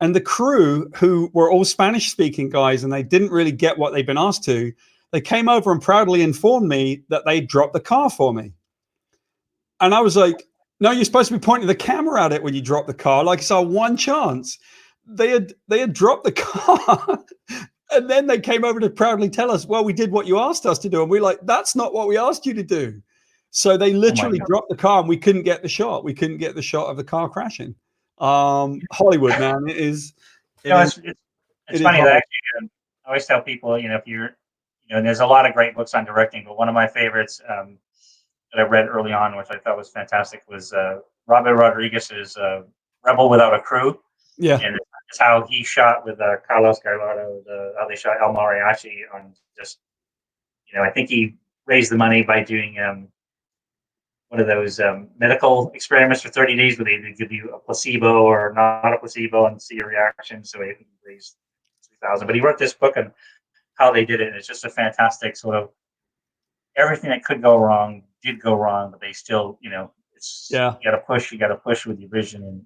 And the crew, who were all Spanish speaking guys, and they didn't really get what they'd been asked to, they came over and proudly informed me that they dropped the car for me. And I was like, no, you're supposed to be pointing the camera at it when you drop the car. Like, it's our one chance. They had dropped the car. And then they came over to proudly tell us, well, we did what you asked us to do. And we're like, that's not what we asked you to do. So they literally dropped the car, and we couldn't get the shot. We couldn't get the shot of the car crashing. Hollywood, man, it is.
It's funny that actually, I always tell people, if you're, and there's a lot of great books on directing, but one of my favorites that I read early on, which I thought was fantastic, was Robert Rodriguez's Rebel Without a Crew.
Yeah.
And it's how he shot with Carlos Gallardo, how they shot El Mariachi on just, I think he raised the money by doing one of those medical experiments for 30 days where they give you a placebo or not a placebo and see your reaction. So I think he raised $3,000. But he wrote this book on how they did it, and it's just a fantastic sort of everything that could go wrong did go wrong, but they still, you got to push with your vision. And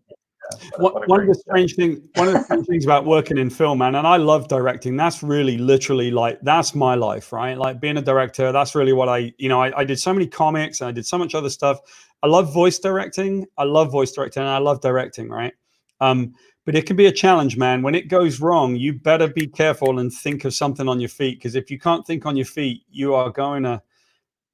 one of the strange things about working in film, man, and I love directing. That's really literally that's my life, right? Like being a director, that's really what I did so many comics and I did so much other stuff. I love voice directing. And I love directing, right? But it can be a challenge, man. When it goes wrong, you better be careful and think of something on your feet, because if you can't think on your feet, you are going to,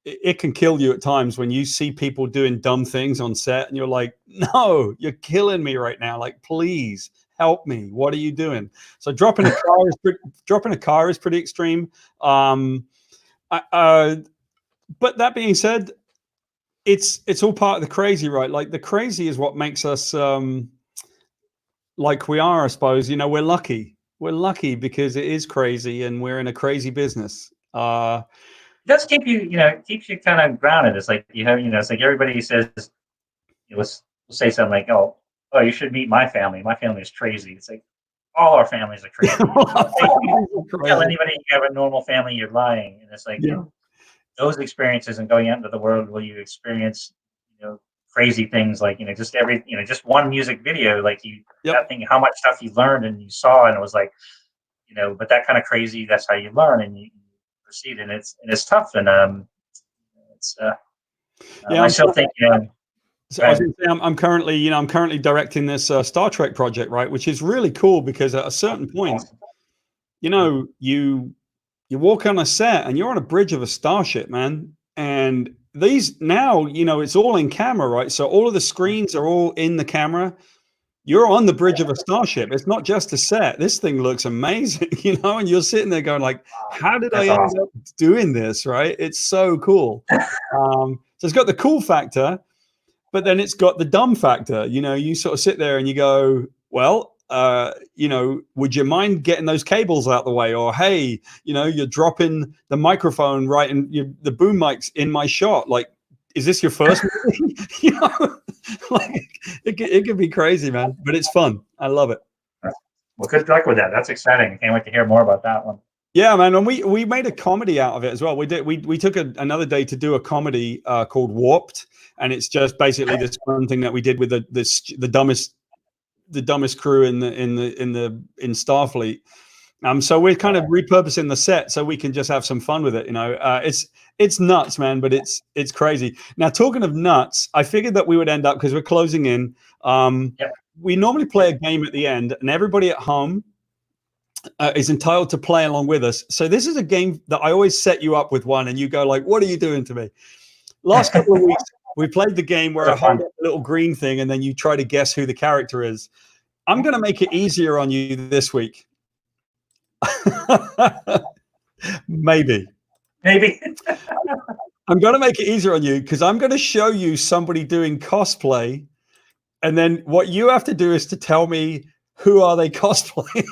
it can kill you at times when you see people doing dumb things on set and you're like, no, you're killing me right now. Like, please help me. What are you doing? So dropping a car is pretty extreme. But that being said, it's all part of the crazy, right? Like the crazy is what makes us like we are, I suppose. We're lucky. We're lucky because it is crazy and we're in a crazy business.
It does keep you, keeps you kind of grounded. It's like it's like everybody says, let's say something like, oh, you should meet my family. My family is crazy. It's like all our families are crazy. Tell anybody you have a normal family, you're lying. And it's like those experiences and going out into the world where you experience, crazy things like just just one music video, like that thing, how much stuff you learned and you saw, and it was like, but that kind of crazy. That's how you learn and you proceed, and it's tough, and I still think
so I was going to say, I'm currently directing this Star Trek project, right, which is really cool because at a certain point, you walk on a set and you're on a bridge of a starship, man, and these now it's all in camera, right? So all of the screens are all in the camera. You're on the bridge of a starship. It's not just a set. This thing looks amazing, and you're sitting there going like, how did I end up doing this, right? It's so cool. So it's got the cool factor, but then it's got the dumb factor. You sort of sit there and you go, well, would you mind getting those cables out the way? Or, hey, you're dropping the microphone right and the boom mic's in my shot. Like, is this your first movie? Like it could be crazy, man, but it's fun. I love it.
Well, good luck with that. That's exciting. I can't wait to hear more about that one.
Yeah, man. And we made a comedy out of it as well. We took another day to do a comedy called Warped, and it's just basically this one thing that we did with the dumbest crew in Starfleet. So we're kind of repurposing the set so we can just have some fun with it. You know, it's nuts, man, but it's crazy. Now, talking of nuts, I figured that we would end up, because we're closing in. We normally play a game at the end, and everybody at home is entitled to play along with us. So this is a game that I always set you up with one, and you go like, "What are you doing to me?" Last couple of weeks, we played the game where I hold up a little green thing, and then you try to guess who the character is. I'm going to make it easier on you this week. Maybe. I'm going to make it easier on you because I'm going to show you somebody doing cosplay, and then what you have to do is to tell me who are they cosplaying.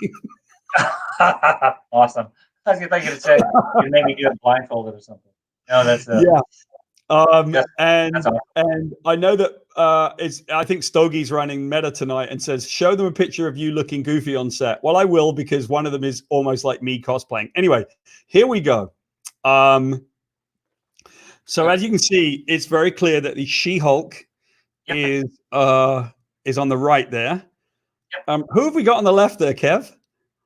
Awesome. I was going to say you maybe do it blindfolded or something. No, that's
yeah.
That's awesome.
And I know that I think Stogie's running meta tonight and says, show them a picture of you looking goofy on set. Well, I will, because one of them is almost like me cosplaying. Anyway, here we go. So as you can see, it's very clear that the She-Hulk is on the right there. Who have we got on the left there, Kev?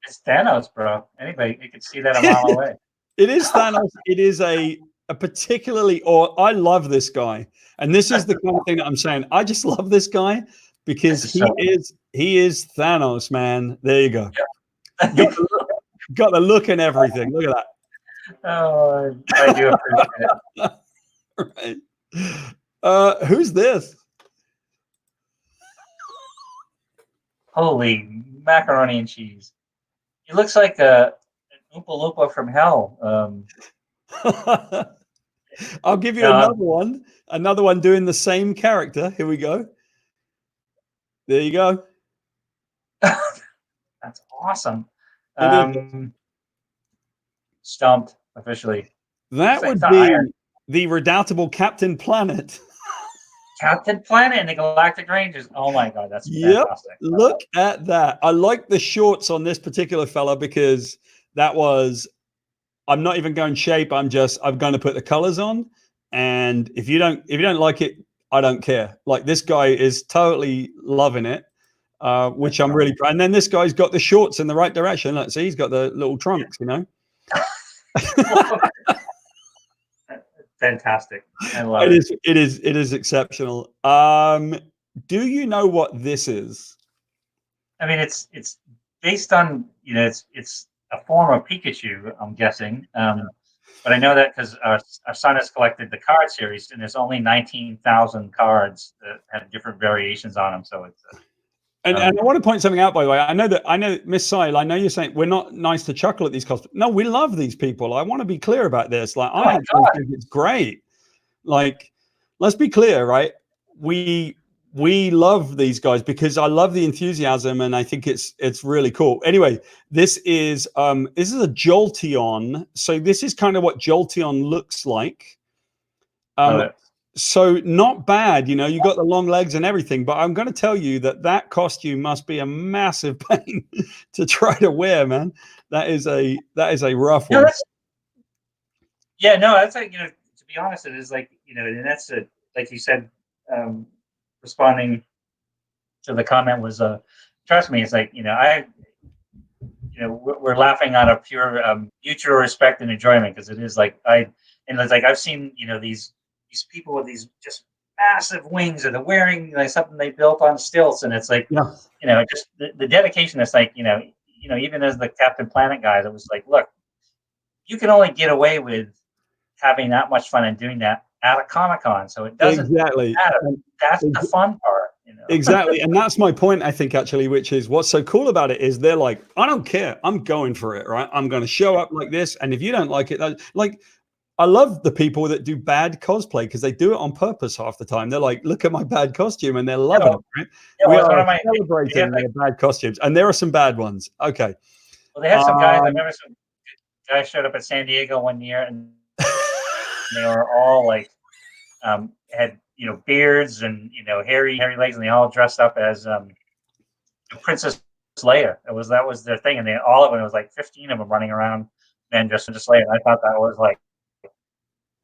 It's Thanos, bro. Anybody, you can see that a mile away.
It is Thanos. It is a particularly, or I love this guy. And this is the kind of thing that I'm saying. I just love this guy because he is Thanos, man. There you go. Yeah. Got the look and everything. Look at
that. Oh, I do appreciate
it. Right. Who's this?
Holy macaroni and cheese. He looks like an Oompa Loompa from hell.
I'll give you another one doing the same character. Here we go. There you go.
That's awesome. Stumped officially.
That would be the redoubtable Captain Planet.
Captain Planet and the Galactic Rangers. Oh my God, that's fantastic.
Look at that. I like the shorts on this particular fella because that was, I'm not even going shape. I'm going to put the colors on. And if you don't like it, I don't care. Like, this guy is totally loving it, which I'm really proud. And then this guy's got the shorts in the right direction. Let's see, he's got the little trunks, you know.
Fantastic. I love it.
It is exceptional. Do you know what this is?
I mean, it's based on, you know, it's a form of Pikachu, I'm guessing. But I know that because our son has collected the card series, and there's only 19,000 cards that have different variations on them. So it's
and I want to point something out, by the way. I know Miss Sile, I know you're saying we're not nice to chuckle at these cosplays. No, we love these people. I want to be clear about this. Like, I actually think it's great. Like, let's be clear, right? We love these guys because I love the enthusiasm, and I think it's really cool. Anyway, this is a Jolteon. So this is kind of what Jolteon looks like. So not bad, you know, you got the long legs and everything, but I'm going to tell you that costume must be a massive pain to try to wear, man. That is a rough one.
That's like, you know, to be honest, it is like, you know, and that's like you said, responding to the comment was, trust me, it's like, you know, we're laughing out of pure mutual respect and enjoyment, because it is like, it's like I've seen, you know, these people with these just massive wings, or they're wearing like something they built on stilts, and it's like, you know, just the dedication. It's like, you know, even as the Captain Planet guys, it was like, look, you can only get away with having that much fun and doing that at a Comic-Con, so it doesn't matter. That's the fun part, you know.
Exactly, and that's my point, I think, actually, which is what's so cool about it is they're like, I don't care, I'm going for it, right? I'm going to show up like this, and if you don't like it, like, I love the people that do bad cosplay because they do it on purpose half the time. They're like, look at my bad costume, and they're loving it, right? We are celebrating their bad costumes, and there are some bad ones. Okay.
Well, they had some guys. I remember some guys showed up at San Diego one year, and they were all like, had, you know, beards and, you know, hairy legs, and they all dressed up as Princess Leia. That was their thing, and all of them, it was like 15 of them running around, men dressed as Leia. And I thought that was like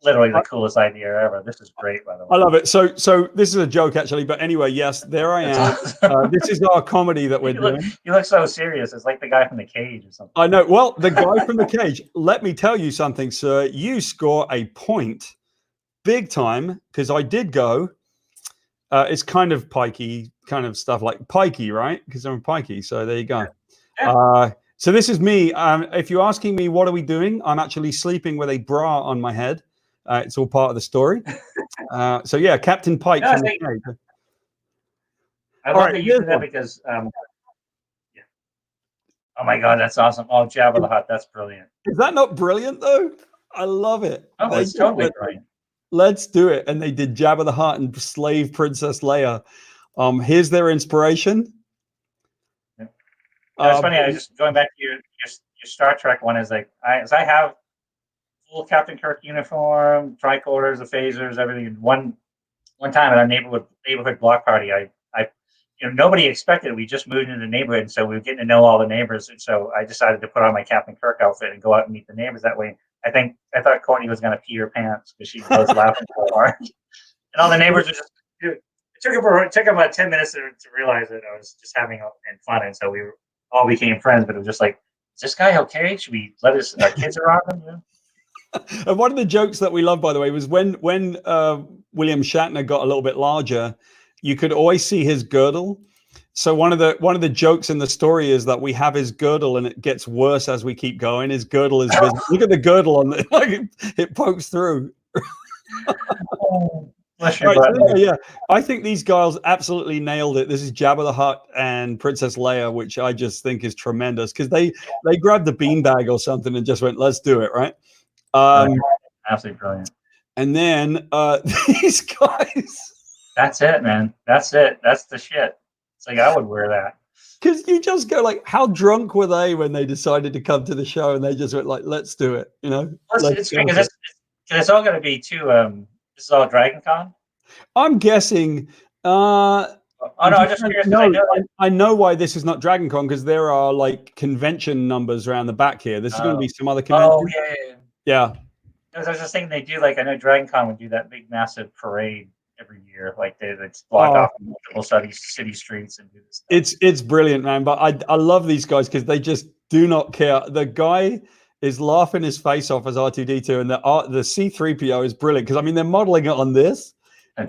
literally the coolest idea ever. This is great, by the way.
I love it. So this is a joke actually, but anyway, yes, there I am.
Awesome.
This is our comedy that we're doing.
You look so serious. It's like the guy from The Cage or something.
I know. Well, the guy from The Cage. Let me tell you something, sir. You score a point, big time, because I did go. It's kind of pikey, kind of stuff like pikey, right? Because I'm pikey. So there you go.
Yeah.
So this is me. If you're asking me what are we doing, I'm actually sleeping with a bra on my head. It's all part of the story. So yeah, Captain Pike.
No,
from The Cage.
I love that you did that because, yeah. Oh my God, that's awesome. Oh, Jabba the Hutt, that's brilliant.
Is that not brilliant though? I love it.
Oh, it's totally brilliant.
Let's do it. And they did Jabba the Hutt and slave Princess Leia. Here's their inspiration.
Yeah. It's funny. I was just going back to your Star Trek one. Is like I have full Captain Kirk uniform, tricorders, the phasers, everything. One time at our neighborhood block party, nobody expected it. We just moved into the neighborhood, and so we were getting to know all the neighbors. And so I decided to put on my Captain Kirk outfit and go out and meet the neighbors that way. I thought Courtney was going to pee her pants because she was laughing so hard. And all the neighbors were just, it took about 10 minutes to realize that I was just having fun. And so we all became friends, but it was just like, is this guy okay? Should we let our kids around him? You know?
And one of the jokes that we love, by the way, was when William Shatner got a little bit larger, you could always see his girdle. So one of the jokes in the story is that we have his girdle and it gets worse as we keep going. His girdle is visible. Look at the girdle on the like it pokes through. Right, so yeah, I think these guys absolutely nailed it. This is Jabba the Hutt and Princess Leia, which I just think is tremendous because they grabbed the beanbag or something and just went, "Let's do it!" Right?
Absolutely brilliant.
And then these guys.
That's it, man. That's it. That's the shit. It's like I would wear that.
Because you just go like, how drunk were they when they decided to come to the show and they just went like, let's do it, you know?
It's all going to be too. This is all Dragon Con.
I'm guessing.
Oh no, I'm just curious.
No, I know why this is not Dragon Con because there are like convention numbers around the back here. This is going to be some other convention.
Oh yeah. I was just thinking they do like I know Dragon Con would do that big massive parade every year, like they block off multiple city streets and do this stuff.
It's brilliant, man. But I love these guys because they just do not care. The guy is laughing his face off as R2D2, and the C3PO is brilliant because I mean they're modeling it on this, the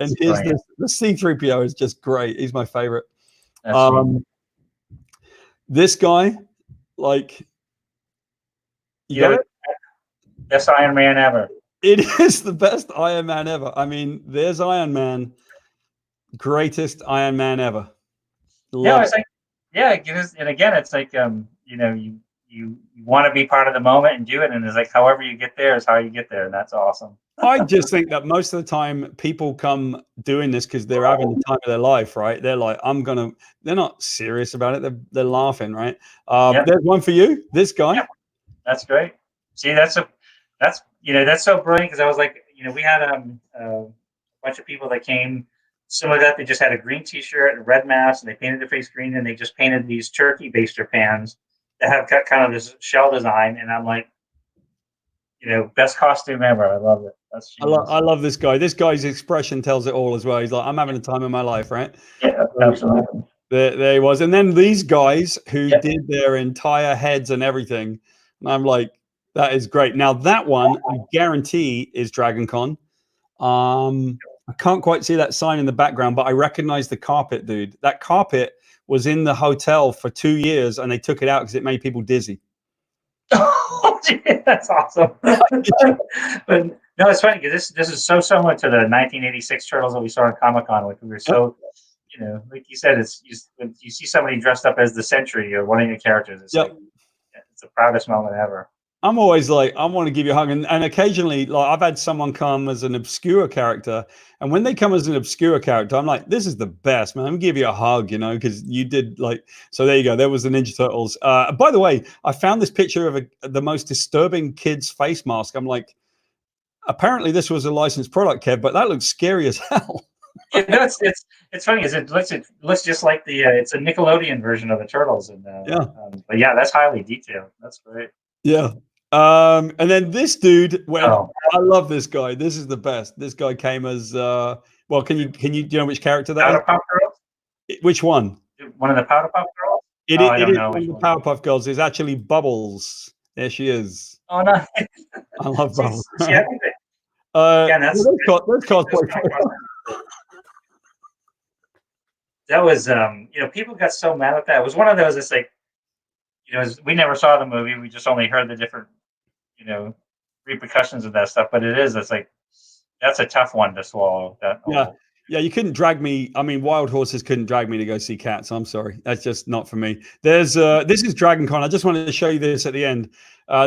C3PO is just great. He's my favorite. This guy, like,
best Iron Man ever.
It is the best Iron Man ever. I mean, there's Iron Man, greatest Iron Man ever.
It's like, and again, it's like, you want to be part of the moment and do it, and it's like, however you get there is how you get there, and that's awesome.
I just think that most of the time people come doing this because they're having the time of their life, right? They're like, they're not serious about it. They're laughing, right? There's one for you. This guy.
Yeah. That's great. See, that's so brilliant because I was like, we had a bunch of people that came. Some of that they just had a green T-shirt and a red mask, and they painted their face green, and they just painted these turkey baster pans that have got kind of this shell design. And I'm like, best costume ever. I love it.
I love this guy. This guy's expression tells it all as well. He's like, I'm having the time of my life, right?
Yeah, absolutely.
There he was. And then these guys who did their entire heads and everything, and I'm like, that is great. Now that one, I guarantee, is Dragon Con. I can't quite see that sign in the background, but I recognize the carpet, dude. That carpet was in the hotel for 2 years, and they took it out because it made people dizzy.
Oh, that's awesome. But no, it's funny because this is so similar to the 1986 Turtles that we saw in Comic-Con, which we were so, like you said, it's when you see somebody dressed up as the Sentry or one of your characters, it's like it's the proudest moment ever.
I'm always like, I want to give you a hug. And occasionally, like, I've had someone come as an obscure character. And when they come as an obscure character, I'm like, this is the best, man. I'm going to give you a hug, because you did like, so there you go. There was the Ninja Turtles. By the way, I found this picture of the most disturbing kid's face mask. I'm like, apparently this was a licensed product, Kev, but that looks scary as hell.
It's funny. It looks just like it's a Nickelodeon version of the Turtles. And but yeah, that's highly detailed. That's great.
Yeah. And then this dude went.
Oh.
I love this guy. This is the best. This guy came as well. Can you do you know which character that
Powder
is?
Puff Girls?
Which one?
One of the Powder Puff Girls?
It
I don't
is
know
one of
which
the
one.
Powerpuff Girls. Is actually Bubbles. There she is.
Oh no.
I love Bubbles.
She's everything.
Yeah,
that's
cosplay.
That was you know, people got so mad at that. It was one of those. It's like, you know, we never saw the movie. We just only heard the different, you know, repercussions of that stuff. But it's like, that's a tough one to swallow.
Yeah, you couldn't drag me. I mean, Wild Horses couldn't drag me to go see Cats. I'm sorry, that's just not for me. This is Dragon Con. I just wanted to show you this at the end.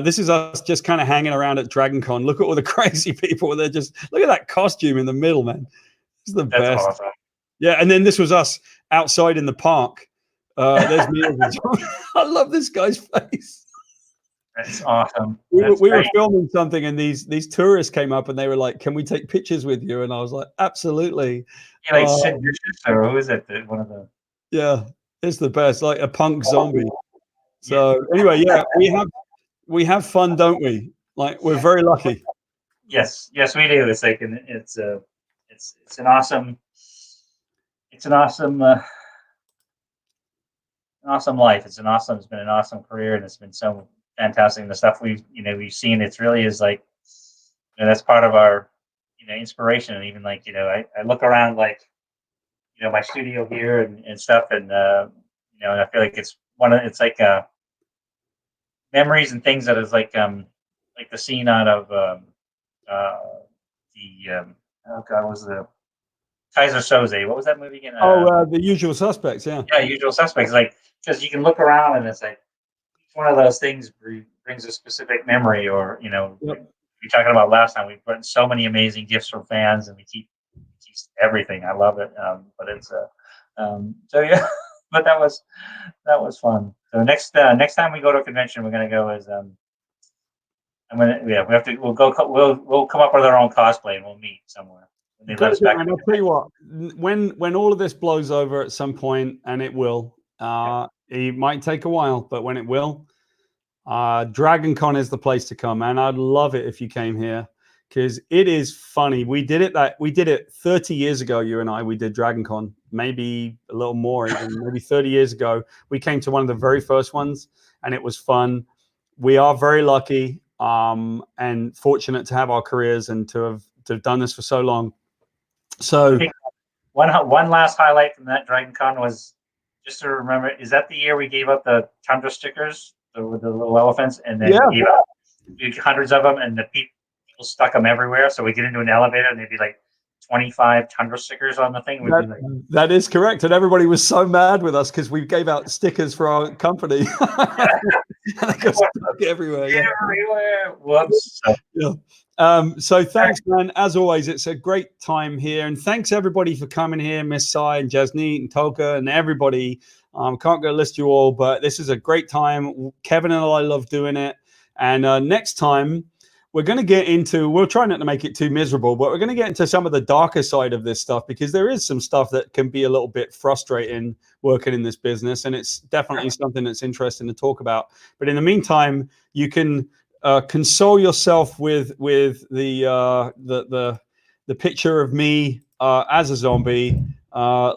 This is us just kind of hanging around at Dragon Con. Look at all the crazy people. They're just, look at that costume in the middle, man. It's the best.
That's awesome.
Yeah, and then this was us outside in the park. There's me. I love this guy's face.
That's awesome.
We were filming something, and these tourists came up, and they were like, "Can we take pictures with you?" And I was like, "Absolutely."
Yeah, like Sid Vicious, or who is it? One of the.
Yeah, it's the best, like a punk zombie. So anyway, yeah, we have fun, don't we? Like, we're very lucky.
Yes, we do. It's like it's an awesome life. It's been an awesome career, and it's been so fantastic. And the stuff we've seen, it's really is like, you know, that's part of our, you know, inspiration. And even like, you know, I look around, like, you know, my studio here and stuff, and you know, and I feel like it's like memories and things that is like the scene out of oh god, what was the Kaiser Soze? What was that movie again?
The Usual Suspects. Yeah,
Usual Suspects. Like, because you can look around and it's like, each one of those things brings a specific memory, or, you know, we were talking about last time. We've gotten so many amazing gifts from fans, and we keep everything. I love it. But it's so yeah. But that was fun. So next time we go to a convention, we're gonna go as we'll come up with our own cosplay, and we'll meet somewhere.
And I'll tell you what, when all of this blows over at some point, and it will, it might take a while, but when it will, Dragon Con is the place to come, and I'd love it if you came here, because it is funny. We did it 30 years ago. You and I, we did Dragon Con, maybe a little more, even maybe 30 years ago. We came to one of the very first ones, and it was fun. We are very lucky and fortunate to have our careers and to have done this for so long. So
one last highlight from that Dragon Con was, just to remember, is that the year we gave out the Tundra stickers with the little elephants, and then we gave out hundreds of them, and the people stuck them everywhere. So we get into an elevator, and they'd be like 25 Tundra stickers on the thing.
That is correct, and everybody was so mad with us because we gave out stickers for our company. And they got stuck everywhere. Yeah.
Everywhere. Whoops.
Yeah. So thanks, man. As always, it's a great time here, and thanks everybody for coming here, Miss Sai and Jasneet and Tolka and everybody. Can't go list you all, but this is a great time. Kevin and I love doing it, and next time we're going to get into, we'll try not to make it too miserable, but we're going to get into some of the darker side of this stuff, because there is some stuff that can be a little bit frustrating working in this business, and it's definitely something that's interesting to talk about. But in the meantime, you can console yourself with the picture of me as a zombie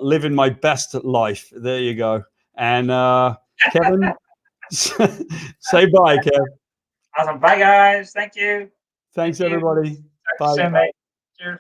living my best life. There you go. And Kevin, say bye, Kev.
Awesome. Bye, guys. Thank you.
Thanks, everybody.
Bye. Cheers.